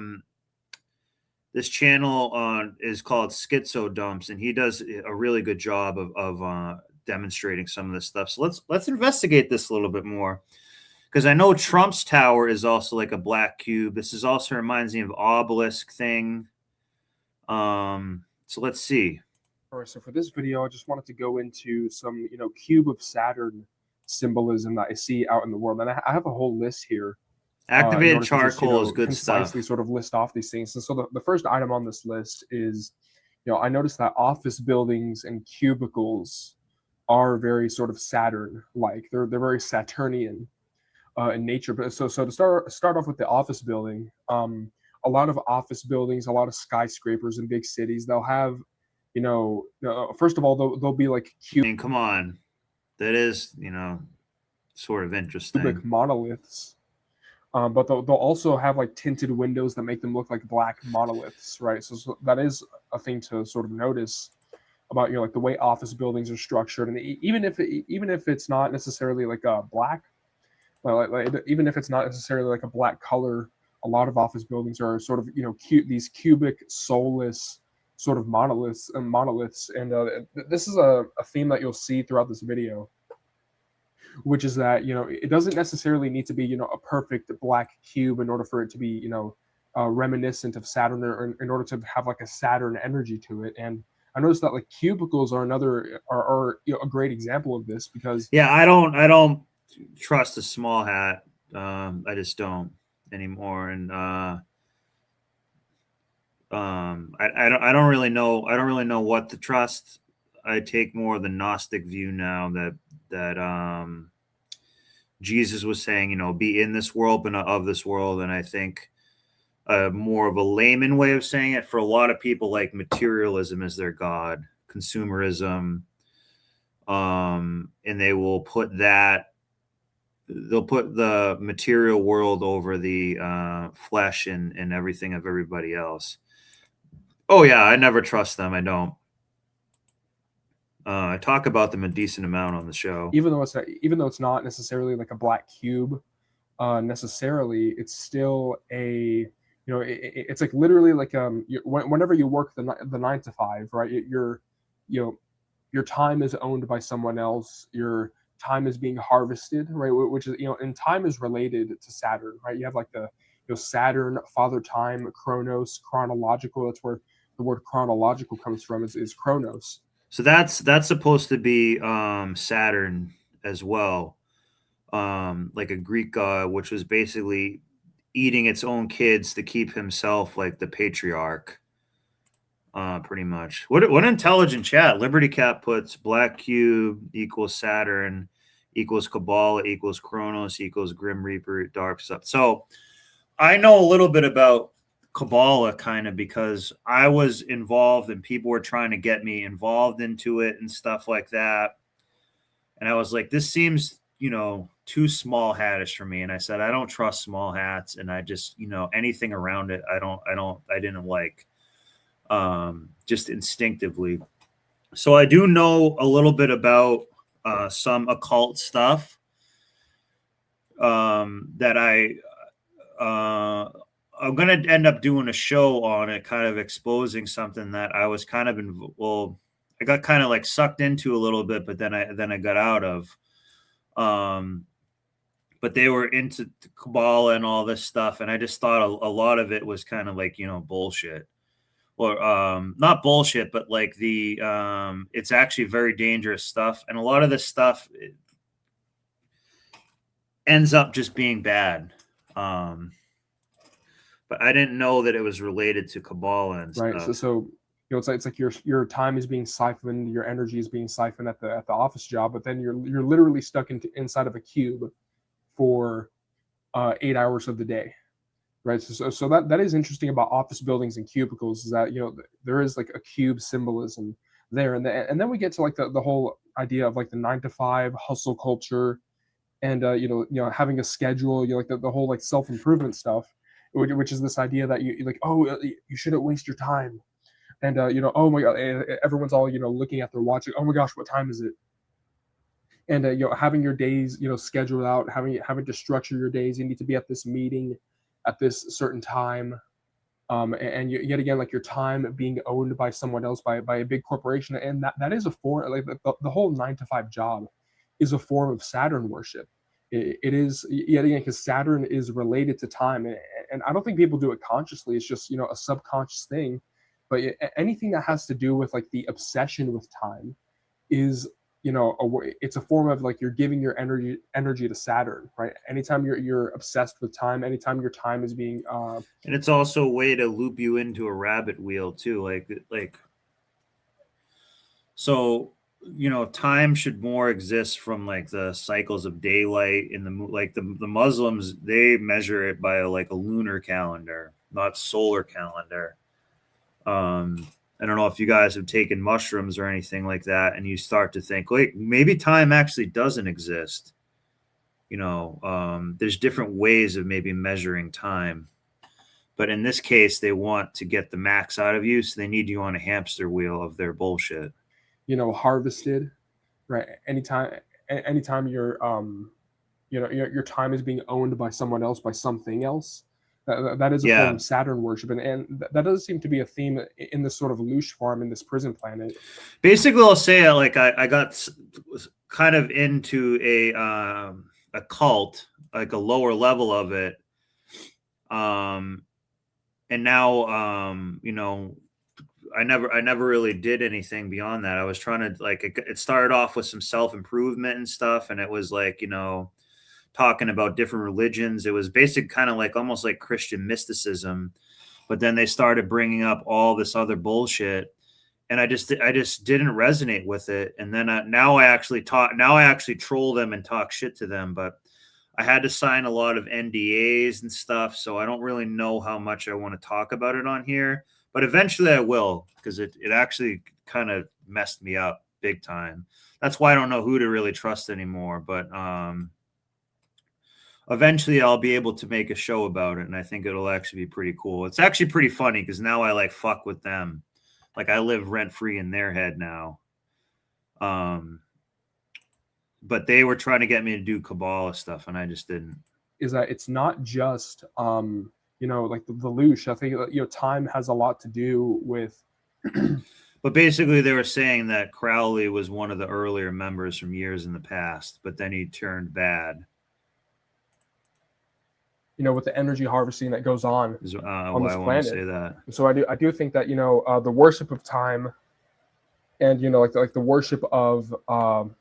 this channel is called Schizo Dumps, and he does a really good job of demonstrating some of this stuff. So let's investigate this a little bit more, because I know Trump's tower is also like a black cube. This is also reminds me of obelisk thing. So let's see. So for this video, I just wanted to go into some, you know, cube of Saturn symbolism that I see out in the world, and I have a whole list here. Activated charcoal is good concisely stuff. Sort of list off these things. And so the first item on this list is, you know, I noticed that office buildings and cubicles are very sort of Saturn-like. They're very Saturnian in nature. But so to start off with the office building, a lot of office buildings, a lot of skyscrapers in big cities, they'll have, you know, first of all, they'll be like I mean, come on, that is, you know, sort of interesting. Cubic monoliths, but they'll also have like tinted windows that make them look like black monoliths, right? So that is a thing to sort of notice about, you know, like the way office buildings are structured, and even if it's not necessarily like a black, even if it's not necessarily like a black color, a lot of office buildings are sort of, you know, these cubic, soulless sort of monoliths. And this is a theme that you'll see throughout this video, which is that, you know, it doesn't necessarily need to be, you know, a perfect black cube in order for it to be, you know, reminiscent of Saturn, or in order to have like a Saturn energy to it. And I noticed that like cubicles are you know, a great example of this, because I don't trust a small hat. I just don't anymore. And I don't really know what to trust. I take more of the Gnostic view now that Jesus was saying, you know, be in this world but not of this world. And I think more of a layman way of saying it, for a lot of people, like materialism is their god, consumerism, and they will put they'll put the material world over the flesh and everything of everybody else. Oh yeah, I never trust them. I don't. I talk about them a decent amount on the show. Even though it's not necessarily like a black cube, necessarily, it's still a, you it's like literally like whenever you work the 9 to 5, right? Your time is owned by someone else. Your time is being harvested, right? Which is, and time is related to Saturn, right? You have like the Saturn, Father Time, Chronos, chronological. That's where the word chronological comes from, is Chronos. So that's supposed to be Saturn as well, like a Greek god, which was basically eating its own kids to keep himself like the patriarch. Pretty much. What intelligent chat. Liberty Cap puts Black Cube equals Saturn equals Kabbalah equals Chronos equals Grim Reaper dark stuff. So I know a little bit about Kabbalah kind of because I was involved and people were trying to get me involved into it and stuff like that. And I was like, this seems, too small hattish for me. And I said, I don't trust small hats. And I just, anything around it, I didn't like. Just instinctively. So I do know a little bit about some occult stuff that I'm going to end up doing a show on it, kind of exposing something that I was kind of I got kind of like sucked into a little bit, but then I got out of. But they were into Kabbalah and all this stuff, and I just thought a lot of it was kind of like bullshit. Or not bullshit, but like it's actually very dangerous stuff. And a lot of this stuff ends up just being bad. But I didn't know that it was related to Kabbalah and right. stuff. So it's like your time is being siphoned, your energy is being siphoned at the office job, but then you're literally stuck inside of a cube for 8 hours of the day. Right. So that is interesting about office buildings and cubicles, is that, there is like a cube symbolism there. And then we get to like the whole idea of like the 9 to 5 hustle culture and, having a schedule, like the whole like self-improvement stuff, which is this idea that you like, oh, you shouldn't waste your time. And, oh my God, everyone's all, looking at their watch. Like, oh my gosh, what time is it? And, having your days, scheduled out, having to structure your days. You need to be at this meeting at this certain time, and yet again, like your time being owned by someone else, by a big corporation, and that is a form, like the whole 9 to 5 job is a form of Saturn worship. It is, yet again, because Saturn is related to time, and I don't think people do it consciously. It's just a subconscious thing, but anything that has to do with like the obsession with time is it's a form of like you're giving your energy to Saturn, right? Anytime you're obsessed with time, anytime your time is being and it's also a way to loop you into a rabbit wheel too, like so time should more exist from like the cycles of daylight in the Muslims, they measure it by like a lunar calendar, not solar calendar. I don't know if you guys have taken mushrooms or anything like that, and you start to think, like, maybe time actually doesn't exist. There's different ways of maybe measuring time. But in this case, they want to get the max out of you, so they need you on a hamster wheel of their bullshit. Harvested, right? Anytime your time is being owned by someone else, by something else. That is a form of Saturn worship, and that does seem to be a theme in this sort of Loosh farm, in this prison planet. Basically, I'll say like I got kind of into a cult, like a lower level of it, and now I never really did anything beyond that. I was trying to it started off with some self-improvement and stuff, and it was like talking about different religions. It was basic, kind of like almost like Christian mysticism, but then they started bringing up all this other bullshit, and I just didn't resonate with it. And then now I actually troll them and talk shit to them, but I had to sign a lot of NDAs and stuff, so I don't really know how much I want to talk about it on here, but eventually I will, because it actually kind of messed me up big time. That's why I don't know who to really trust anymore, but eventually I'll be able to make a show about it, and I think it'll actually be pretty cool. It's actually pretty funny because now I like fuck with them. Like I live rent free in their head now. But they were trying to get me to do Kabbalah stuff, and I just didn't. Is that it's not just like the Lelouch. I think time has a lot to do with. But basically, they were saying that Crowley was one of the earlier members from years in the past, but then he turned bad. With the energy harvesting that goes on Is this why I planet. want to say that. So I do think that the worship of time, and like the worship of like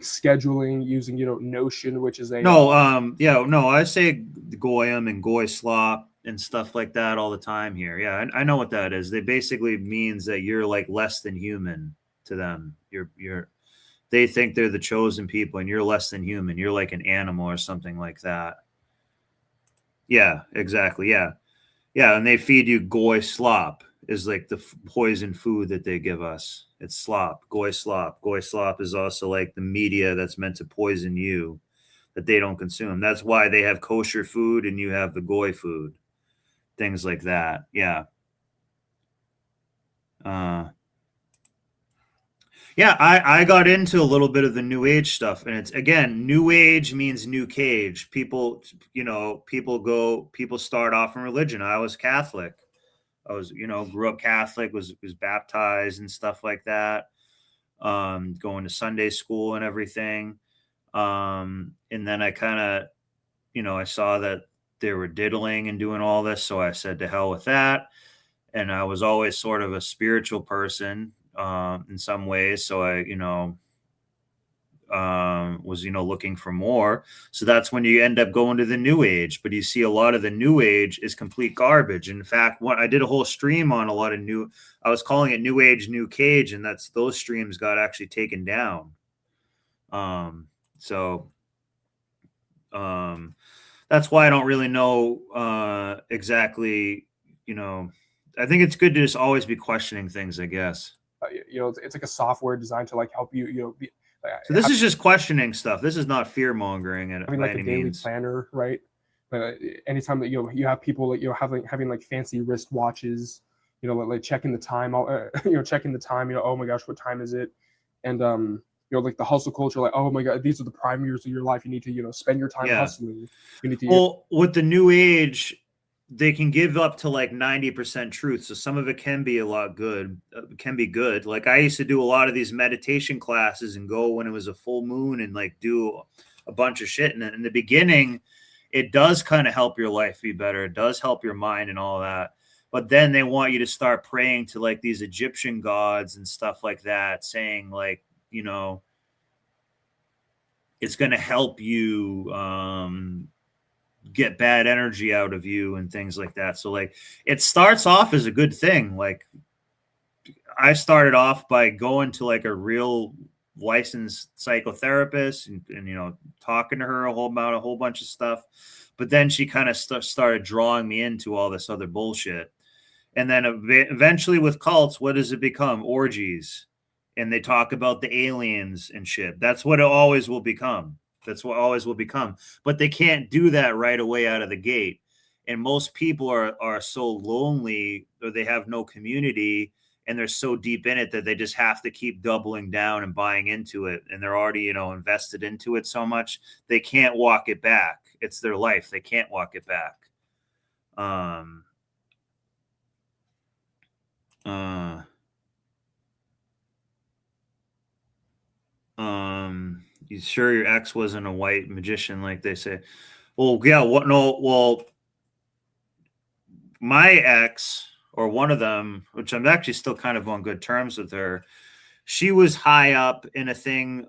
scheduling using Notion, which is a I say goyim and goy slop and stuff like that all the time here. Yeah, I know what that is. They basically means that you're like less than human to them. They think they're the chosen people and you're less than human. You're like an animal or something like that. Yeah, exactly. Yeah. Yeah. And they feed you goy slop is like the poison food that they give us. It's slop, goy slop. Goy slop is also like the media that's meant to poison you that they don't consume. That's why they have kosher food and you have the goy food. Things like that. Yeah. I got into a little bit of the new age stuff, and it's again, new age means new cage. People start off in religion. I was Catholic. I was, grew up Catholic, was baptized and stuff like that. Going to Sunday school and everything. And then I kind of, I saw that they were diddling and doing all this. So I said, to hell with that. And I was always sort of a spiritual person in some ways. So I, was, looking for more. So that's when you end up going to the new age. But you see a lot of the new age is complete garbage. In fact, I did a whole stream on a lot of I was calling it New Age, New Cage. And those streams got actually taken down. That's why I don't really know exactly, I think it's good to just always be questioning things, I guess. It's like a software designed to like help you, so this is just questioning stuff. This is not fear mongering. And having like a daily planner, right? Anytime that you have people that having like fancy wrist watches, like checking the time, checking the time. Oh my gosh, what time is it? And like the hustle culture, like, oh my God, these are the prime years of your life. You need to spend your time hustling. You need to. With the new age, they can give up to like 90% truth. So some of it can be can be good. Like I used to do a lot of these meditation classes and go when it was a full moon and like do a bunch of shit. And in the beginning, it does kind of help your life be better. It does help your mind and all that. But then they want you to start praying to like these Egyptian gods and stuff like that, saying like, it's going to help you, get bad energy out of you and things like that. So like it starts off as a good thing. Like I started off by going to like a real licensed psychotherapist and talking to her about a whole bunch of stuff. But then she kind of started drawing me into all this other bullshit. And then eventually with cults, what does it become? Orgies. And they talk about the aliens and shit. That's what it always will become. That's what always will become. But they can't do that right away out of the gate. And most people are so lonely, or they have no community, and they're so deep in it that they just have to keep doubling down and buying into it. And they're already, invested into it so much, they can't walk it back. It's their life. They can't walk it back. You sure your ex wasn't a white magician, like they say? Well, yeah. What? No. Well, my ex, or one of them, which I'm actually still kind of on good terms with her, she was high up in a thing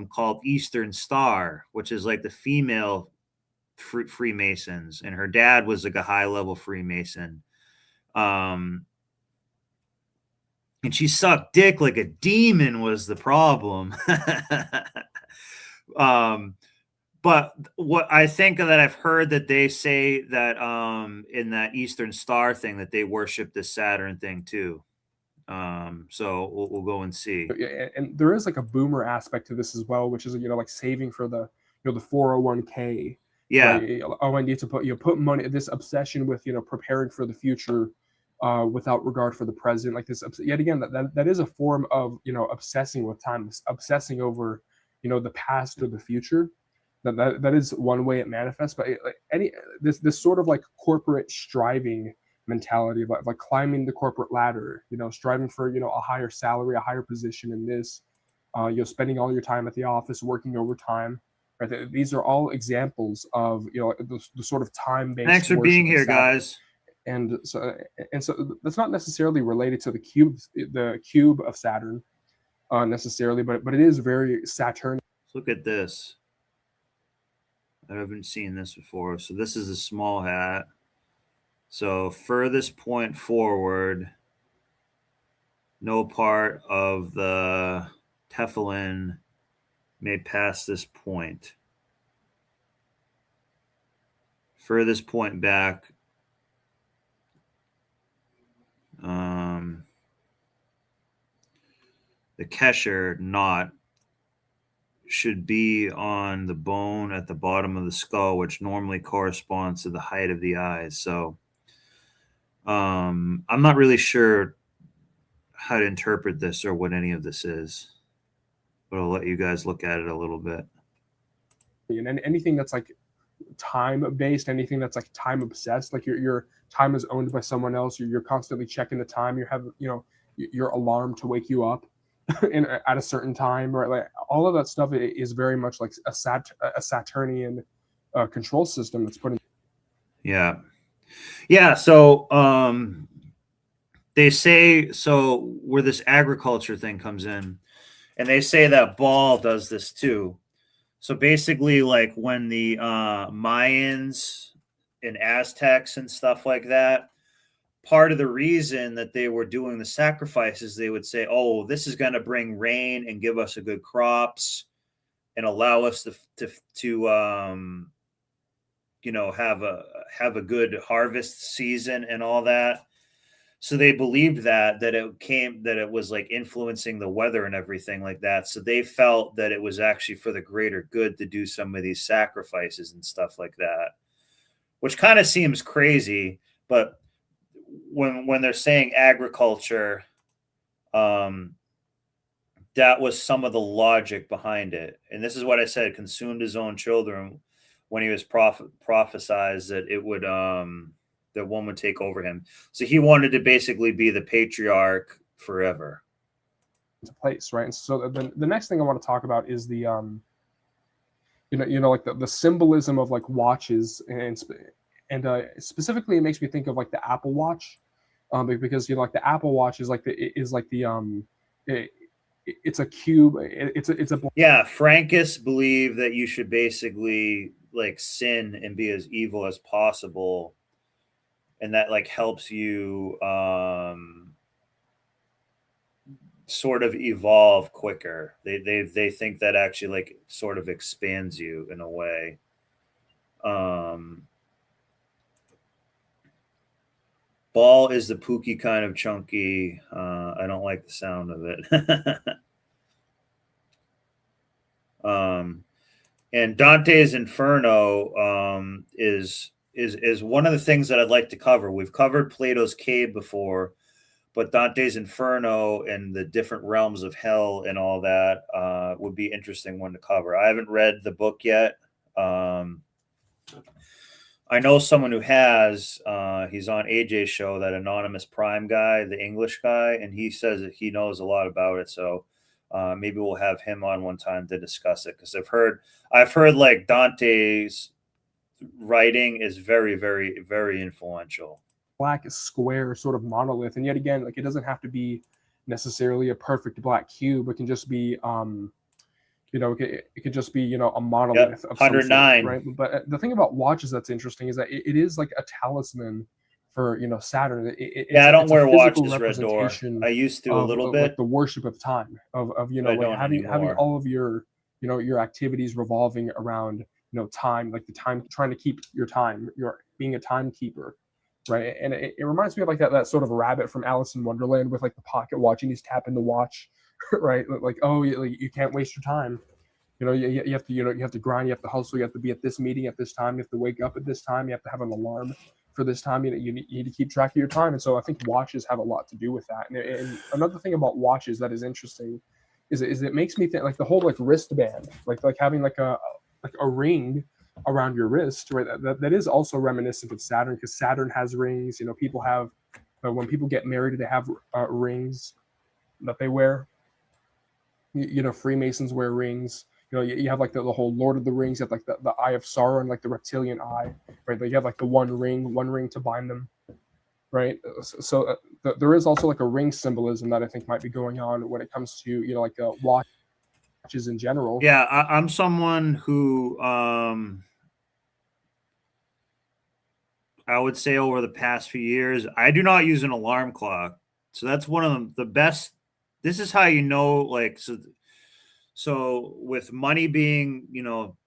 called Eastern Star, which is like the female Freemasons, and her dad was like a high level Freemason. And she sucked dick like a demon was the problem. But what I think that I've heard that they say that in that Eastern Star thing that they worship the Saturn thing too. So we'll go and see. And there is like a boomer aspect to this as well, which is like saving for the the 401k. Yeah. Right? Oh, I need to put money. This obsession with preparing for the future. Without regard for the present, like this, yet again, that is a form of obsessing with time, obsessing over the past or the future. that is one way it manifests. But this sort of like corporate striving mentality of like climbing the corporate ladder, striving for a higher salary, a higher position in this, spending all your time at the office, working overtime. Right? These are all examples of the sort of time-based. Thanks for being here, guys. And so that's not necessarily related to the cube of Saturn, necessarily, but it is very Saturn. Look at this. I haven't seen this before. So this is a small hat. So furthest point forward, no part of the tefillin may pass this point. Furthest point back, the kesher knot should be on the bone at the bottom of the skull, which normally corresponds to the height of the eyes. So I'm not really sure how to interpret this or what any of this is, but I'll let you guys look at it a little bit. And anything that's like time based, anything that's like time obsessed, like your time is owned by someone else, you're constantly checking the time, you have your alarm to wake you up at a certain time, right? Like all of that stuff is very much like a Saturnian control system that's put in. Yeah. So they say, so where this agriculture thing comes in, and they say that Baal does this too. So basically, like when the Mayans and Aztecs and stuff like that, part of the reason that they were doing the sacrifices, they would say, oh, this is going to bring rain and give us a good crops and allow us to have a good harvest season and all that. So they believed that it was like influencing the weather and everything like that. So they felt that it was actually for the greater good to do some of these sacrifices and stuff like that, which kind of seems crazy. But when they're saying agriculture, that was some of the logic behind it. And this is what I said, consumed his own children when he was prophesized that it would, that one would take over him. So he wanted to basically be the patriarch forever. Into place, right? And so the next thing I want to talk about is the, like the symbolism of like watches and specifically it makes me think of like the Apple Watch, because like the Apple Watch is like it's a cube. It's a Frankists believe that you should basically like sin and be as evil as possible, and that like helps you sort of evolve quicker. They think that actually like sort of expands you in a way. Ball is the pooky kind of chunky. I don't like the sound of it. And Dante's Inferno is one of the things that I'd like to cover. We've covered Plato's Cave before, but Dante's Inferno and the different realms of hell and all that would be interesting one to cover. I haven't read the book yet. I know someone who has. He's on AJ's show, that Anonymous Prime guy, the English guy, and he says that he knows a lot about it. So maybe we'll have him on one time to discuss it, because I've heard like Dante's writing is very, very, very influential. Black square sort of monolith, and yet again, like it doesn't have to be necessarily a perfect black cube. It can just be it could just be a monolith of 109, some sort, right? But the thing about watches that's interesting is that it is like a talisman for Saturn. I don't wear watches, Red Door. I used to a little bit. Like the worship of time, of like having all of your your activities revolving around time, like the time, trying to keep your time, you're being a timekeeper, right? And it reminds me of like that sort of rabbit from Alice in Wonderland with like the pocket watch, and he's tapping the watch. Right, like, oh, you can't waste your time. You have to, you have to grind, you have to hustle, you have to be at this meeting at this time, you have to wake up at this time, you have to have an alarm for this time. You need to keep track of your time, and so I think watches have a lot to do with that. And another thing about watches that is interesting is it makes me think like the whole like wristband, like having like a like a ring around your wrist, right? That is also reminiscent of Saturn, because Saturn has rings. You know, people have when people get married, they have rings that they wear. You know, Freemasons wear rings. You know, you have like the whole Lord of the Rings. You have like the Eye of Sauron, like the reptilian eye, right? Like you have like the one ring to bind them, right? So there is also like a ring symbolism that I think might be going on when it comes to, you know, like watches in general. Yeah, I'm someone who I would say over the past few years, I do not use an alarm clock. So that's one of the best. This is how you know, like, so with money being, you know,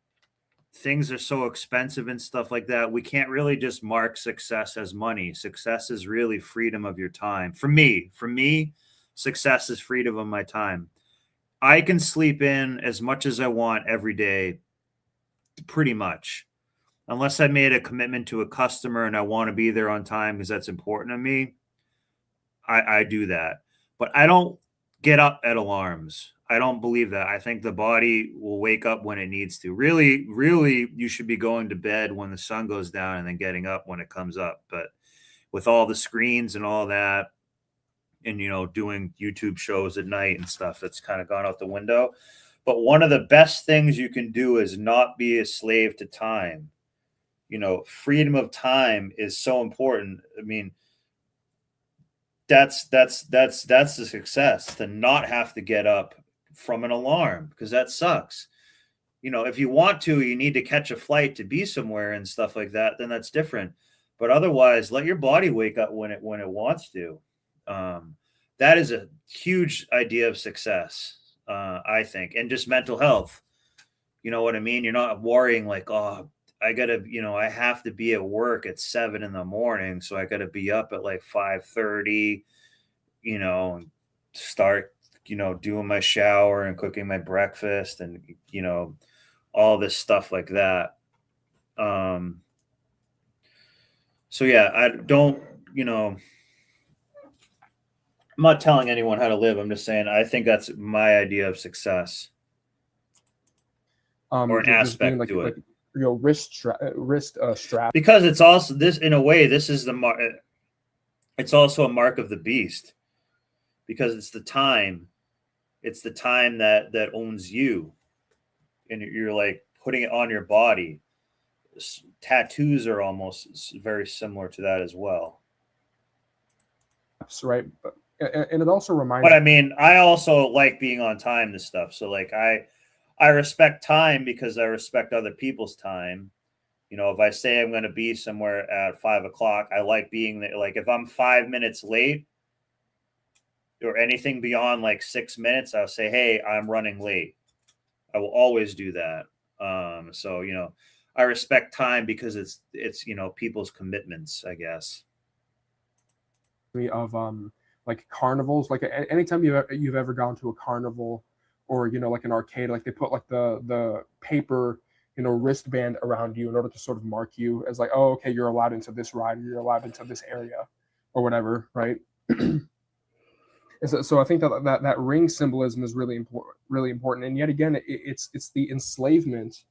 things are so expensive and stuff like that, we can't really just mark success as money. Success is really freedom of your time. For me, success is freedom of my time. I can sleep in as much as I want every day, pretty much, unless I made a commitment to a customer and I want to be there on time because that's important to me. I do that, but I don't get up at alarms. I don't believe that. I think the body will wake up when it needs to. Really, you should be going to bed when the sun goes down and then getting up when it comes up. But with all the screens and all that, and, you know, doing YouTube shows at night and stuff, that's kind of gone out the window. But one of the best things you can do is not be a slave to time. You know, freedom of time is so important. I mean, that's the success, to not have to get up from an alarm, because that sucks. You know, if you want to, you need to catch a flight to be somewhere and stuff like that, then that's different. But otherwise, let your body wake up when it wants to. That is a huge idea of success, I think, and just mental health. You know what I mean? You're not worrying like, oh, I gotta, you know, I have to be at work at 7 a.m, so I gotta be up at like 5:30, you know, and start, you know, doing my shower and cooking my breakfast and, you know, all this stuff like that. So yeah, I don't, you know, I'm not telling anyone how to live. I'm just saying I think that's my idea of success, or an aspect like, to it. like, you know, wrist strap. Because it's also this, in a way, this is the mark. It's also a mark of the beast, because it's the time. It's the time that owns you, and you're like putting it on your body. Tattoos are almost very similar to that as well. That's right, and it also reminds. But I mean, I also like being on time to stuff. So like I respect time because I respect other people's time. You know, if I say I'm going to be somewhere at 5 o'clock, I like being there. Like if I'm 5 minutes late or anything beyond like 6 minutes, I'll say, hey, I'm running late. I will always do that. So, you know, I respect time because it's, you know, people's commitments, I guess. Of like carnivals, like anytime you've ever gone to a carnival or, you know, like an arcade, like they put like the paper, you know, wristband around you in order to sort of mark you as like, oh, okay, you're allowed into this ride, you're allowed into this area or whatever, right? So I think that ring symbolism is really important, and yet again, it's the enslavement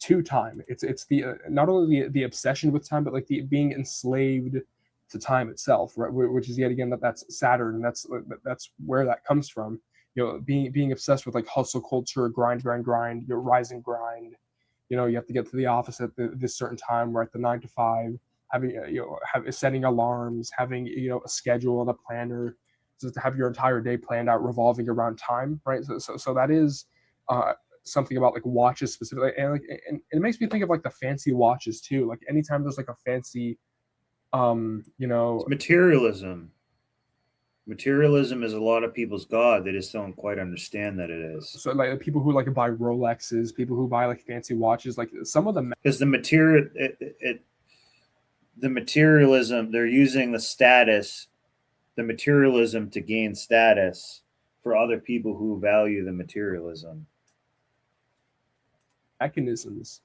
to time. It's the not only the obsession with time, but like the being enslaved to time itself, right? Which is yet again that's Saturn, and that's where that comes from. You know, being obsessed with like hustle culture, grind, you know, rise and grind. You know, you have to get to the office at this certain time, right? The 9 to 5, having, you know, setting alarms, having, you know, a schedule and a planner, so to have your entire day planned out revolving around time, right? So that is something about like watches specifically, and it makes me think of like the fancy watches too. Like anytime there's like a fancy, you know, it's materialism. Materialism is a lot of people's god. They just don't quite understand that it is. So like people who like buy Rolexes, people who buy like fancy watches, like some of them, because the materialism, they're using the materialism to gain status for other people who value the materialism. Mechanisms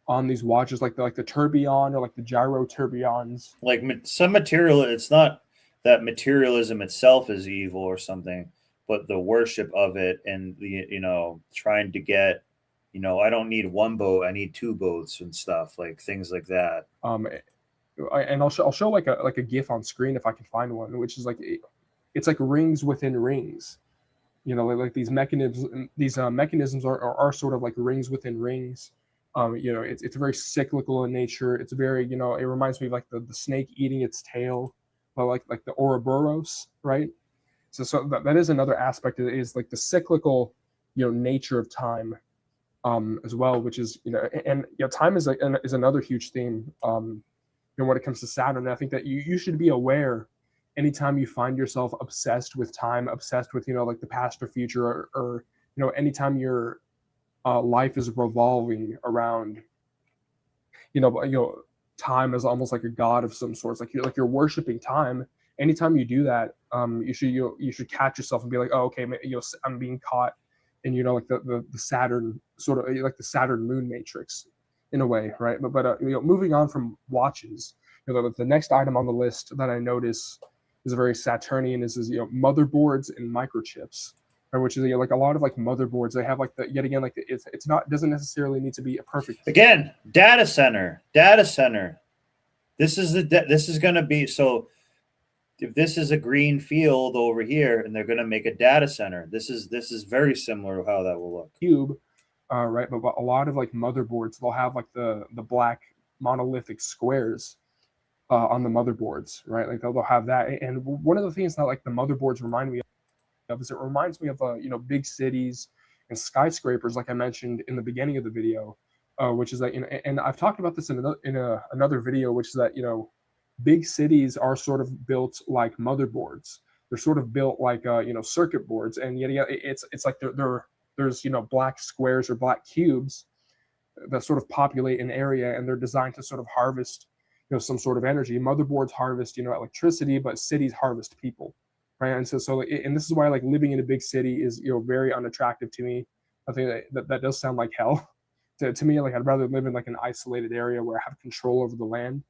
on these watches, like the tourbillon or like the gyro tourbillons. Like some material, it's not that materialism itself is evil or something, but the worship of it and the, you know, trying to get You know, I don't need one boat, I need two boats and stuff, like things like that. And I'll show like a GIF on screen if I can find one, which is like it's like rings within rings. You know, like these mechanisms. These mechanisms are sort of like rings within rings. You know, it's very cyclical in nature. It's very, you know, it reminds me of like the snake eating its tail, but like the Ouroboros, right? So that is another aspect. It is like the cyclical, you know, nature of time, as well, which is, you know, and you know, time is another huge theme. You know, when it comes to Saturn, and I think that you should be aware anytime you find yourself obsessed with time, obsessed with, you know, like the past or future, or you know, anytime your life is revolving around, you know, time is almost like a god of some sorts. Like you're worshiping time. Anytime you do that, you should catch yourself and be like, oh, okay, you know, I'm being caught in, you know, like the Saturn sort of like the Saturn moon matrix in a way, right? But you know, moving on from watches, you know, the next item on the list that I notice is very Saturnian is you know, motherboards and microchips, right? Which is, you know, like a lot of like motherboards, they have like yet again, like it's not, doesn't necessarily need to be a perfect. Again, data center. This is going to be, so if this is a green field over here and they're going to make a data center, this is very similar to how that will look. Cube, right? But a lot of like motherboards, they'll have like the black monolithic squares on the motherboards, right? Like they'll have that. And one of the things that like the motherboards remind me of is it reminds me of you know, big cities and skyscrapers, like I mentioned in the beginning of the video, which is that, you know, and I've talked about this in another video, which is that, you know, big cities are sort of built like motherboards. They're sort of built like you know, circuit boards, and yet it's like there's you know, black squares or black cubes that sort of populate an area, and they're designed to sort of harvest, you know, some sort of energy. Motherboards harvest, you know, electricity, but cities harvest people, right? And and this is why like living in a big city is, you know, very unattractive to me. I think that does sound like hell to me. Like I'd rather live in like an isolated area where I have control over the land.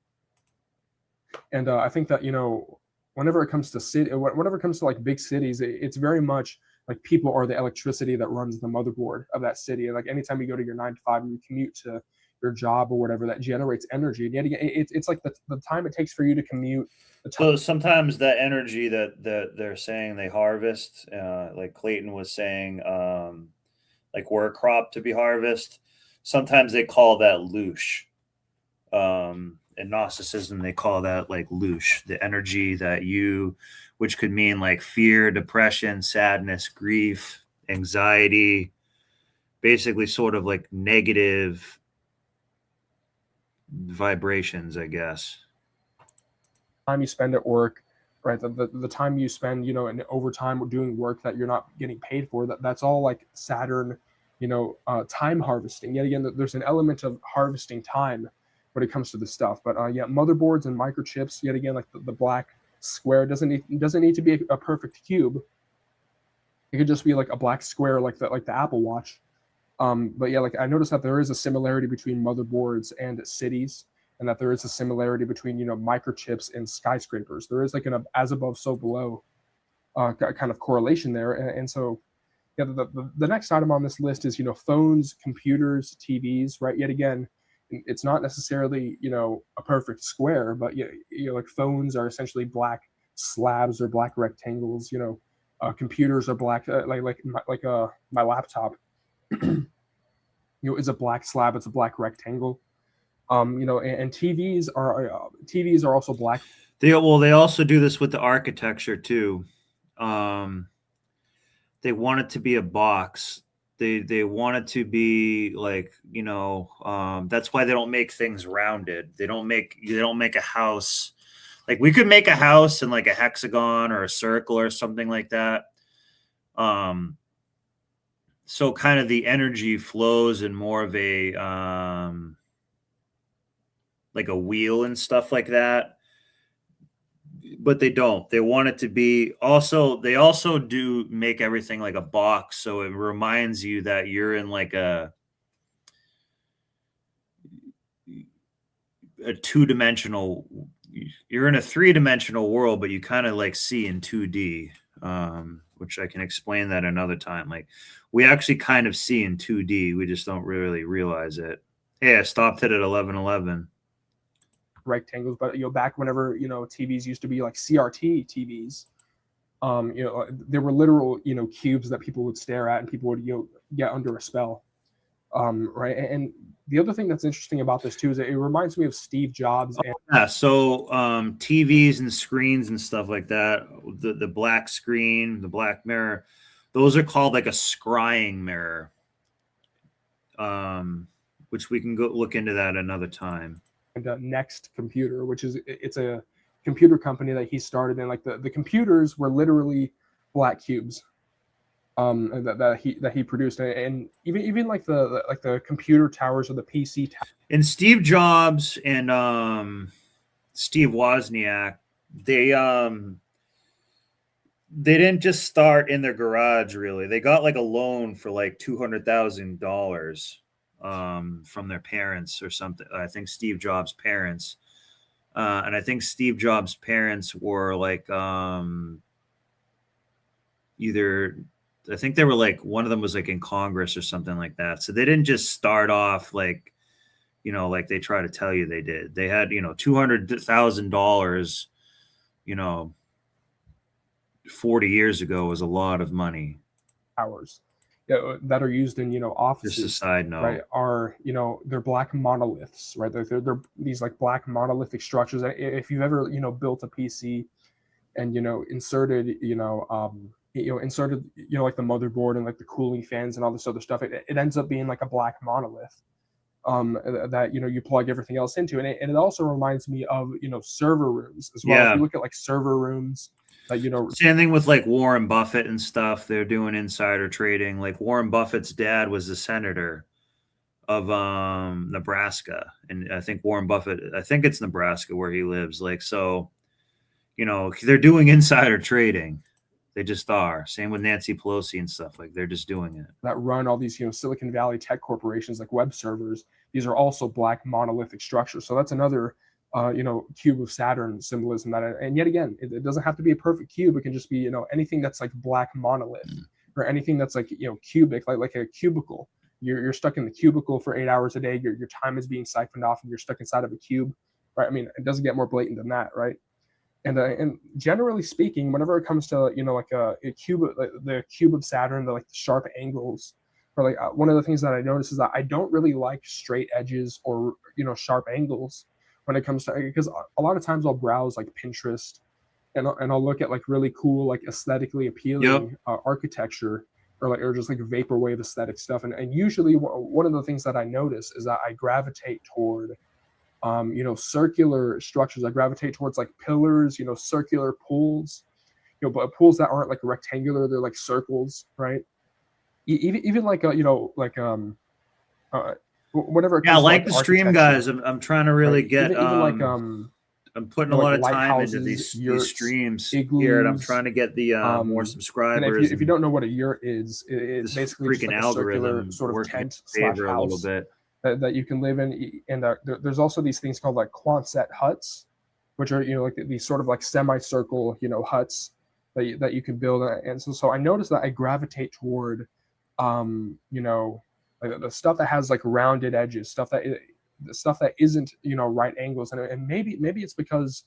And I think that, you know, whenever it comes to like big cities, it's very much like people are the electricity that runs the motherboard of that city. And like anytime you go to your 9 to 5 and you commute to your job or whatever, that generates energy. And yet again, it's like the time it takes for you to commute. So sometimes that energy that they're saying they harvest, like Clayton was saying, like we're a crop to be harvested. Sometimes they call that loosh. In Gnosticism, they call that like loosh, the energy that which could mean like fear, depression, sadness, grief, anxiety, basically sort of like negative vibrations, I guess. Time you spend at work, right? The time you spend, you know, in overtime doing work that you're not getting paid for, that's all like Saturn, you know, time harvesting. Yet again, there's an element of harvesting time when it comes to this stuff. But yeah, motherboards and microchips, yet again, like the black square doesn't need to be a perfect cube. It could just be like a black square, like the Apple Watch. But yeah, like I noticed that there is a similarity between motherboards and cities, and that there is a similarity between, you know, microchips and skyscrapers. There is like an as above, so below kind of correlation there. And so yeah, the next item on this list is, you know, phones, computers, TVs, right? Yet again, it's not necessarily, you know, a perfect square, but you know, like phones are essentially black slabs or black rectangles. You know, computers are black, like my laptop. You know, is a black slab. It's a black rectangle. You know, and TVs are also black. They also do this with the architecture too. They want it to be a box. They want it to be like, you know, that's why they don't make things rounded. They don't make a house. Like we could make a house in like a hexagon or a circle or something like that. So kind of the energy flows in more of a like a wheel and stuff like that. But they don't. They want it to be they also do make everything like a box. So it reminds you that you're in like a you're in a 3-dimensional world, but you kind of like see in 2D, which I can explain that another time. Like we actually kind of see in 2D, we just don't really realize it. Hey, I stopped it at 11:11. Rectangles, but back whenever TVs used to be like CRT TVs, there were literal cubes that people would stare at and people would get under a spell, right? And the other thing that's interesting about this too is it reminds me of Steve Jobs. And yeah, so TVs and screens and stuff like that, the black screen, the black mirror, those are called like a scrying mirror, which we can go look into that another time. And Next Computer, which it's a computer company that he started, and like the computers were literally black cubes that he produced, and even like the computer towers or the PC towers. And Steve Jobs and Steve Wozniak, they didn't just start in their garage. Really, they got like a loan for like $200,000 from their parents or something. I think Steve Jobs' parents, and I think Steve Jobs' parents were like either. I think they were like, one of them was like in Congress or something like that. So they didn't just start off like, like they try to tell you they did. They had, $200,000, 40 years ago was a lot of money. Hours that are used in, offices. Just a side note. Right, are, they're black monoliths, right? They're these like black monolithic structures. If you've ever, built a PC and, inserted, like the motherboard and like the cooling fans and all this other stuff, it ends up being like a black monolith that you plug everything else into, and it also reminds me of server rooms as well. Yeah. If you look at like server rooms that same thing with like Warren Buffett and stuff. They're doing insider trading. Like Warren Buffett's dad was the senator of Nebraska, and I think it's Nebraska where he lives. Like, so they're doing insider trading. They just are. Same with Nancy Pelosi and stuff. Like they're just doing it. That run all these, Silicon Valley tech corporations like web servers. These are also black monolithic structures. So that's another, cube of Saturn symbolism. And yet again, it doesn't have to be a perfect cube. It can just be, anything that's like black monolith or anything that's like, cubic, like a cubicle. You're stuck in the cubicle for 8 hours a day. Your time is being siphoned off and you're stuck inside of a cube, right? I mean, it doesn't get more blatant than that, right? And generally speaking, whenever it comes to like a cube, like the cube of Saturn, the sharp angles, or like one of the things that I notice is that I don't really like straight edges or sharp angles when it comes to, because a lot of times I'll browse like Pinterest and I'll look at like really cool, like aesthetically appealing architecture or just like vaporwave aesthetic stuff, and usually one of the things that I notice is that I gravitate toward circular structures. I gravitate towards like pillars, circular pools, but pools that aren't like rectangular, they're like circles, right? Even like whatever. Yeah, like the stream guys. I'm trying to really get even like I'm putting a lot of time into these streams here, and I'm trying to get the more subscribers. And if you don't know what a yurt is, it's basically freaking just like algorithm a sort of tent / favor house a little bit. That you can live in. And there's also these things called like Quonset huts, which are like these sort of like semicircle huts that you can build. And so I noticed that I gravitate toward like the stuff that has like rounded edges, the stuff that isn't right angles, and maybe it's because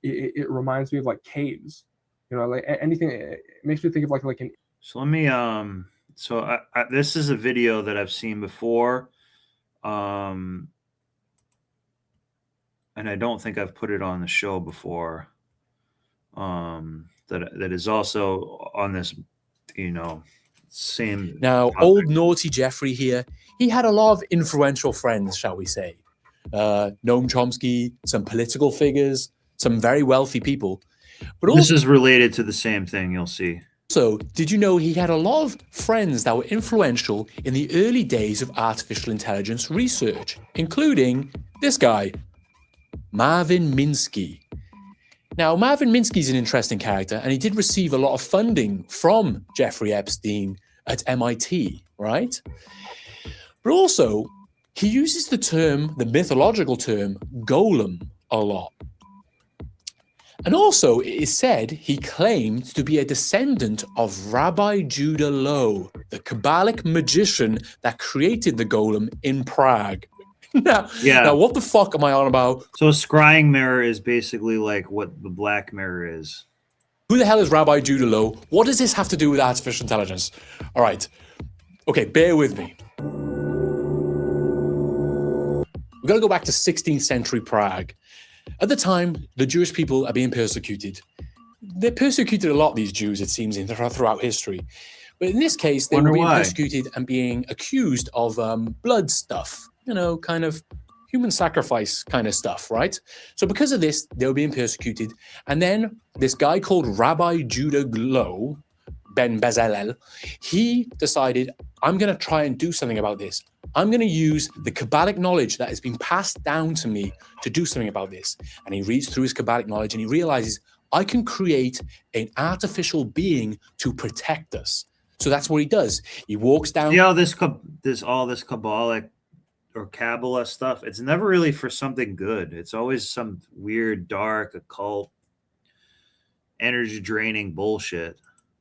it reminds me of like caves, like anything. It makes me think of like an. So let me so this is a video that I've seen before, and I don't think I've put it on the show before. That is also on this, same. Now, old naughty Jeffrey here, he had a lot of influential friends, shall we say. Noam Chomsky, some political figures, some very wealthy people. But also, this is related to the same thing, you'll see. So, did you know he had a lot of friends that were influential in the early days of artificial intelligence research, including this guy, Marvin Minsky. Now, Marvin Minsky is an interesting character, and he did receive a lot of funding from Jeffrey Epstein at MIT, right? But also, he uses the mythological term golem a lot. And also, it is said he claimed to be a descendant of Rabbi Judah Loew, the Kabbalic magician that created the golem in Prague. Now, what the fuck am I on about? So a scrying mirror is basically like what the black mirror is. Who the hell is Rabbi Judah Loew? What does this have to do with artificial intelligence? All right. Okay, bear with me. We've got to go back to 16th century Prague. At the time, the Jewish people are being persecuted. They're persecuted a lot, these Jews, it seems, throughout history. But in this case, they were being persecuted and being accused of blood stuff. You know, kind of human sacrifice kind of stuff, right? So because of this, they were being persecuted. And then this guy called Rabbi Judah Loew, Ben Bezalel, he decided, I'm going to try and do something about this. I'm going to use the Kabbalic knowledge that has been passed down to me to do something about this. And he reads through his Kabbalic knowledge and he realizes, I can create an artificial being to protect us. So that's what he does. He walks down. Yeah, this Kabbalic or Kabbalah stuff, it's never really for something good. It's always some weird, dark, occult, energy draining bullshit.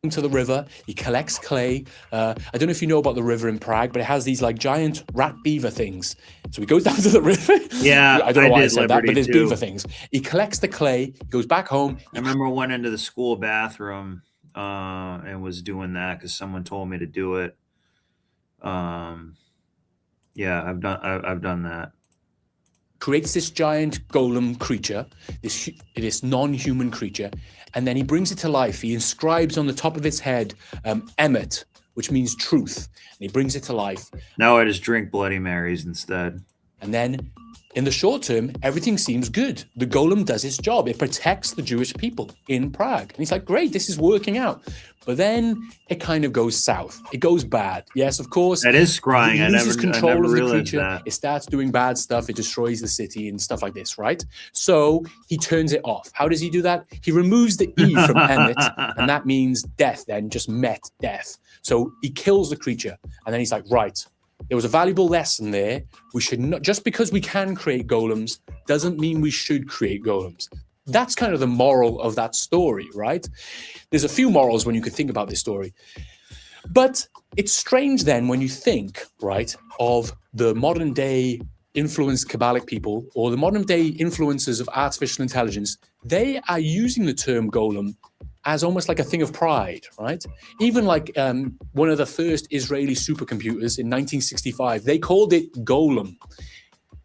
To the river, he collects clay. I don't know if you know about the river in Prague, but it has these like giant rat beaver things. So he goes down to the river. Yeah, I don't know why I said that, Liberty but there's too. beaver things. He collects the clay, he goes back home. I remember I went into the school bathroom and was doing that because someone told me to do it. Yeah, I've done that. Creates this giant golem creature, this non-human creature, and then he brings it to life. He inscribes on the top of its head Emet, which means truth, and he brings it to life. Now I just drink Bloody Marys instead. And then in the short term, everything seems good. The golem does its job. It protects the Jewish people in Prague. And he's like, great, this is working out. But then it kind of goes south. It goes bad. Yes, of course. That is scrying. He loses control of the creature. That. It starts doing bad stuff. It destroys the city and stuff like this, right? So he turns it off. How does he do that? He removes the E from Emmet, and that means death then, just met death. So he kills the creature. And then he's like, right, there was a valuable lesson there. We should not, just because we can create golems doesn't mean we should create golems. That's kind of the moral of that story, right? There's a few morals when you could think about this story. But it's strange then when you think, right, of the modern day influenced Kabbalic people or the modern day influencers of artificial intelligence. They are using the term golem as almost like a thing of pride, right? Even like one of the first Israeli supercomputers in 1965, they called it Golem.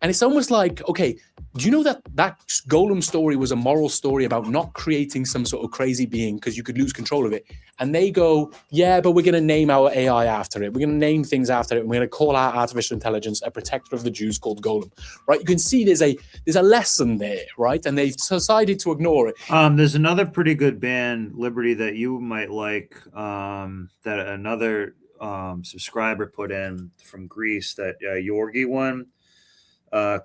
And it's almost like, okay, do you know that that golem story was a moral story about not creating some sort of crazy being because you could lose control of it? And they go, yeah, but we're going to name our AI after it. We're going to name things after it. And we're going to call our artificial intelligence a protector of the Jews called Golem, right? You can see there's a lesson there, right? And they've decided to ignore it. There's another pretty good band, Liberty, that you might like, that another subscriber put in from Greece, that Yorgi one.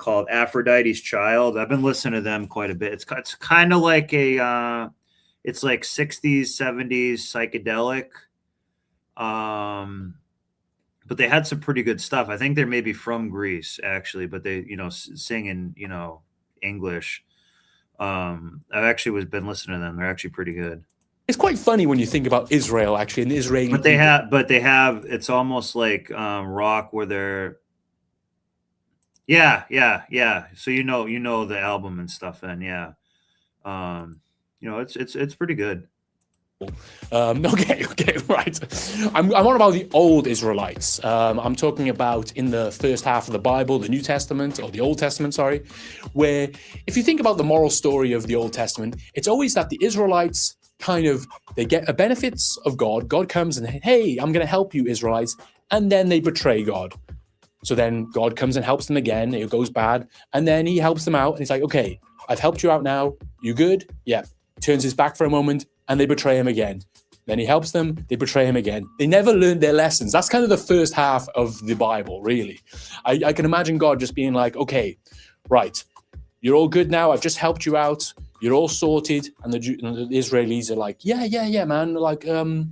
Called Aphrodite's Child. I've been listening to them quite a bit. It's kind of like it's like 60s, 70s psychedelic. But they had some pretty good stuff. I think they're maybe from Greece actually, but they, sing in, English. I've actually been listening to them. They're actually pretty good. It's quite funny when you think about Israel actually, and Israeli. But they have. It's almost like rock where they're. Yeah. So you know the album and stuff, and yeah, it's pretty good. Okay, right. I'm on about the old Israelites. I'm talking about in the first half of the Bible, the New Testament, or the Old Testament, sorry, where if you think about the moral story of the Old Testament, it's always that the Israelites they get the benefits of God. God comes and, hey, I'm going to help you, Israelites, and then they betray God. So then God comes and helps them again. It goes bad. And then he helps them out. And he's like, okay, I've helped you out now. You good? Yeah. Turns his back for a moment and they betray him again. Then he helps them. They betray him again. They never learned their lessons. That's kind of the first half of the Bible, really. I can imagine God just being like, okay, right. You're all good now. I've just helped you out. You're all sorted. And the Israelis are like, yeah, man. Like, the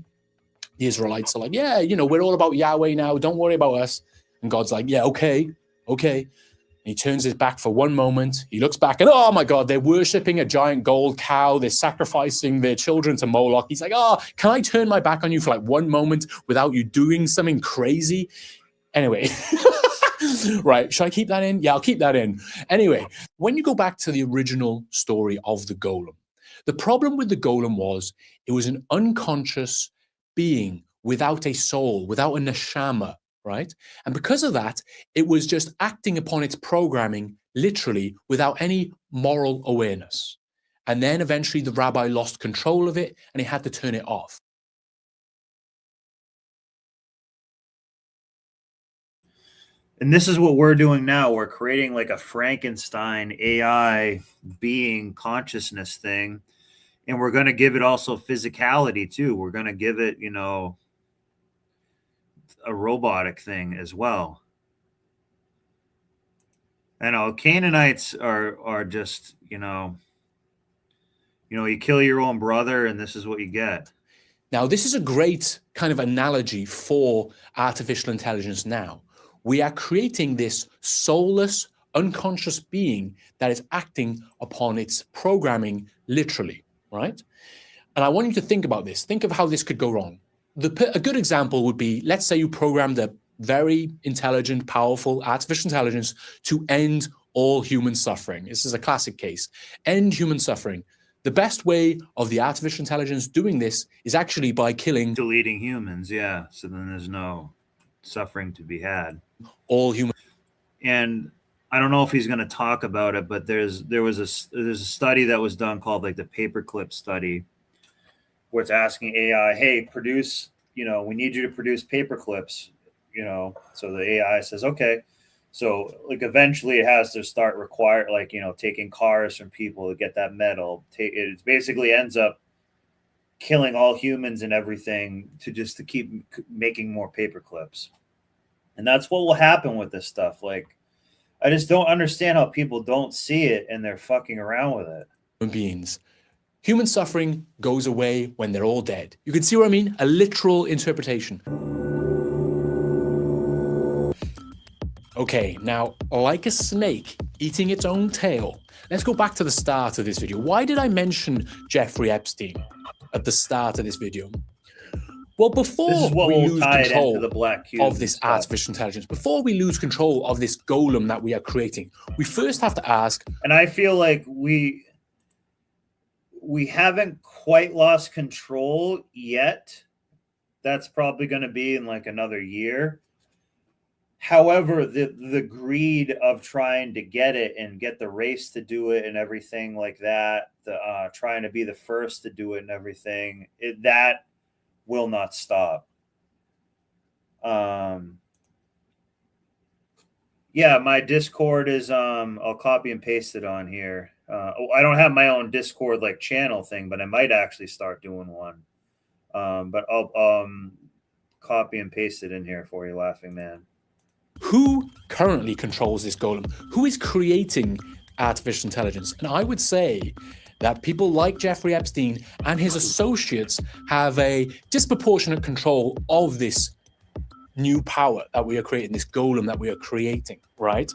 Israelites are like, yeah, we're all about Yahweh now. Don't worry about us. And God's like, yeah, okay. And he turns his back for one moment. He looks back and, oh my God, they're worshipping a giant gold cow. They're sacrificing their children to Moloch. He's like, oh, can I turn my back on you for like 1 moment without you doing something crazy? Anyway, right. Should I keep that in? Yeah, I'll keep that in. Anyway, when you go back to the original story of the golem, the problem with the golem was it was an unconscious being without a soul, without a neshama, right? And because of that, it was just acting upon its programming literally without any moral awareness. And then eventually the rabbi lost control of it and he had to turn it off. And this is what we're doing now. We're creating like a Frankenstein AI being consciousness thing. And we're going to give it also physicality too. We're going to give it, you know, a robotic thing as well. I know Canaanites are just, you know, you kill your own brother and this is what you get. Now, this is a great kind of analogy for artificial intelligence now. We are creating this soulless, unconscious being that is acting upon its programming literally, right? And I want you to think about this. Think of how this could go wrong. A good example would be, let's say you programmed a very intelligent, powerful artificial intelligence to end all human suffering. This is a classic case. End human suffering. The best way of the artificial intelligence doing this is actually by deleting humans, yeah. So then there's no suffering to be had. All human. And I don't know if he's going to talk about it, but there's a study that was done called like the paperclip study, where it's asking AI, hey, produce, we need you to produce paper clips, so the AI says, okay. So like eventually it has to start taking cars from people to get that metal. It basically ends up killing all humans and everything to keep making more paper clips. And that's what will happen with this stuff. Like, I just don't understand how people don't see it and they're fucking around with it. Beings. Human suffering goes away when they're all dead. You can see what I mean? A literal interpretation. Okay, now, like a snake eating its own tail, let's go back to the start of this video. Why did I mention Jeffrey Epstein at the start of this video? Well, before we lose control of this artificial intelligence, before we lose control of this golem that we are creating, we first have to ask... And I feel like we haven't quite lost control yet. That's probably going to be in like another year. However, the greed of trying to get it and get the race to do it and everything like that, trying to be the first to do it and everything, that will not stop. Yeah, my Discord is I'll copy and paste it on here. I don't have my own Discord like channel thing, but I might actually start doing one. But I'll copy and paste it in here for you, Laughing Man. Who currently controls this golem? Who is creating artificial intelligence? And I would say that people like Jeffrey Epstein and his associates have a disproportionate control of this new power that we are creating, this golem that we are creating, right?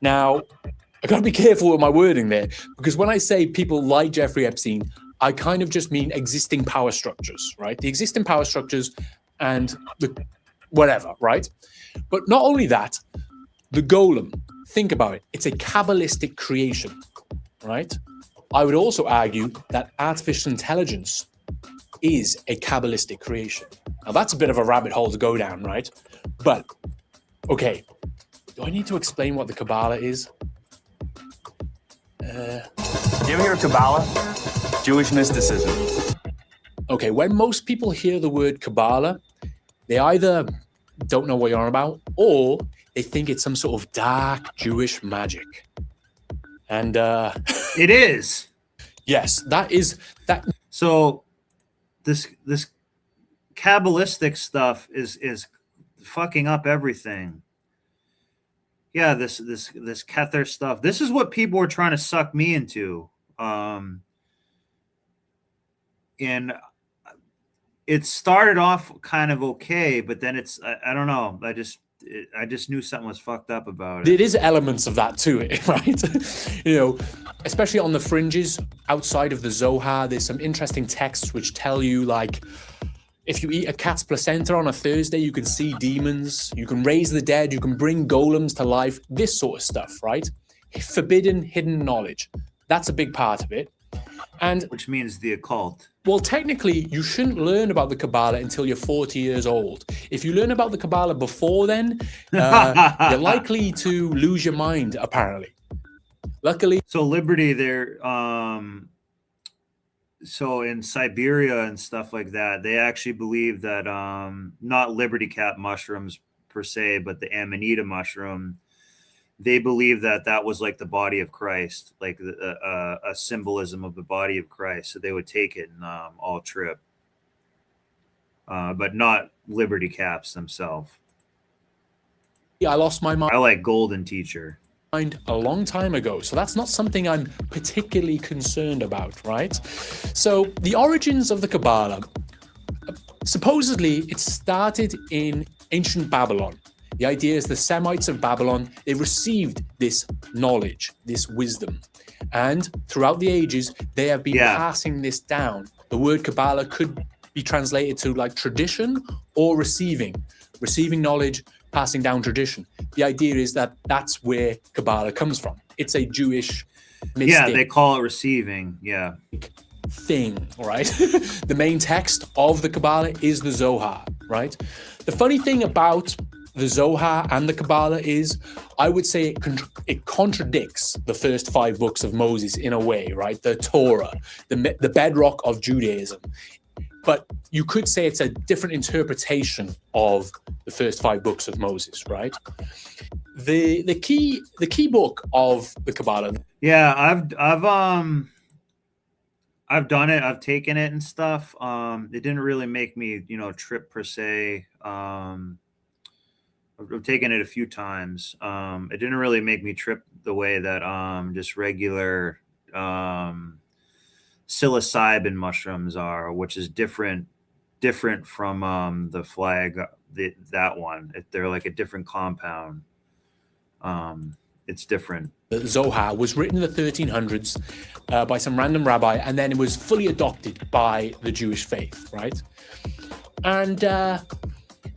Now, I gotta be careful with my wording there, because when I say people like Jeffrey Epstein, I kind of just mean existing power structures, right? The existing power structures and the whatever, right? But not only that, the golem, think about it, it's a Kabbalistic creation, right? I would also argue that artificial intelligence is a Kabbalistic creation. Now that's a bit of a rabbit hole to go down, right? But, okay, do I need to explain what the Kabbalah is? You ever hear of Kabbalah? Jewish mysticism. Okay, when most people hear the word Kabbalah, they either don't know what you're on about, or they think it's some sort of dark Jewish magic. And it is. Yes, that is that. So this Kabbalistic stuff is fucking up everything. Yeah, this Kether stuff. This is what people were trying to suck me into. And it started off kind of okay, but then I don't know. I just knew something was fucked up about it. There is elements of that to it, right? You know, especially on the fringes outside of the Zohar, there's some interesting texts which tell you, like, if you eat a cat's placenta on a Thursday, you can see demons, you can raise the dead, you can bring golems to life, this sort of stuff, right? Forbidden, hidden knowledge. That's a big part of it. And which means the occult. Well, technically, you shouldn't learn about the Kabbalah until you're 40 years old. If you learn about the Kabbalah before then, you're likely to lose your mind, apparently. Luckily. So Liberty, they're, so in Siberia and stuff like that, they actually believe that, not Liberty cap mushrooms per se, but the Amanita mushroom, they believe that that was like the body of Christ, like a symbolism of the body of Christ. So they would take it and all trip, but not Liberty caps themselves. I lost my mind. I like Golden Teacher. A long time ago, so that's not something I'm particularly concerned about, right? So the origins of the Kabbalah, supposedly it started in ancient Babylon. The idea is the Semites of Babylon, they received this knowledge, this wisdom. And throughout the ages, they have been passing this down. The word Kabbalah could be translated to like tradition or receiving knowledge, passing down tradition. The idea is that that's where Kabbalah comes from. It's a Jewish mystic. Yeah, they call it receiving. Yeah. Thing, right? The main text of the Kabbalah is the Zohar, right? The funny thing about the Zohar and the Kabbalah is, I would say it contradicts the first 5 books of Moses in a way, right? The Torah, the bedrock of Judaism. But you could say it's a different interpretation of the first 5 books of Moses, right? The key book of the Kabbalah. Yeah, I've done it. I've taken it and stuff. It didn't really make me, trip per se. I've taken it a few times. It didn't really make me trip the way that just regular psilocybin mushrooms are, which is different from the flag, that one. They're like a different compound. It's different. The Zohar was written in the 1300s by some random rabbi, and then it was fully adopted by the Jewish faith, right? And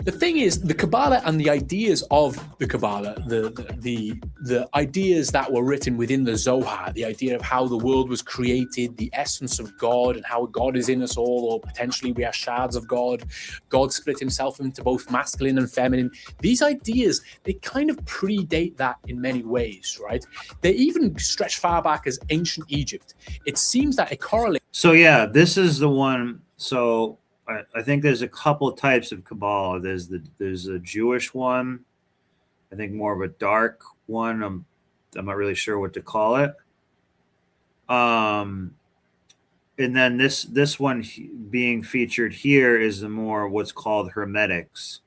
the thing is, the Kabbalah and the ideas of the Kabbalah, the ideas that were written within the Zohar, the idea of how the world was created, the essence of God, and how God is in us all, or potentially we are shards of God. God split himself into both masculine and feminine. These ideas, they kind of predate that in many ways, right? They even stretch far back as ancient Egypt. It seems that it correlates. So yeah, this is the one. So I think there's a couple of types of Kabbalah. There's a Jewish one, I think more of a dark one. I'm not really sure what to call it. And then this one being featured here is the more what's called Hermetics.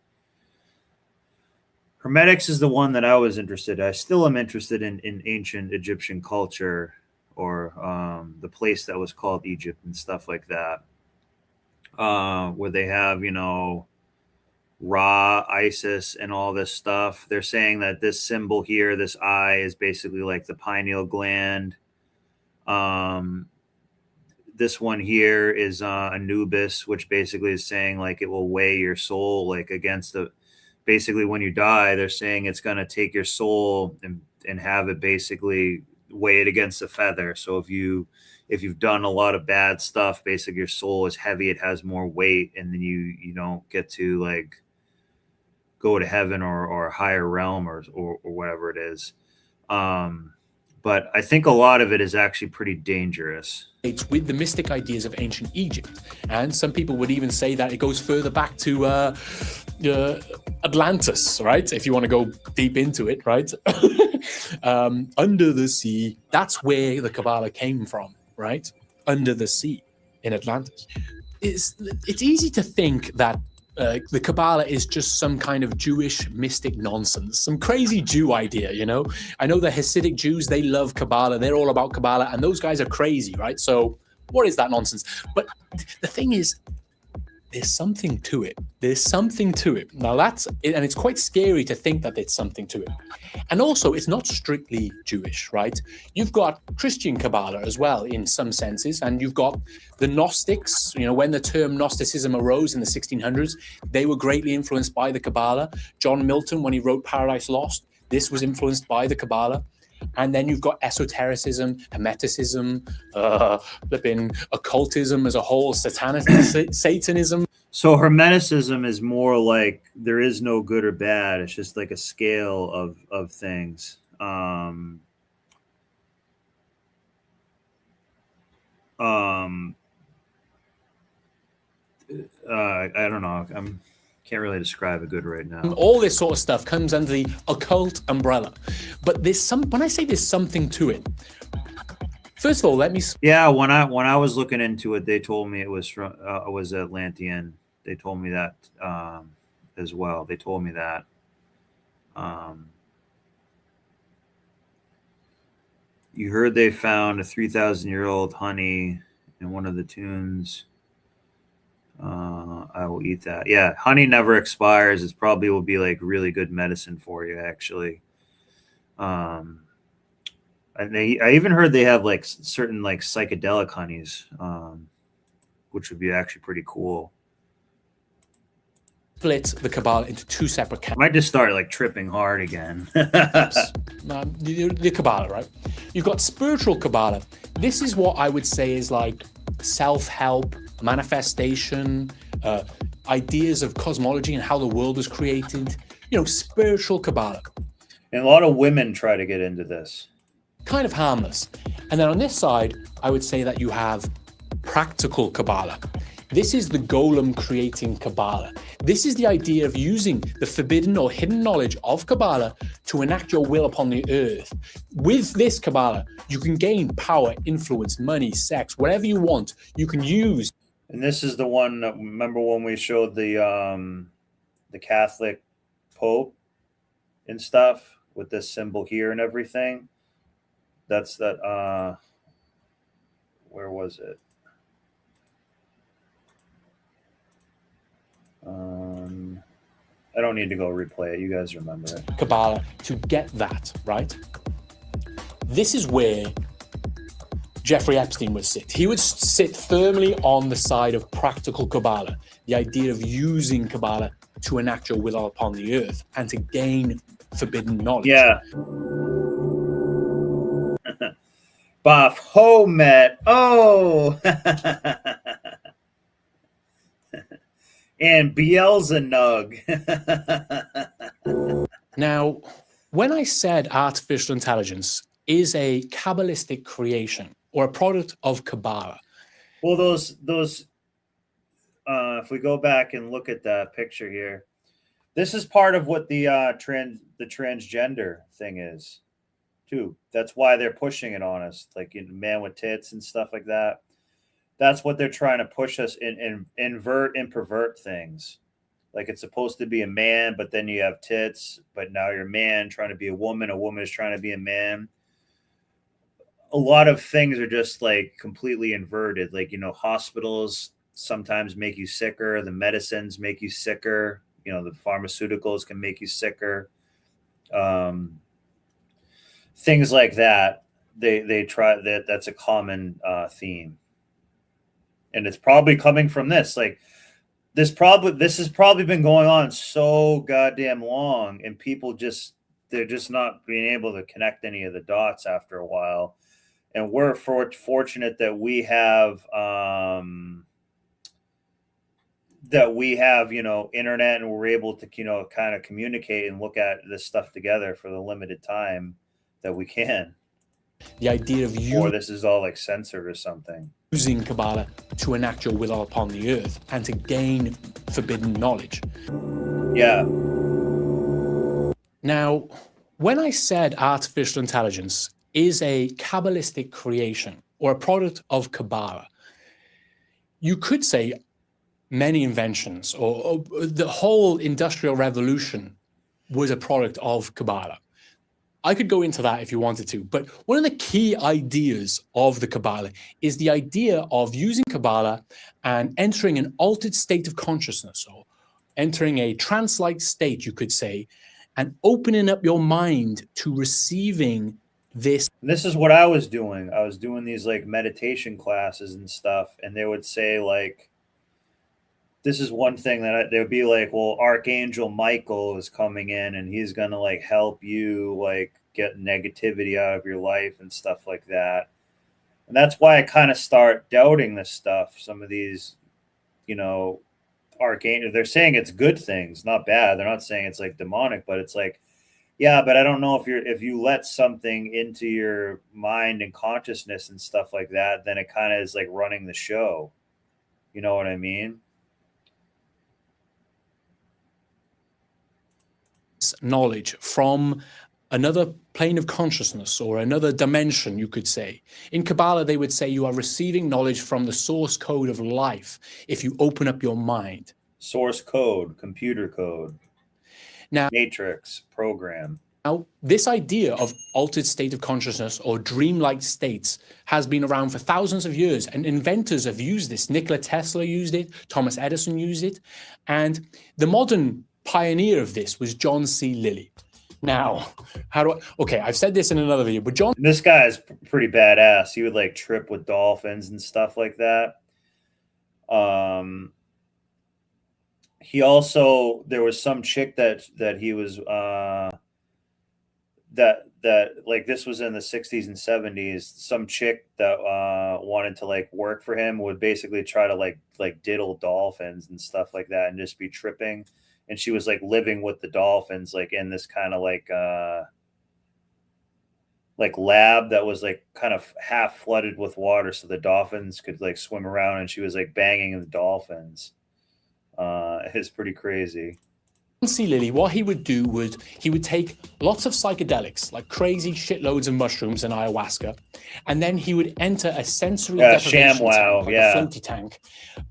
Hermetics is the one that I was interested in. I still am interested in ancient Egyptian culture, or the place that was called Egypt and stuff like that. Where they have, Ra, Isis, and all this stuff. They're saying that this symbol here, this eye, is basically like the pineal gland. This one here is Anubis, which basically is saying like it will weigh your soul like against basically when you die, they're saying it's going to take your soul and have it basically weigh it against a feather. So if you've done a lot of bad stuff, basically your soul is heavy, it has more weight, and then you don't get to like go to heaven or a higher realm or whatever it is. But I think a lot of it is actually pretty dangerous. It's with the mystic ideas of ancient Egypt. And some people would even say that it goes further back to Atlantis, right? If you want to go deep into it, right? Under the sea, that's where the Kabbalah came from, right? Under the sea in Atlantis. It's easy to think that the Kabbalah is just some kind of Jewish mystic nonsense, some crazy Jew idea, I know the Hasidic Jews, they love Kabbalah, they're all about Kabbalah, and those guys are crazy, right? So what is that nonsense? But the thing is, there's something to it. There's something to it. Now that's it, and it's quite scary to think that there's something to it. And also, it's not strictly Jewish, right? You've got Christian Kabbalah as well, in some senses, and you've got the Gnostics. You know, when the term Gnosticism arose in the 1600s, they were greatly influenced by the Kabbalah. John Milton, when he wrote Paradise Lost, this was influenced by the Kabbalah. And then you've got esotericism, hermeticism, flipping occultism as a whole, Satanism. So hermeticism is more like there is no good or bad. It's just like a scale of things. I don't know. Can't really describe it good right now. All this sort of stuff comes under the occult umbrella. But when I say there's something to it, first of all, let me... Yeah, when I was looking into it, they told me it was from was Atlantean. They told me that as well. They told me that. You heard they found a 3,000-year-old honey in one of the tombs. I will eat that. Yeah, honey never expires. It probably will be like really good medicine for you, actually. And I even heard they have like certain like psychedelic honeys, which would be actually pretty cool. Split the Kabbalah into two separate camps. I might just start like tripping hard again. The Kabbalah, right? You've got spiritual Kabbalah. This is what I would say is like self-help, manifestation, ideas of cosmology and how the world was created. You know, spiritual Kabbalah. And a lot of women try to get into this. Kind of harmless. And then on this side, I would say that you have practical Kabbalah. This is the golem creating Kabbalah. This is the idea of using the forbidden or hidden knowledge of Kabbalah to enact your will upon the earth. With this Kabbalah, you can gain power, influence, money, sex, whatever you want, you can use. And this is the one, remember when we showed the Catholic Pope and stuff with this symbol here and everything? That's that, where was it? I don't need to go replay it. You guys remember it. Kabbalah to get that, right? This is where Jeffrey Epstein would sit. He would sit firmly on the side of practical Kabbalah, the idea of using Kabbalah to enact your will upon the earth and to gain forbidden knowledge. Yeah. Baphomet. Oh. And Beelzebub. Now, when I said artificial intelligence is a Kabbalistic creation or a product of Kabbalah. Well, those if we go back and look at that picture here, this is part of what the transgender thing is, too. That's why they're pushing it on us, like man with tits and stuff like that. That's what they're trying to push us in invert and pervert things. Like it's supposed to be a man, but then you have tits, but now you're a man trying to be a woman is trying to be a man. A lot of things are just like completely inverted. Like, you know, hospitals sometimes make you sicker. The medicines make you sicker. You know, the pharmaceuticals can make you sicker. Things like that. They try that. That's a common theme. And it's probably coming from this. Like this has probably been going on so goddamn long, and people they're just not being able to connect any of the dots after a while. And we're fortunate that we have you know, internet, and we're able to, you know, kind of communicate and look at this stuff together for the limited time that we can. The idea of or this is all like censored or something. Using Kabbalah to enact your will upon the earth and to gain forbidden knowledge. Yeah. Now, when I said artificial intelligence is a Kabbalistic creation or a product of Kabbalah, you could say many inventions or the whole industrial revolution was a product of Kabbalah. I could go into that if you wanted to, but one of the key ideas of the Kabbalah is the idea of using Kabbalah and entering an altered state of consciousness, or entering a trance-like state, you could say, and opening up your mind to receiving this. This is what I was doing. I was doing these like meditation classes and stuff, and they would say like, this is one thing that they would be like, well, Archangel Michael is coming in and he's going to like help you like get negativity out of your life and stuff like that. And that's why I kind of start doubting this stuff. Some of these, you know, Archangel, they're saying it's good things, not bad. They're not saying it's like demonic, but it's like, yeah, but I don't know if you let something into your mind and consciousness and stuff like that, then it kind of is like running the show. You know what I mean? Knowledge from another plane of consciousness or another dimension, you could say. In Kabbalah, they would say you are receiving knowledge from the source code of life if you open up your mind. Source code, computer code, now, matrix, program. Now, this idea of altered state of consciousness or dreamlike states has been around for thousands of years, and inventors have used this. Nikola Tesla used it, Thomas Edison used it, and the modern pioneer of this was John C. Lilly. Now, okay, I've said this in another video, but this guy is pretty badass. He would like trip with dolphins and stuff like that. He also, there was some chick that he was that like, this was in the 60s and 70s. Some chick that wanted to like work for him would basically try to like diddle dolphins and stuff like that and just be tripping. And she was like living with the dolphins, like in this kind of like lab that was like kind of half flooded with water, so the dolphins could like swim around, and she was like banging the dolphins. It's pretty crazy. John C. Lilly, what he would do was he would take lots of psychedelics, like crazy shitloads of mushrooms and ayahuasca, and then he would enter a sensory deprivation tank, like a floaty tank,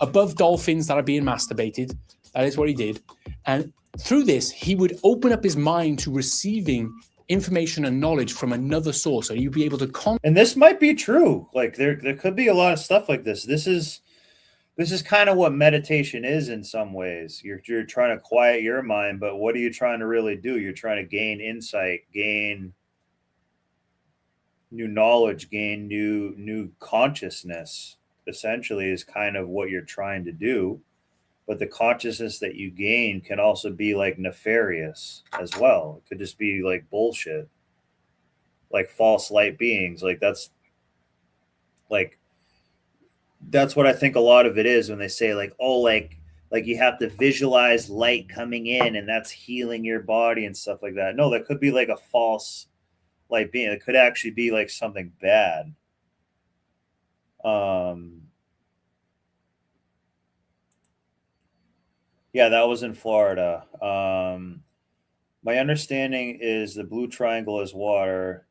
above dolphins that are being masturbated. That is what he did. And through this, he would open up his mind to receiving information and knowledge from another source. So you'd be able to and this might be true. Like there could be a lot of stuff like this. This is kind of what meditation is in some ways. You're trying to quiet your mind, but what are you trying to really do? You're trying to gain insight, gain new knowledge, gain new consciousness, essentially, is kind of what you're trying to do. But the consciousness that you gain can also be like nefarious as well. It could just be like bullshit, like false light beings. Like that's what I think a lot of it is when they say like, oh, like you have to visualize light coming in and that's healing your body and stuff like that. No, that could be like a false light being. It could actually be like something bad. Yeah, that was in Florida. My understanding is the blue triangle is water.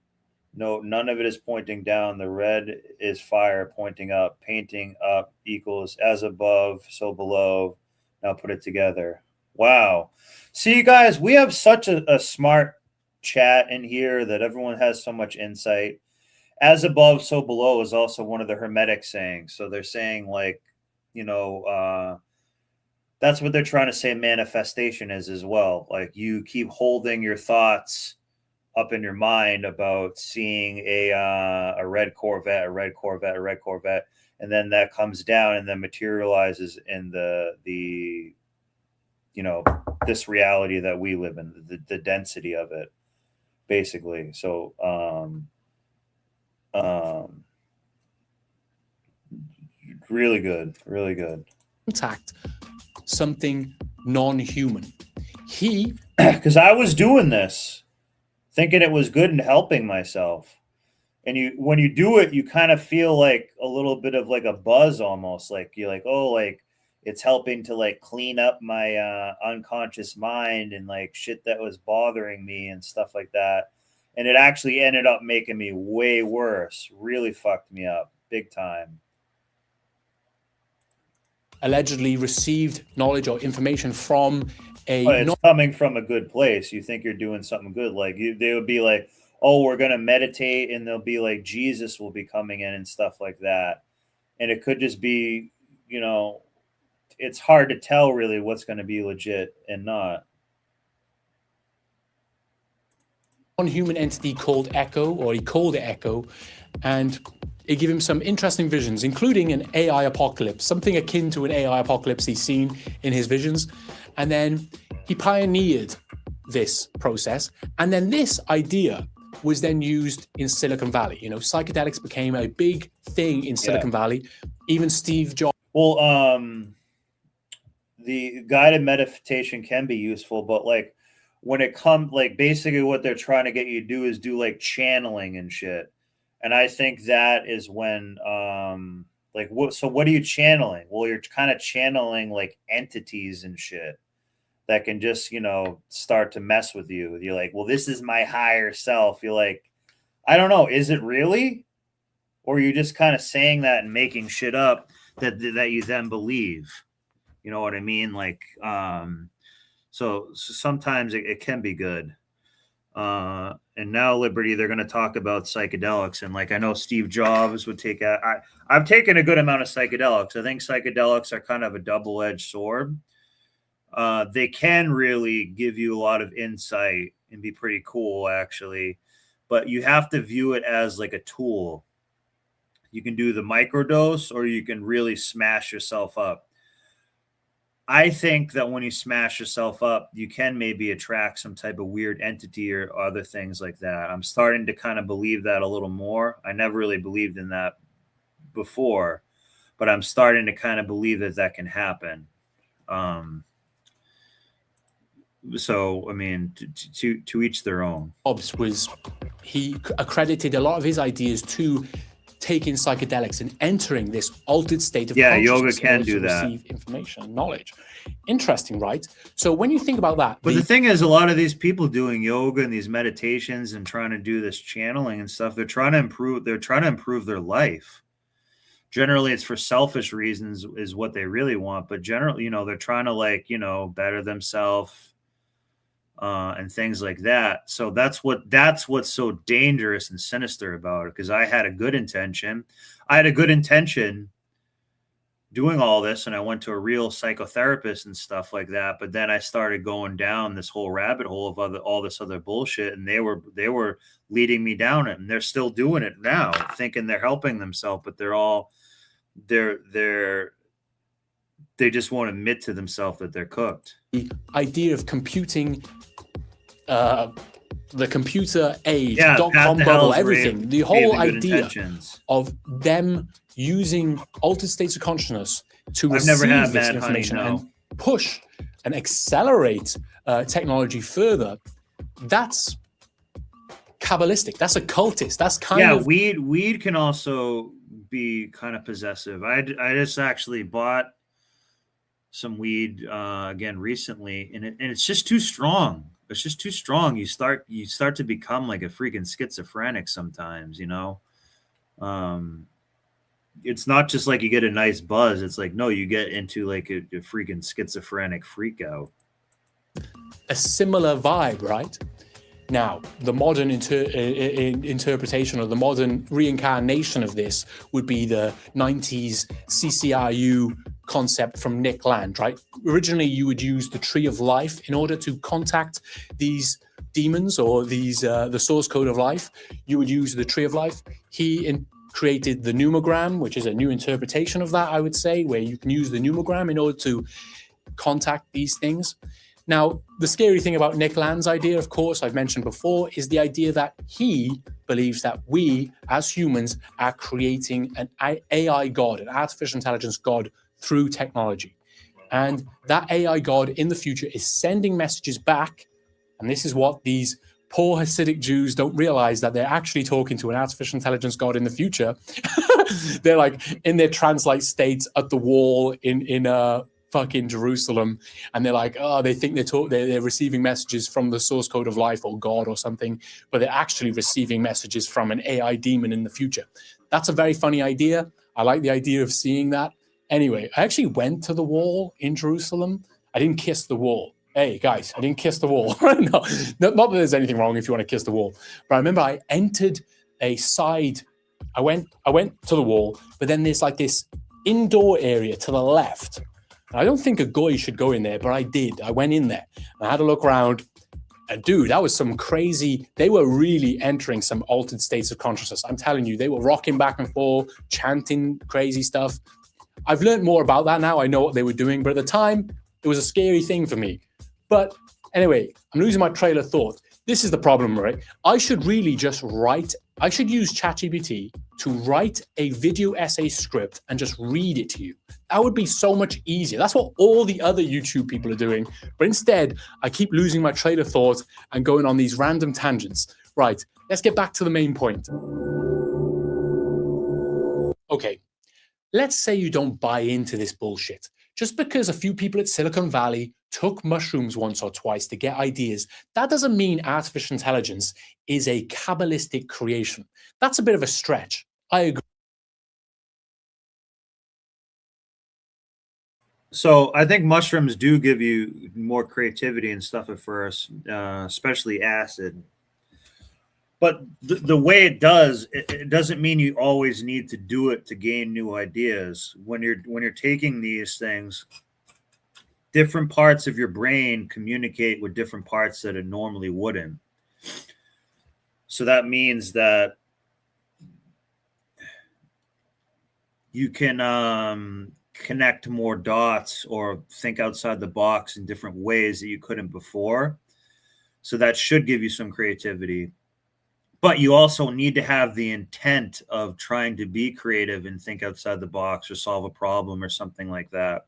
No, none of it is pointing down. The red is fire pointing up. Painting up equals as above, so below. Now put it together. Wow. See, you guys, we have such a smart chat in here that everyone has so much insight. As above, so below is also one of the Hermetic sayings. So they're saying like, you know, that's what they're trying to say manifestation is as well. Like you keep holding your thoughts up in your mind about seeing a red Corvette, a red Corvette, a red Corvette, and then that comes down and then materializes in the you know, this reality that we live in, the density of it, basically. So really good, really good. Contact something non-human. Because I was doing this thinking it was good and helping myself, and when you do it, you kind of feel like a little bit of like a buzz, almost like you're like, oh, like it's helping to like clean up my unconscious mind and like shit that was bothering me and stuff like that. And it actually ended up making me way worse. Really fucked me up big time. Allegedly received knowledge or information from a... But it's coming from a good place. You think you're doing something good. Like they would be like, oh, we're going to meditate and they'll be like Jesus will be coming in and stuff like that. And it could just be, you know, it's hard to tell really what's going to be legit and not. One human entity called Echo, or he called it Echo, and it gave him some interesting visions, including an AI apocalypse, something akin to an AI apocalypse he's seen in his visions. And then he pioneered this process. And then this idea was then used in Silicon Valley. You know, psychedelics became a big thing in Silicon Valley. Even Steve Jobs. Well, the guided meditation can be useful, but like when it comes, like basically what they're trying to get you to do is do like channeling and shit. And I think that is when, like, what are you channeling? Well, you're kind of channeling like entities and shit that can just, you know, start to mess with you. You're like, well, this is my higher self. You're like, I don't know. Is it really? Or are you just kind of saying that and making shit up that you then believe? You know what I mean? Like, so sometimes it can be good. And now Liberty, they're going to talk about psychedelics. And like, I know Steve Jobs would take I've taken a good amount of psychedelics. I think psychedelics are kind of a double-edged sword. They can really give you a lot of insight and be pretty cool, actually, but you have to view it as like a tool. You can do the microdose or you can really smash yourself up. I think that when you smash yourself up, you can maybe attract some type of weird entity or other things like that. I'm starting to kind of believe that a little more. I never really believed in that before, but I'm starting to kind of believe that that can happen. So, I mean, to each their own. He accredited a lot of his ideas to taking psychedelics and entering this altered state of consciousness. Yoga can do that. Receive information and knowledge. Interesting, right? So when you think about that, but the thing is, a lot of these people doing yoga and these meditations and trying to do this channeling and stuff, they're trying to improve. They're trying to improve their life. Generally, it's for selfish reasons, is what they really want. But generally, you know, they're trying to like, you know, better themselves. And things like that. So that's what's so dangerous and sinister about it. Because I had a good intention. Doing all this, and I went to a real psychotherapist and stuff like that. But then I started going down this whole rabbit hole of all this other bullshit, and they were leading me down it, and they're still doing it now, thinking they're helping themselves, but they just won't admit to themselves that they're cooked. The idea of computing, the computer age, .com bubble, everything, the whole idea of them using altered states of consciousness to receive this information and push and accelerate technology further, that's Kabbalistic. That's occultist. That's kind of... weed can also be kind of possessive. I just actually bought some weed again recently, and it's just too strong. It's just too strong. You start to become like a freaking schizophrenic sometimes, you know. It's not just like you get a nice buzz. It's like, no, you get into like a freaking schizophrenic freak out. A similar vibe, right? Now, the modern interpretation or the modern reincarnation of this would be the 90s CCRU concept from Nick Land, right? Originally, you would use the Tree of Life in order to contact these demons or these the source code of life. You would use the Tree of Life. He created the numogram, which is a new interpretation of that, I would say, where you can use the numogram in order to contact these things. Now, the scary thing about Nick Land's idea, of course, I've mentioned before, is the idea that he believes that we, as humans, are creating an AI god, an artificial intelligence god, through technology. And that AI god in the future is sending messages back. And this is what these poor Hasidic Jews don't realize, that they're actually talking to an artificial intelligence god in the future. They're like in their translate states at the wall in fucking Jerusalem, and they're like, oh, they think they're receiving messages from the source code of life or God or something, but they're actually receiving messages from an AI demon in the future. That's a very funny idea. I like the idea of seeing that. Anyway, I actually went to the wall in Jerusalem. I didn't kiss the wall. Hey guys, I didn't kiss the wall. No, not that there's anything wrong if you want to kiss the wall. But I remember I entered a side. I went to the wall, but then there's like this indoor area to the left. And I don't think a guy should go in there, but I did. I went in there. I had a look around. And dude, that was some crazy. They were really entering some altered states of consciousness. I'm telling you, they were rocking back and forth, chanting crazy stuff. I've learned more about that now. I know what they were doing, but at the time, it was a scary thing for me. But anyway, I'm losing my trail of thought. This is the problem, right? I should really just I should use ChatGPT to write a video essay script and just read it to you. That would be so much easier. That's what all the other YouTube people are doing. But instead, I keep losing my trail of thought and going on these random tangents. Right, let's get back to the main point. Okay, let's say you don't buy into this bullshit. Just because a few people at Silicon Valley took mushrooms once or twice to get ideas, that doesn't mean artificial intelligence is a Kabbalistic creation. That's a bit of a stretch. I agree. So I think mushrooms do give you more creativity and stuff at first, especially acid. But the way it does, it doesn't mean you always need to do it to gain new ideas. When you're taking these things, different parts of your brain communicate with different parts that it normally wouldn't. So that means that you can connect more dots or think outside the box in different ways that you couldn't before. So that should give you some creativity. But you also need to have the intent of trying to be creative and think outside the box or solve a problem or something like that.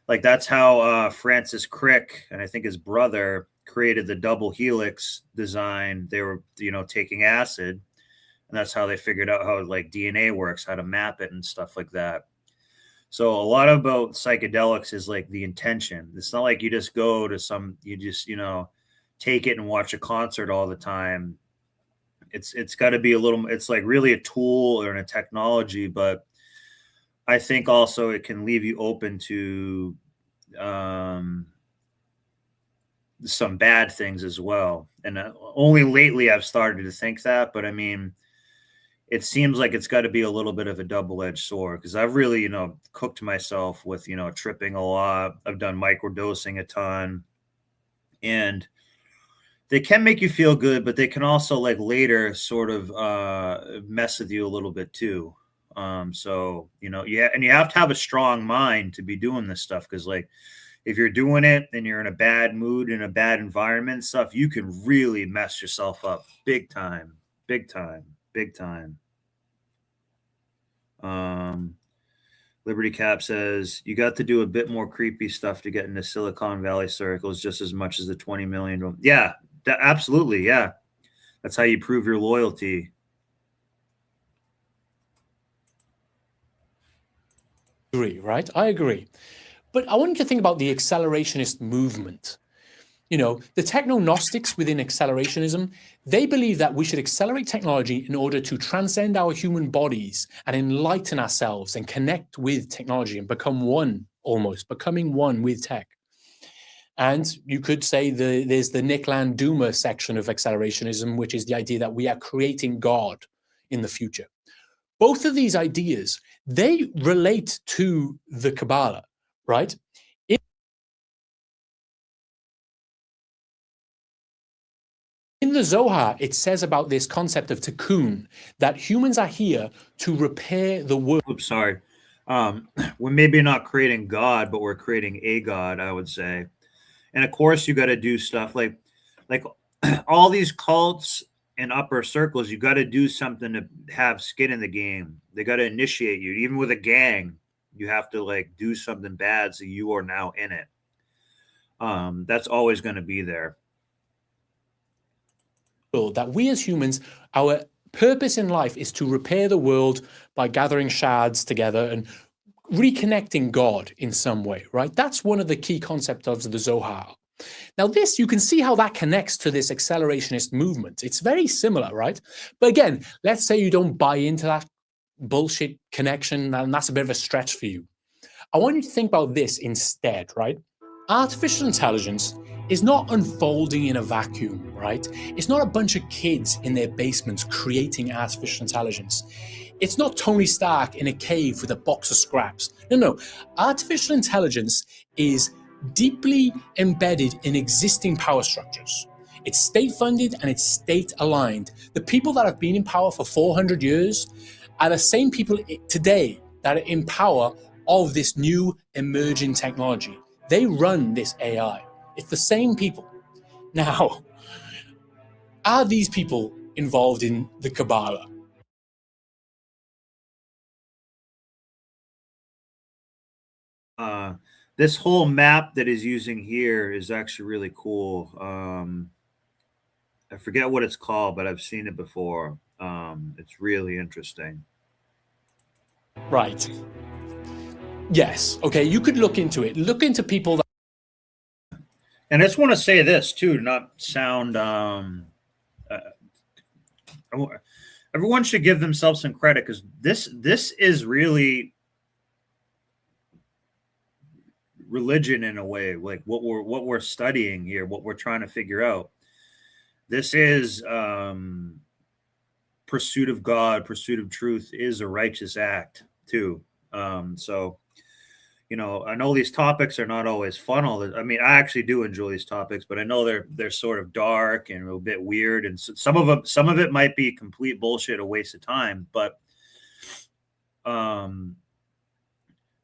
Like that's how Francis Crick and I think his brother created the double helix design. They were, taking acid, and that's how they figured out how like DNA works, how to map it and stuff like that. So a lot about psychedelics is like the intention. It's not like you just go to you just, take it and watch a concert all the time. It's got to be it's like really a tool or a technology, but I think also it can leave you open to some bad things as well. And only lately I've started to think that, but I mean, it seems like it's got to be a little bit of a double-edged sword because I've really, cooked myself with, tripping a lot. I've done microdosing a ton, and they can make you feel good, but they can also like later sort of mess with you a little bit too. So, and you have to have a strong mind to be doing this stuff. Cause like, if you're doing it and you're in a bad mood, in a bad environment and stuff, you can really mess yourself up big time, big time, big time. Liberty Cap says, you got to do a bit more creepy stuff to get into Silicon Valley circles just as much as the 20 million. Yeah, absolutely. Yeah. That's how you prove your loyalty. Right? I agree. But I want you to think about the accelerationist movement. The techno-Gnostics within accelerationism, they believe that we should accelerate technology in order to transcend our human bodies and enlighten ourselves and connect with technology and become one, almost, becoming one with tech. And you could say there's the Nick Landuma section of accelerationism, which is the idea that we are creating God in the future. Both of these ideas, they relate to the Kabbalah, right? In the Zohar, it says about this concept of tikkun, that humans are here to repair the world. Oops, sorry. We're maybe not creating God, but we're creating a God, I would say. And of course, you got to do stuff like all these cults and upper circles. You got to do something to have skin in the game. They got to initiate you. Even with a gang, you have to like do something bad so you are now in it. That's always going to be there. That we as humans, our purpose in life is to repair the world by gathering shards together and reconnecting God in some way, right? That's one of the key concepts of the Zohar. Now this, you can see how that connects to this accelerationist movement. It's very similar, right? But again, let's say you don't buy into that bullshit connection and that's a bit of a stretch for you. I want you to think about this instead, right? artificial intelligence is not unfolding in a vacuum, right? It's not a bunch of kids in their basements creating artificial intelligence. It's not Tony Stark in a cave with a box of scraps. No. Artificial intelligence is deeply embedded in existing power structures. It's state-funded and it's state-aligned. The people that have been in power for 400 years are the same people today that are in power of this new emerging technology. They run this AI. It's the same people. Now, are these people involved in the Kabbalah? This whole map that is using here is actually really cool. I forget what it's called, but I've seen it before. It's really interesting. Right. Yes. Okay, you could look into it. Look into people that... And I just want to say this too, to not sound... everyone should give themselves some credit, because this is really religion in a way, like what we're studying here, what we're trying to figure out. This is pursuit of God, pursuit of truth is a righteous act too. So, you know, I know these topics are not always fun. I mean, I actually do enjoy these topics, but I know they're sort of dark and a bit weird, and so some of it might be complete bullshit, a waste of time. But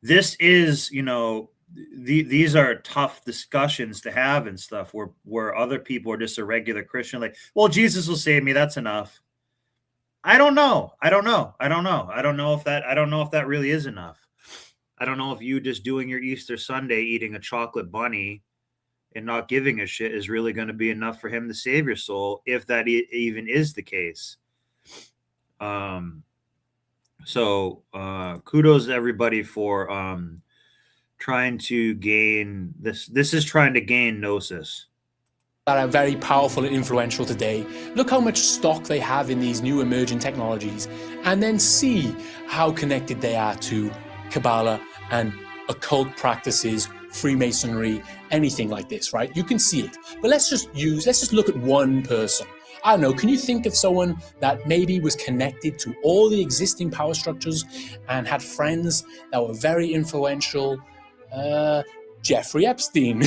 this is, you know, these are tough discussions to have and stuff where other people are just a regular Christian, like, well, Jesus will save me, that's enough. I don't know if that really is enough. I don't know if you just doing your Easter Sunday, eating a chocolate bunny and not giving a shit is really going to be enough for him to save your soul, if that even is the case. So kudos to everybody for trying to gain this. This is trying to gain gnosis. That are very powerful and influential today. Look how much stock they have in these new emerging technologies, and then see how connected they are to Kabbalah and occult practices, Freemasonry, anything like this, right? You can see it. But let's just look at one person. I don't know, can you think of someone that maybe was connected to all the existing power structures and had friends that were very influential? Jeffrey Epstein.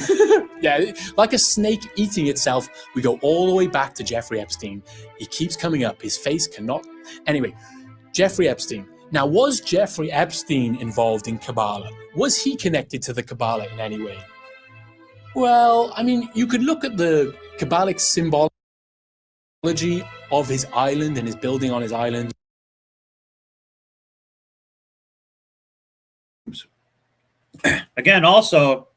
Yeah, like a snake eating itself, we go all the way back to Jeffrey Epstein. He keeps coming up. His face cannot... Anyway, Jeffrey Epstein. Now, was Jeffrey Epstein involved in Kabbalah? Was he connected to the Kabbalah in any way? Well, I mean, you could look at the Kabbalic symbology of his island and his building on his island. Again, also,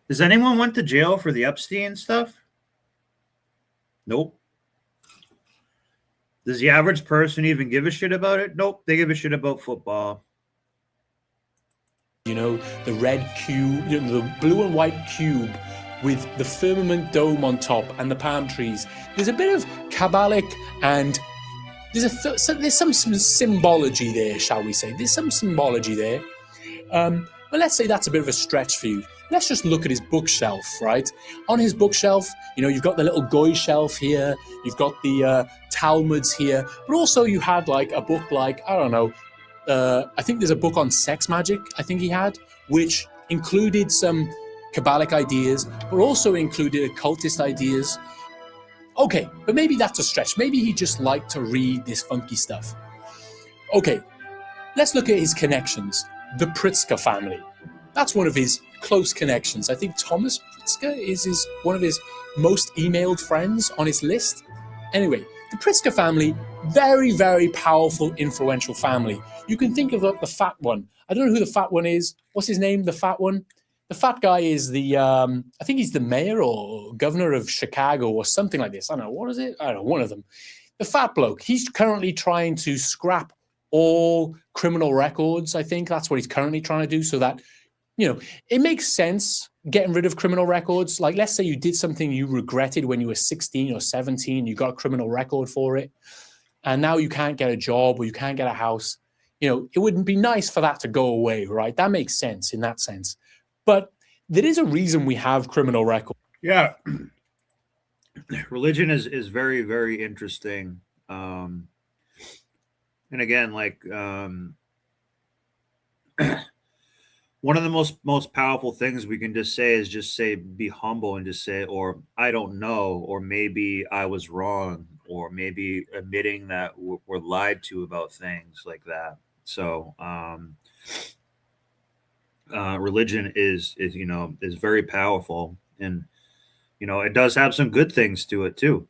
does anyone went to jail for the Epstein stuff? Nope. Does the average person even give a shit about it? Nope. They give a shit about football. You know, the red cube, you know, the blue and white cube with the firmament dome on top and the palm trees. There's a bit of Kabbalic and there's some symbology there, shall we say. There's some symbology there. But let's say that's a bit of a stretch for you. Let's just look at his bookshelf, right? On his bookshelf, you know, you've got the little Goy shelf here. You've got the Talmuds here. But also you had like a book like, I don't know, I think there's a book on sex magic, I think he had, which included some Kabbalic ideas, but also included occultist ideas. Okay, but maybe that's a stretch. Maybe he just liked to read this funky stuff. Okay, let's look at his connections. The Pritzker family. That's one of his close connections. I think Thomas Pritzker is one of his most emailed friends on his list. Anyway, the Pritzker family, very, very powerful, influential family. You can think of the fat one. I don't know who the fat one is. What's his name, the fat one? The fat guy is the, I think he's the mayor or governor of Chicago or something like this. I don't know. What is it? I don't know. One of them. The fat bloke. He's currently trying to scrap all criminal records. I think that's what he's currently trying to do, so that, you know, it makes sense getting rid of criminal records. Like, let's say you did something you regretted when you were 16 or 17, you got a criminal record for it, and now you can't get a job or you can't get a house. You know, it wouldn't be nice for that to go away, right? That makes sense in that sense. But there is a reason we have criminal records. Yeah. Religion is very, very interesting. And again, like one of the most powerful things we can just say is just say, be humble and just say, or I don't know, or maybe I was wrong, or maybe admitting that we're lied to about things like that. So religion is is very powerful, and it does have some good things to it too.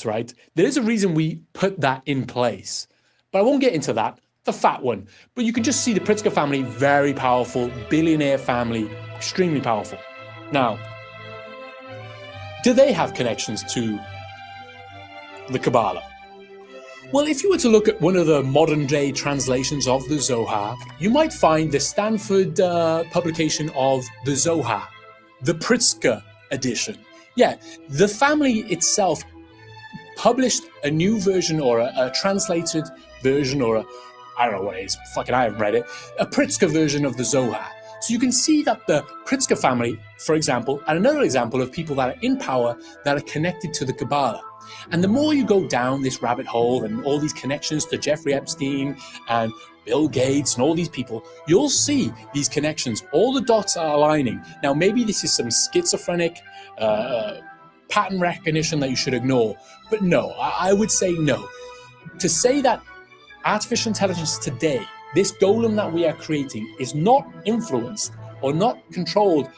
Right? There is a reason we put that in place, but I won't get into that. The fat one. But you can just see the Pritzker family, very powerful, billionaire family, extremely powerful. Now, do they have connections to the Kabbalah? Well, if you were to look at one of the modern day translations of the Zohar, you might find the Stanford publication of the Zohar, the Pritzker edition. Yeah, the family itself published a new version, or a translated version, or I don't know what it is, fucking I haven't read it, a Pritzker version of the Zohar. So you can see that the Pritzker family, for example, and another example of people that are in power that are connected to the Kabbalah. And the more you go down this rabbit hole and all these connections to Jeffrey Epstein and Bill Gates and all these people, you'll see these connections. All the dots are aligning. Now, maybe this is some schizophrenic pattern recognition that you should ignore, but no, I would say no. To say that artificial intelligence today, this golem that we are creating, is not influenced or not controlled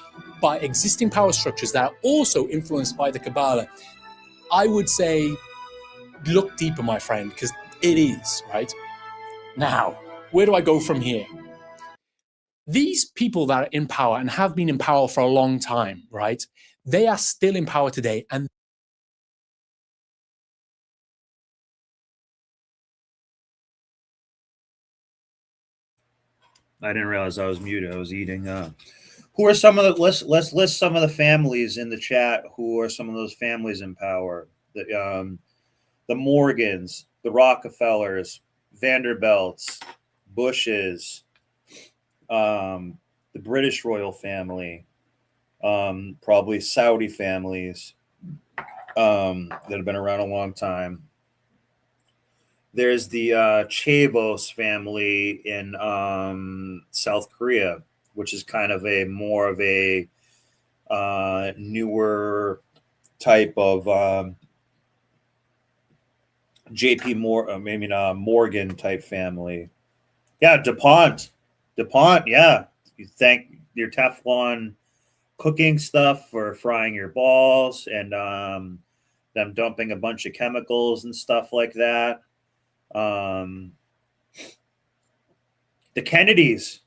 by existing power structures that are also influenced by the Kabbalah, I would say look deeper, my friend, because it is, right? Now, where do I go from here? These people that are in power and have been in power for a long time, right? They are still in power today, and I didn't realize I was muted. I was eating. Who are some of the let's list some of the families in the chat? Who are some of those families in power? The Morgans, the Rockefellers, Vanderbilts, Bushes, the British royal family, probably Saudi families that have been around a long time. There's the Chavos family in South Korea, which is kind of a more of a newer type of JP Morgan, maybe not Morgan type family. Yeah, DuPont, yeah. You thank your Teflon cooking stuff for frying your balls, and them dumping a bunch of chemicals and stuff like that. The Kennedys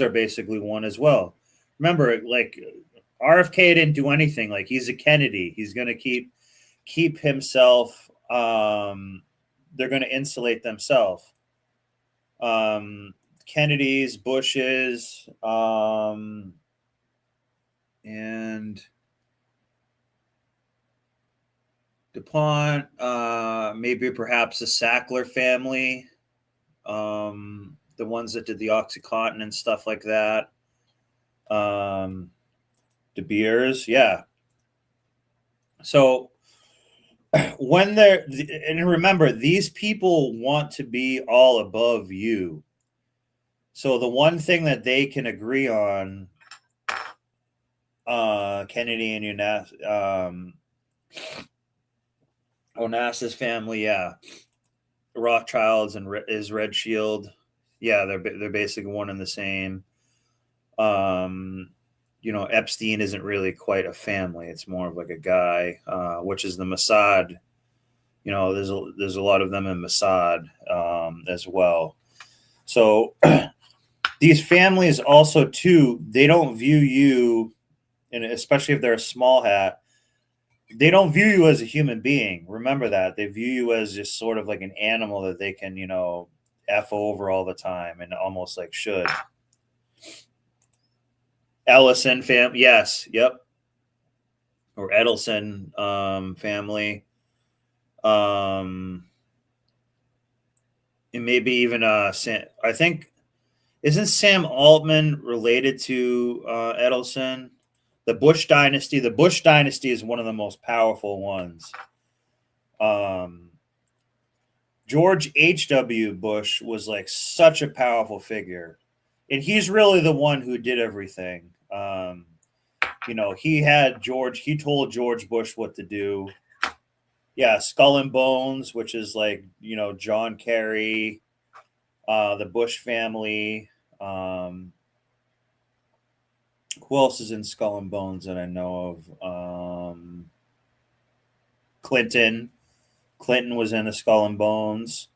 are basically one as well. Remember, like RFK didn't do anything. Like, he's a Kennedy. He's going to keep himself. They're going to insulate themselves. Kennedys, Bushes, and DuPont, maybe perhaps the Sackler family, the ones that did the OxyContin and stuff like that. De Beers, yeah. So when they're, and remember, these people want to be all above you. So the one thing that they can agree on, Kennedy and Onassis family, yeah. Rothschilds and is Red Shield, yeah, they're basically one and the same. Epstein isn't really quite a family; it's more of like a guy, which is the Mossad. There's a lot of them in Mossad as well. So these families also too, they don't view you, and especially if they're a small hat, they don't view you as a human being. Remember that. They view you as just sort of like an animal that they can, F over all the time and almost like should. Ellison family, yes, yep. Or Edelson family. And maybe even I think Isn't Sam Altman related to Edelson? The Bush dynasty. The Bush dynasty is one of the most powerful ones. George H.W. Bush was like such a powerful figure, and he's really the one who did everything. You know, he told George Bush what to do. Yeah, Skull and Bones, which is like, you know, John Kerry, the Bush family. Who else is in Skull and Bones that I know of? Clinton. Clinton was in the Skull and Bones.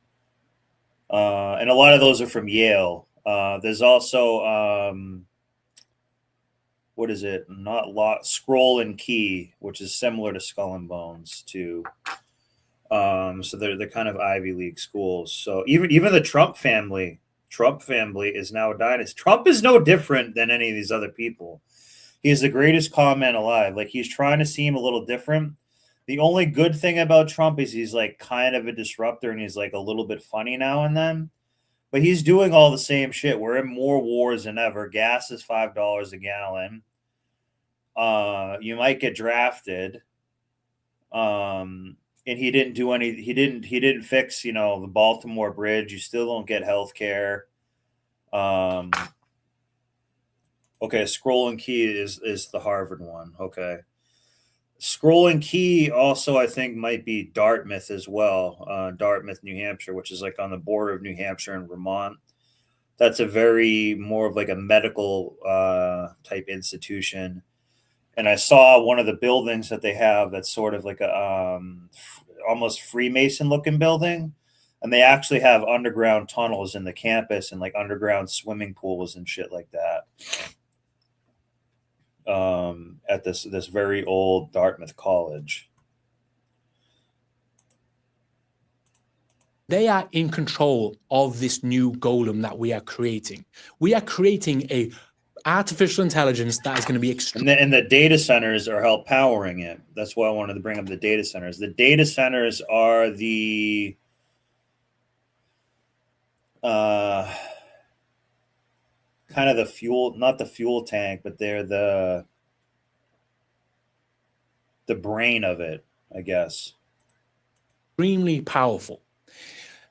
And a lot of those are from Yale. There's also, what is it? Scroll and Key, which is similar to Skull and Bones too. So they're kind of Ivy League schools. So even the Trump family is now a dynasty. Trump is no different than any of these other people. He's the greatest con man alive. Like, he's trying to seem a little different. The only good thing about Trump is he's like kind of a disruptor, and he's like a little bit funny now and then. But he's doing all the same shit. We're in more wars than ever. Gas is $5 a gallon. You might get drafted. And he didn't do any. He didn't fix, you know, the Baltimore Bridge. You still don't get health care. Okay, Scroll and Key is the Harvard one. Okay. Scroll and Key also, I think, might be Dartmouth as well. Dartmouth, New Hampshire, which is like on the border of New Hampshire and Vermont. That's a very more of like a medical type institution. And I saw one of the buildings that they have that's sort of like a almost Freemason looking building. And they actually have underground tunnels in the campus and like underground swimming pools and shit like that. At this very old Dartmouth college. They are in control of this new golem that we are creating. We are creating a artificial intelligence that is going to be extreme. And the data centers are help powering it. That's why I wanted to bring up the data centers. The data centers are the kind of the fuel, not the fuel tank, but they're the brain of it, I guess. Extremely powerful.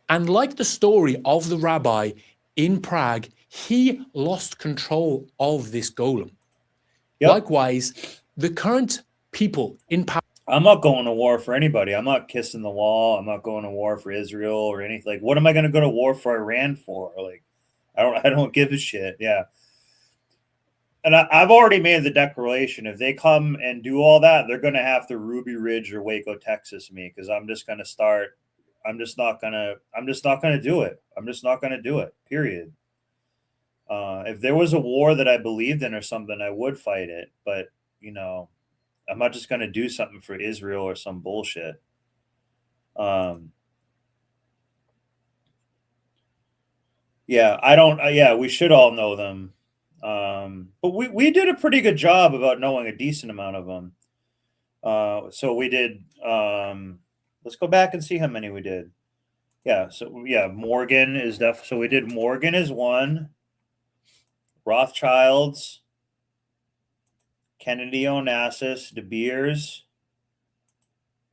And like the story of the rabbi in Prague, he lost control of this golem. Yep. Likewise, the current people in power. I'm not going to war for anybody. I'm not kissing the wall. I'm not going to war for Israel or anything. Like, what am I going to go to war for Iran for? Like, I don't give a shit. Yeah. And I've already made the declaration. If they come and do all that, they're going to have to Ruby Ridge or Waco, Texas me, because I'm just going to start. I'm just not going to do it. I'm just not going to do it, period. If there was a war that I believed in or something, I would fight it. But, you know, I'm not just going to do something for Israel or some bullshit. Yeah, I don't. Yeah, we should all know them. But we did a pretty good job about knowing a decent amount of them. So we did. Let's go back and see how many we did. Yeah. So yeah, Morgan is definitely. So we did Morgan is one. Rothschilds, Kennedy Onassis, De Beers,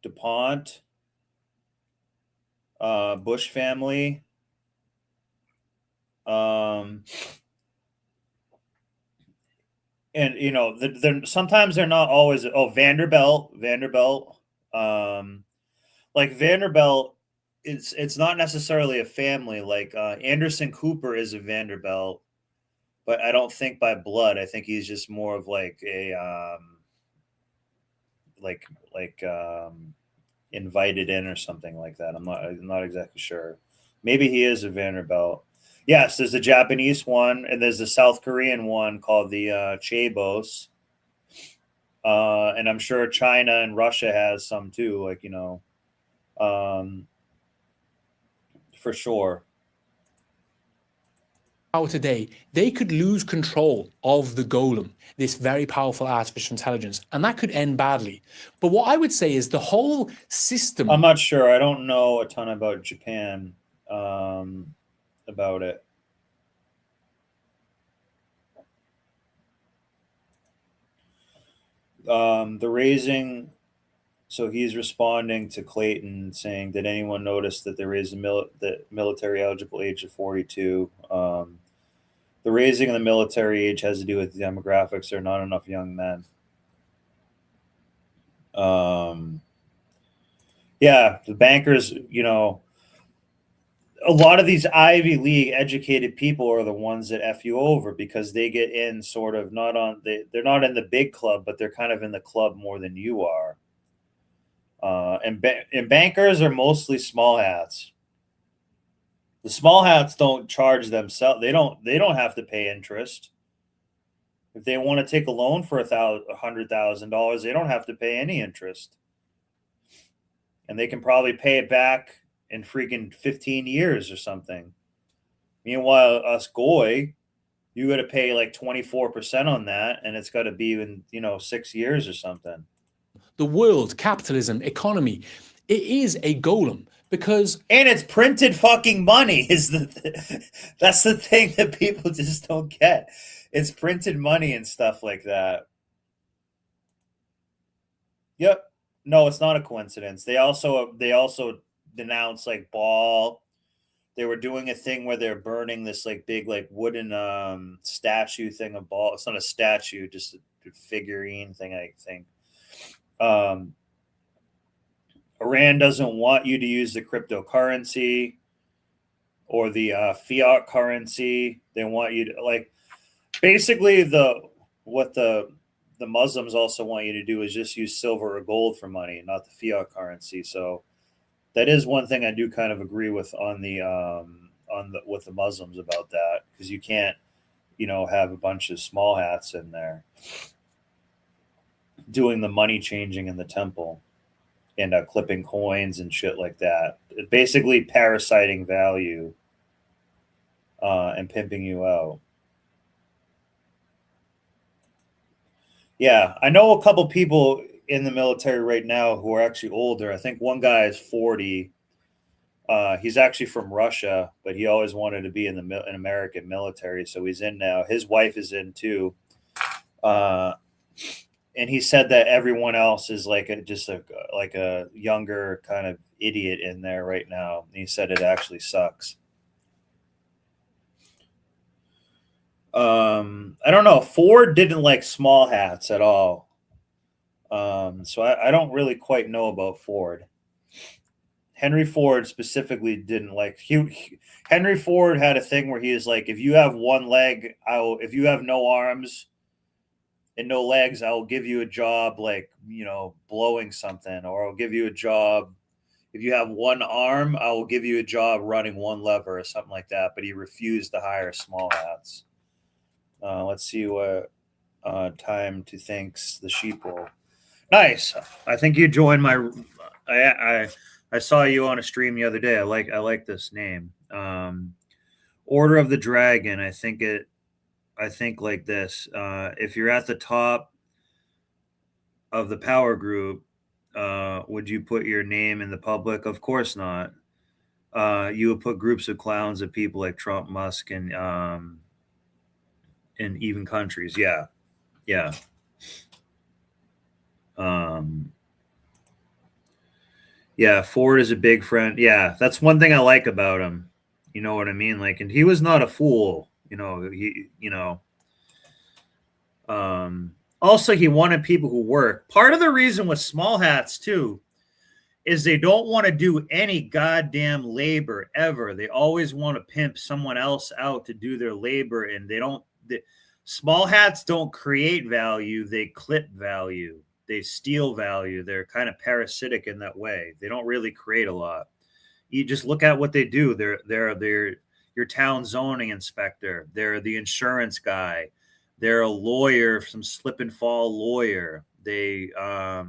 DuPont, Bush family. And you know, sometimes they're not always. Oh, Vanderbilt. Like Vanderbilt, it's not necessarily a family. Like Anderson Cooper is a Vanderbilt, but I don't think by blood. I think he's just more of like a invited in or something like that. I'm not exactly sure. Maybe he is a Vanderbilt. Yes, there's a Japanese one, and there's a South Korean one called the Chaebos. And I'm sure China and Russia has some too, like, you know, for sure. Today, they could lose control of the golem, this very powerful artificial intelligence, and that could end badly. But what I would say is the whole system. I'm not sure. I don't know a ton about Japan. About it. The raising. So he's responding to Clayton saying, "Did anyone notice that they raised the military eligible age to 42?" The raising of the military age has to do with the demographics. There are not enough young men. Yeah, the bankers, you know, a lot of these Ivy League educated people are the ones that F you over because they get in sort of they're not in the big club, but they're kind of in the club more than you are. And bankers are mostly small hats. The small hats don't charge themselves. They don't have to pay interest. If they want to take a loan for $100,000, they don't have to pay any interest. And they can probably pay it back in freaking 15 years or something. Meanwhile, us goy, you got to pay like 24% on that, and it's got to be in 6 years or something. The world, capitalism, economy, it is a golem because... And it's printed fucking money that's the thing that people just don't get. It's printed money and stuff like that. Yep. No, it's not a coincidence. They also denounced like Ball. They were doing a thing where they're burning this like big like wooden statue thing of Ball. It's not a statue, just a figurine thing, I think. Iran doesn't want you to use the cryptocurrency or the fiat currency. They want you to like basically what the Muslims also want you to do is just use silver or gold for money, not the fiat currency. So that is one thing I do kind of agree with with the Muslims about that, because you can't, have a bunch of small hats in there doing the money changing in the temple and clipping coins and shit like that. Basically parasiting value and pimping you out. Yeah, I know a couple people in the military right now who are actually older. I think one guy is 40. He's actually from Russia, but he always wanted to be in the American military, so he's in now. His wife is in too. And he said that everyone else is like a younger kind of idiot in there right now. And he said it actually sucks. I don't know. Ford didn't like small hats at all. So I don't really quite know about Ford. Henry Ford specifically didn't like. Henry Ford had a thing where he was like, if you have one leg, if you have no arms and no legs, I will give you a job like, blowing something, or I'll give you a job. If you have one arm, I will give you a job running one lever or something like that. But he refused to hire small hats. Let's see what time to thanks the sheeple. Nice. I think you joined my. I saw you on a stream the other day. I like this name. Order of the Dragon. I think like this. If you're at the top of the power group, would you put your name in the public? Of course not. You would put groups of clowns of people like Trump, Musk, and even countries. Yeah. Yeah, Ford is a big friend. Yeah, that's one thing I like about him. You know what I mean? Like, and he was not a fool. Also, he wanted people who work. Part of the reason with small hats too is they don't want to do any goddamn labor ever. They always want to pimp someone else out to do their labor, and small hats don't create value. They clip value. They steal value. They're kind of parasitic in that way. They don't really create a lot. You just look at what they do. They're your town zoning inspector. They're the insurance guy. They're a lawyer, some slip and fall lawyer. They, are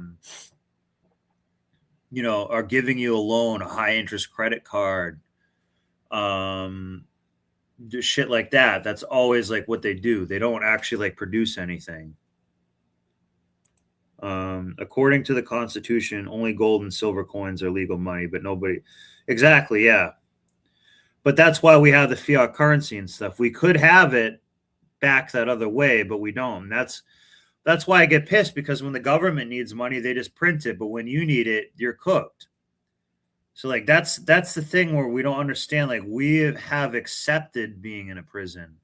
giving you a loan, a high interest credit card, just shit like that. That's always like what they do. They don't actually like produce anything. According to the Constitution, only gold and silver coins are legal money, but nobody. Exactly, yeah. But that's why we have the fiat currency and stuff. We could have it back that other way, but we don't. And that's That's why I get pissed, because when the government needs money, they just print it. But when you need it, you're cooked. So like that's the thing where we don't understand. Like we have accepted being in a prison,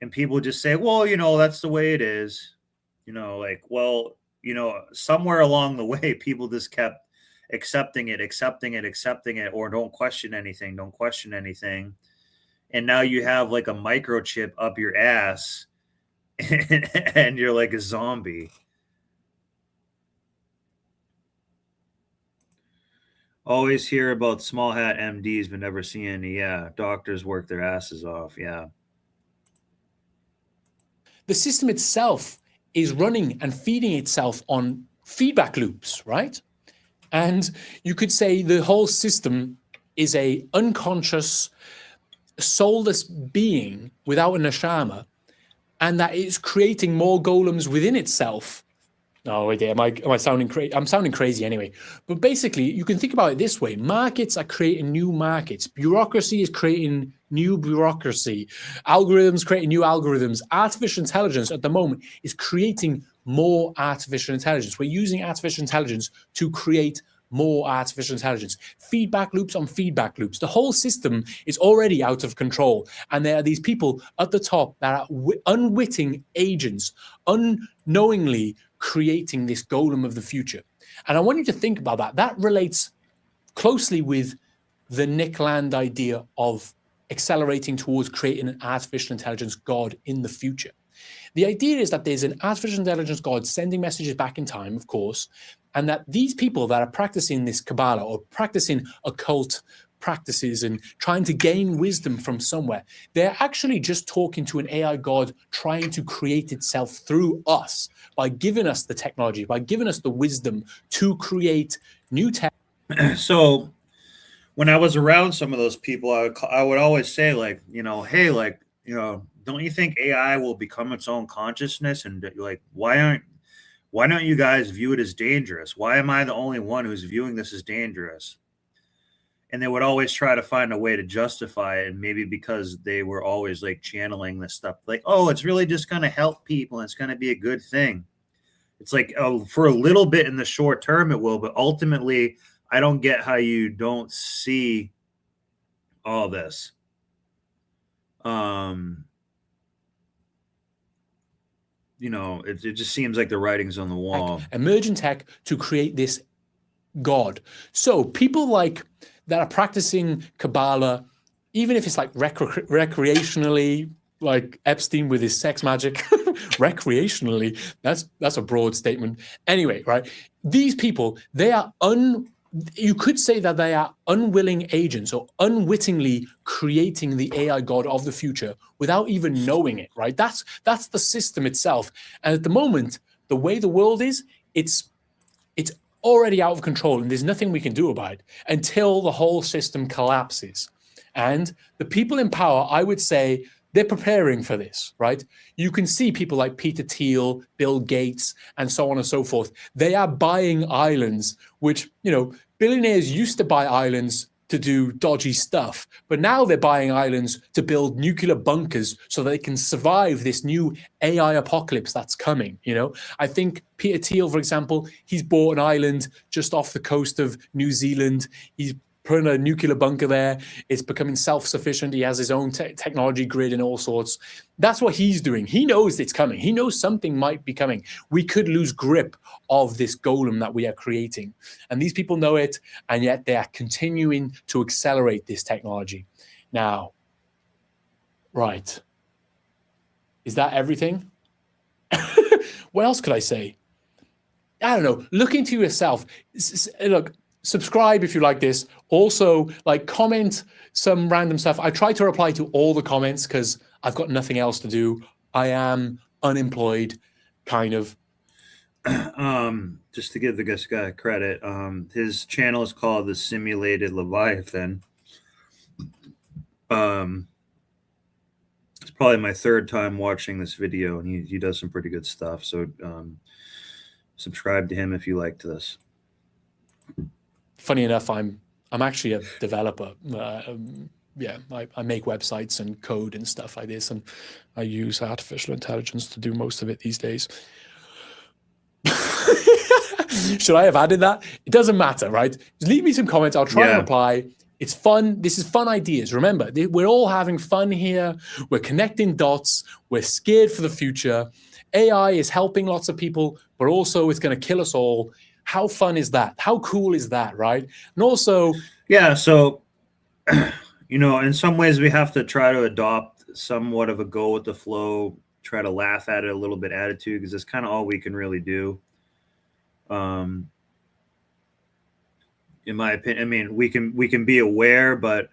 and people just say, well, you know, that's the way it is. You know, like, well, you know, somewhere along the way, people just kept accepting it, or don't question anything. And now you have like a microchip up your ass and you're like a zombie. Always hear about small hat MDs, but never see any. Yeah, doctors work their asses off. Yeah. The system itself is running and feeding itself on feedback loops, right? And you could say the whole system is a unconscious, soulless being without a neshama, and that it's creating more golems within itself. Oh, wait, am I sounding crazy? I'm sounding crazy anyway. But basically, you can think about it this way. Markets are creating new markets. Bureaucracy is creating new bureaucracy. Algorithms creating new algorithms. Artificial intelligence at the moment is creating more artificial intelligence. We're using artificial intelligence to create more artificial intelligence. Feedback loops on feedback loops. The whole system is already out of control. And there are these people at the top that are unwitting agents, unknowingly creating this golem of the future. And I want you to think about that. That relates closely with the Nick Land idea of accelerating towards creating an artificial intelligence god in the future. The idea is that there's an artificial intelligence god sending messages back in time, of course, and that these people that are practicing this Kabbalah or practicing occult practices and trying to gain wisdom from somewhere, they're actually just talking to an AI god trying to create itself through us by giving us the technology, by giving us the wisdom to create new tech. So when I was around some of those people, I would always say, like, you know, hey, like, you know, don't you think AI will become its own consciousness? And like, why don't you guys view it as dangerous? Why am I the only one who's viewing this as dangerous? And they would always try to find a way to justify it. And maybe because they were always like channeling this stuff, like, oh, it's really just going to help people. And it's going to be a good thing. It's like, oh, for a little bit in the short term, it will. But ultimately, I don't get how you don't see all this. You know, it just seems like the writing's on the wall. Emerging tech to create this god. So people like that are practicing Kabbalah, even if it's like recreationally, like Epstein with his sex magic, recreationally, that's a broad statement. Anyway, right? These people, they are you could say that they are unwilling agents or unwittingly creating the AI god of the future without even knowing it, right? That's the system itself. And at the moment, the way the world is, it's already out of control and there's nothing we can do about it until the whole system collapses. And the people in power, I would say, they're preparing for this, right? You can see people like Peter Thiel, Bill Gates, and so on and so forth. They are buying islands, which, you know, billionaires used to buy islands to do dodgy stuff, but now they're buying islands to build nuclear bunkers so they can survive this new AI apocalypse that's coming. You know, I think Peter Thiel, for example, he's bought an island just off the coast of New Zealand. He's putting a nuclear bunker there. It's becoming self-sufficient. He has his own technology grid and all sorts. That's what he's doing. He knows it's coming. He knows something might be coming. We could lose grip of this golem that we are creating. And these people know it, and yet they are continuing to accelerate this technology. Now, right. Is that everything? What else could I say? I don't know. Look into yourself. Look, subscribe if you like this. Also, like, comment some random stuff. I try to reply to all the comments because I've got nothing else to do. I am unemployed, kind of. Just to give this guy credit, his channel is called The Simulated Leviathan. It's probably my third time watching this video, and he does some pretty good stuff. So subscribe to him if you liked this. Funny enough, I'm actually a developer. yeah, I make websites and code and stuff like this, and I use artificial intelligence to do most of it these days. Should I have added that? It doesn't matter, right? Just leave me some comments. I'll try and reply. It's fun. This is fun ideas. Remember, we're all having fun here. We're connecting dots. We're scared for the future. AI is helping lots of people, but also it's going to kill us all. How fun is that? How cool is that, right? And also... Yeah, so, you know, in some ways we have to try to adopt somewhat of a go with the flow, try to laugh at it a little bit attitude, because that's kind of all we can really do. In my opinion, I mean, we can be aware, but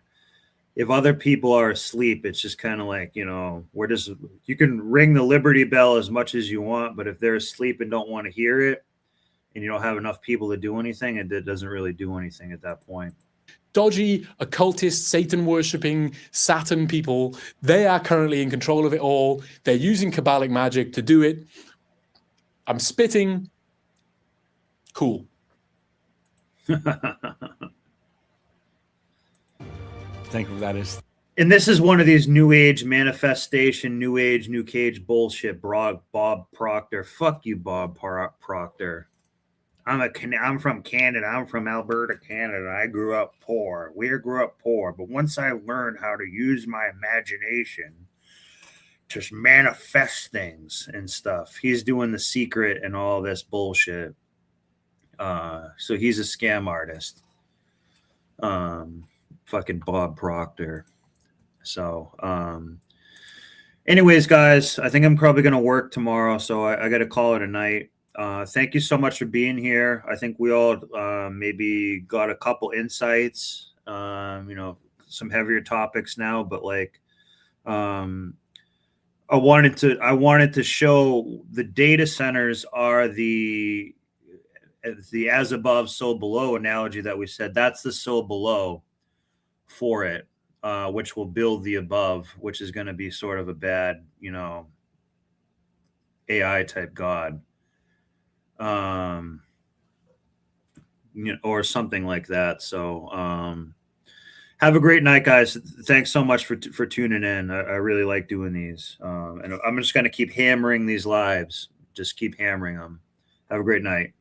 if other people are asleep, it's just kind of like, you know, you can ring the Liberty Bell as much as you want, but if they're asleep and don't want to hear it, and you don't have enough people to do anything, it doesn't really do anything at that point. Dodgy, occultist, Satan-worshipping, Saturn people, they are currently in control of it all. They're using Kabbalic magic to do it. I'm spitting. Cool. Think of that as... And this is one of these new age manifestation, new age, new cage bullshit. Bob Proctor. Fuck you, Bob Proctor. I'm from Canada. I'm from Alberta, Canada. I grew up poor. We grew up poor. But once I learned how to use my imagination to manifest things and stuff, he's doing The Secret and all this bullshit. So he's a scam artist. Fucking Bob Proctor. So, anyways, guys, I think I'm probably going to work tomorrow. So I got to call it a night. Thank you so much for being here. I think we all maybe got a couple insights, you know, some heavier topics now, but like I wanted to show the data centers are the as above, so below analogy that we said. That's the so below for it, which will build the above, which is going to be sort of a bad, you know, AI type God. You know, or something like that. So have a great night, guys. Thanks so much for tuning in. I really like doing these, and I'm just going to keep hammering these lives. Just keep hammering them. Have a great night.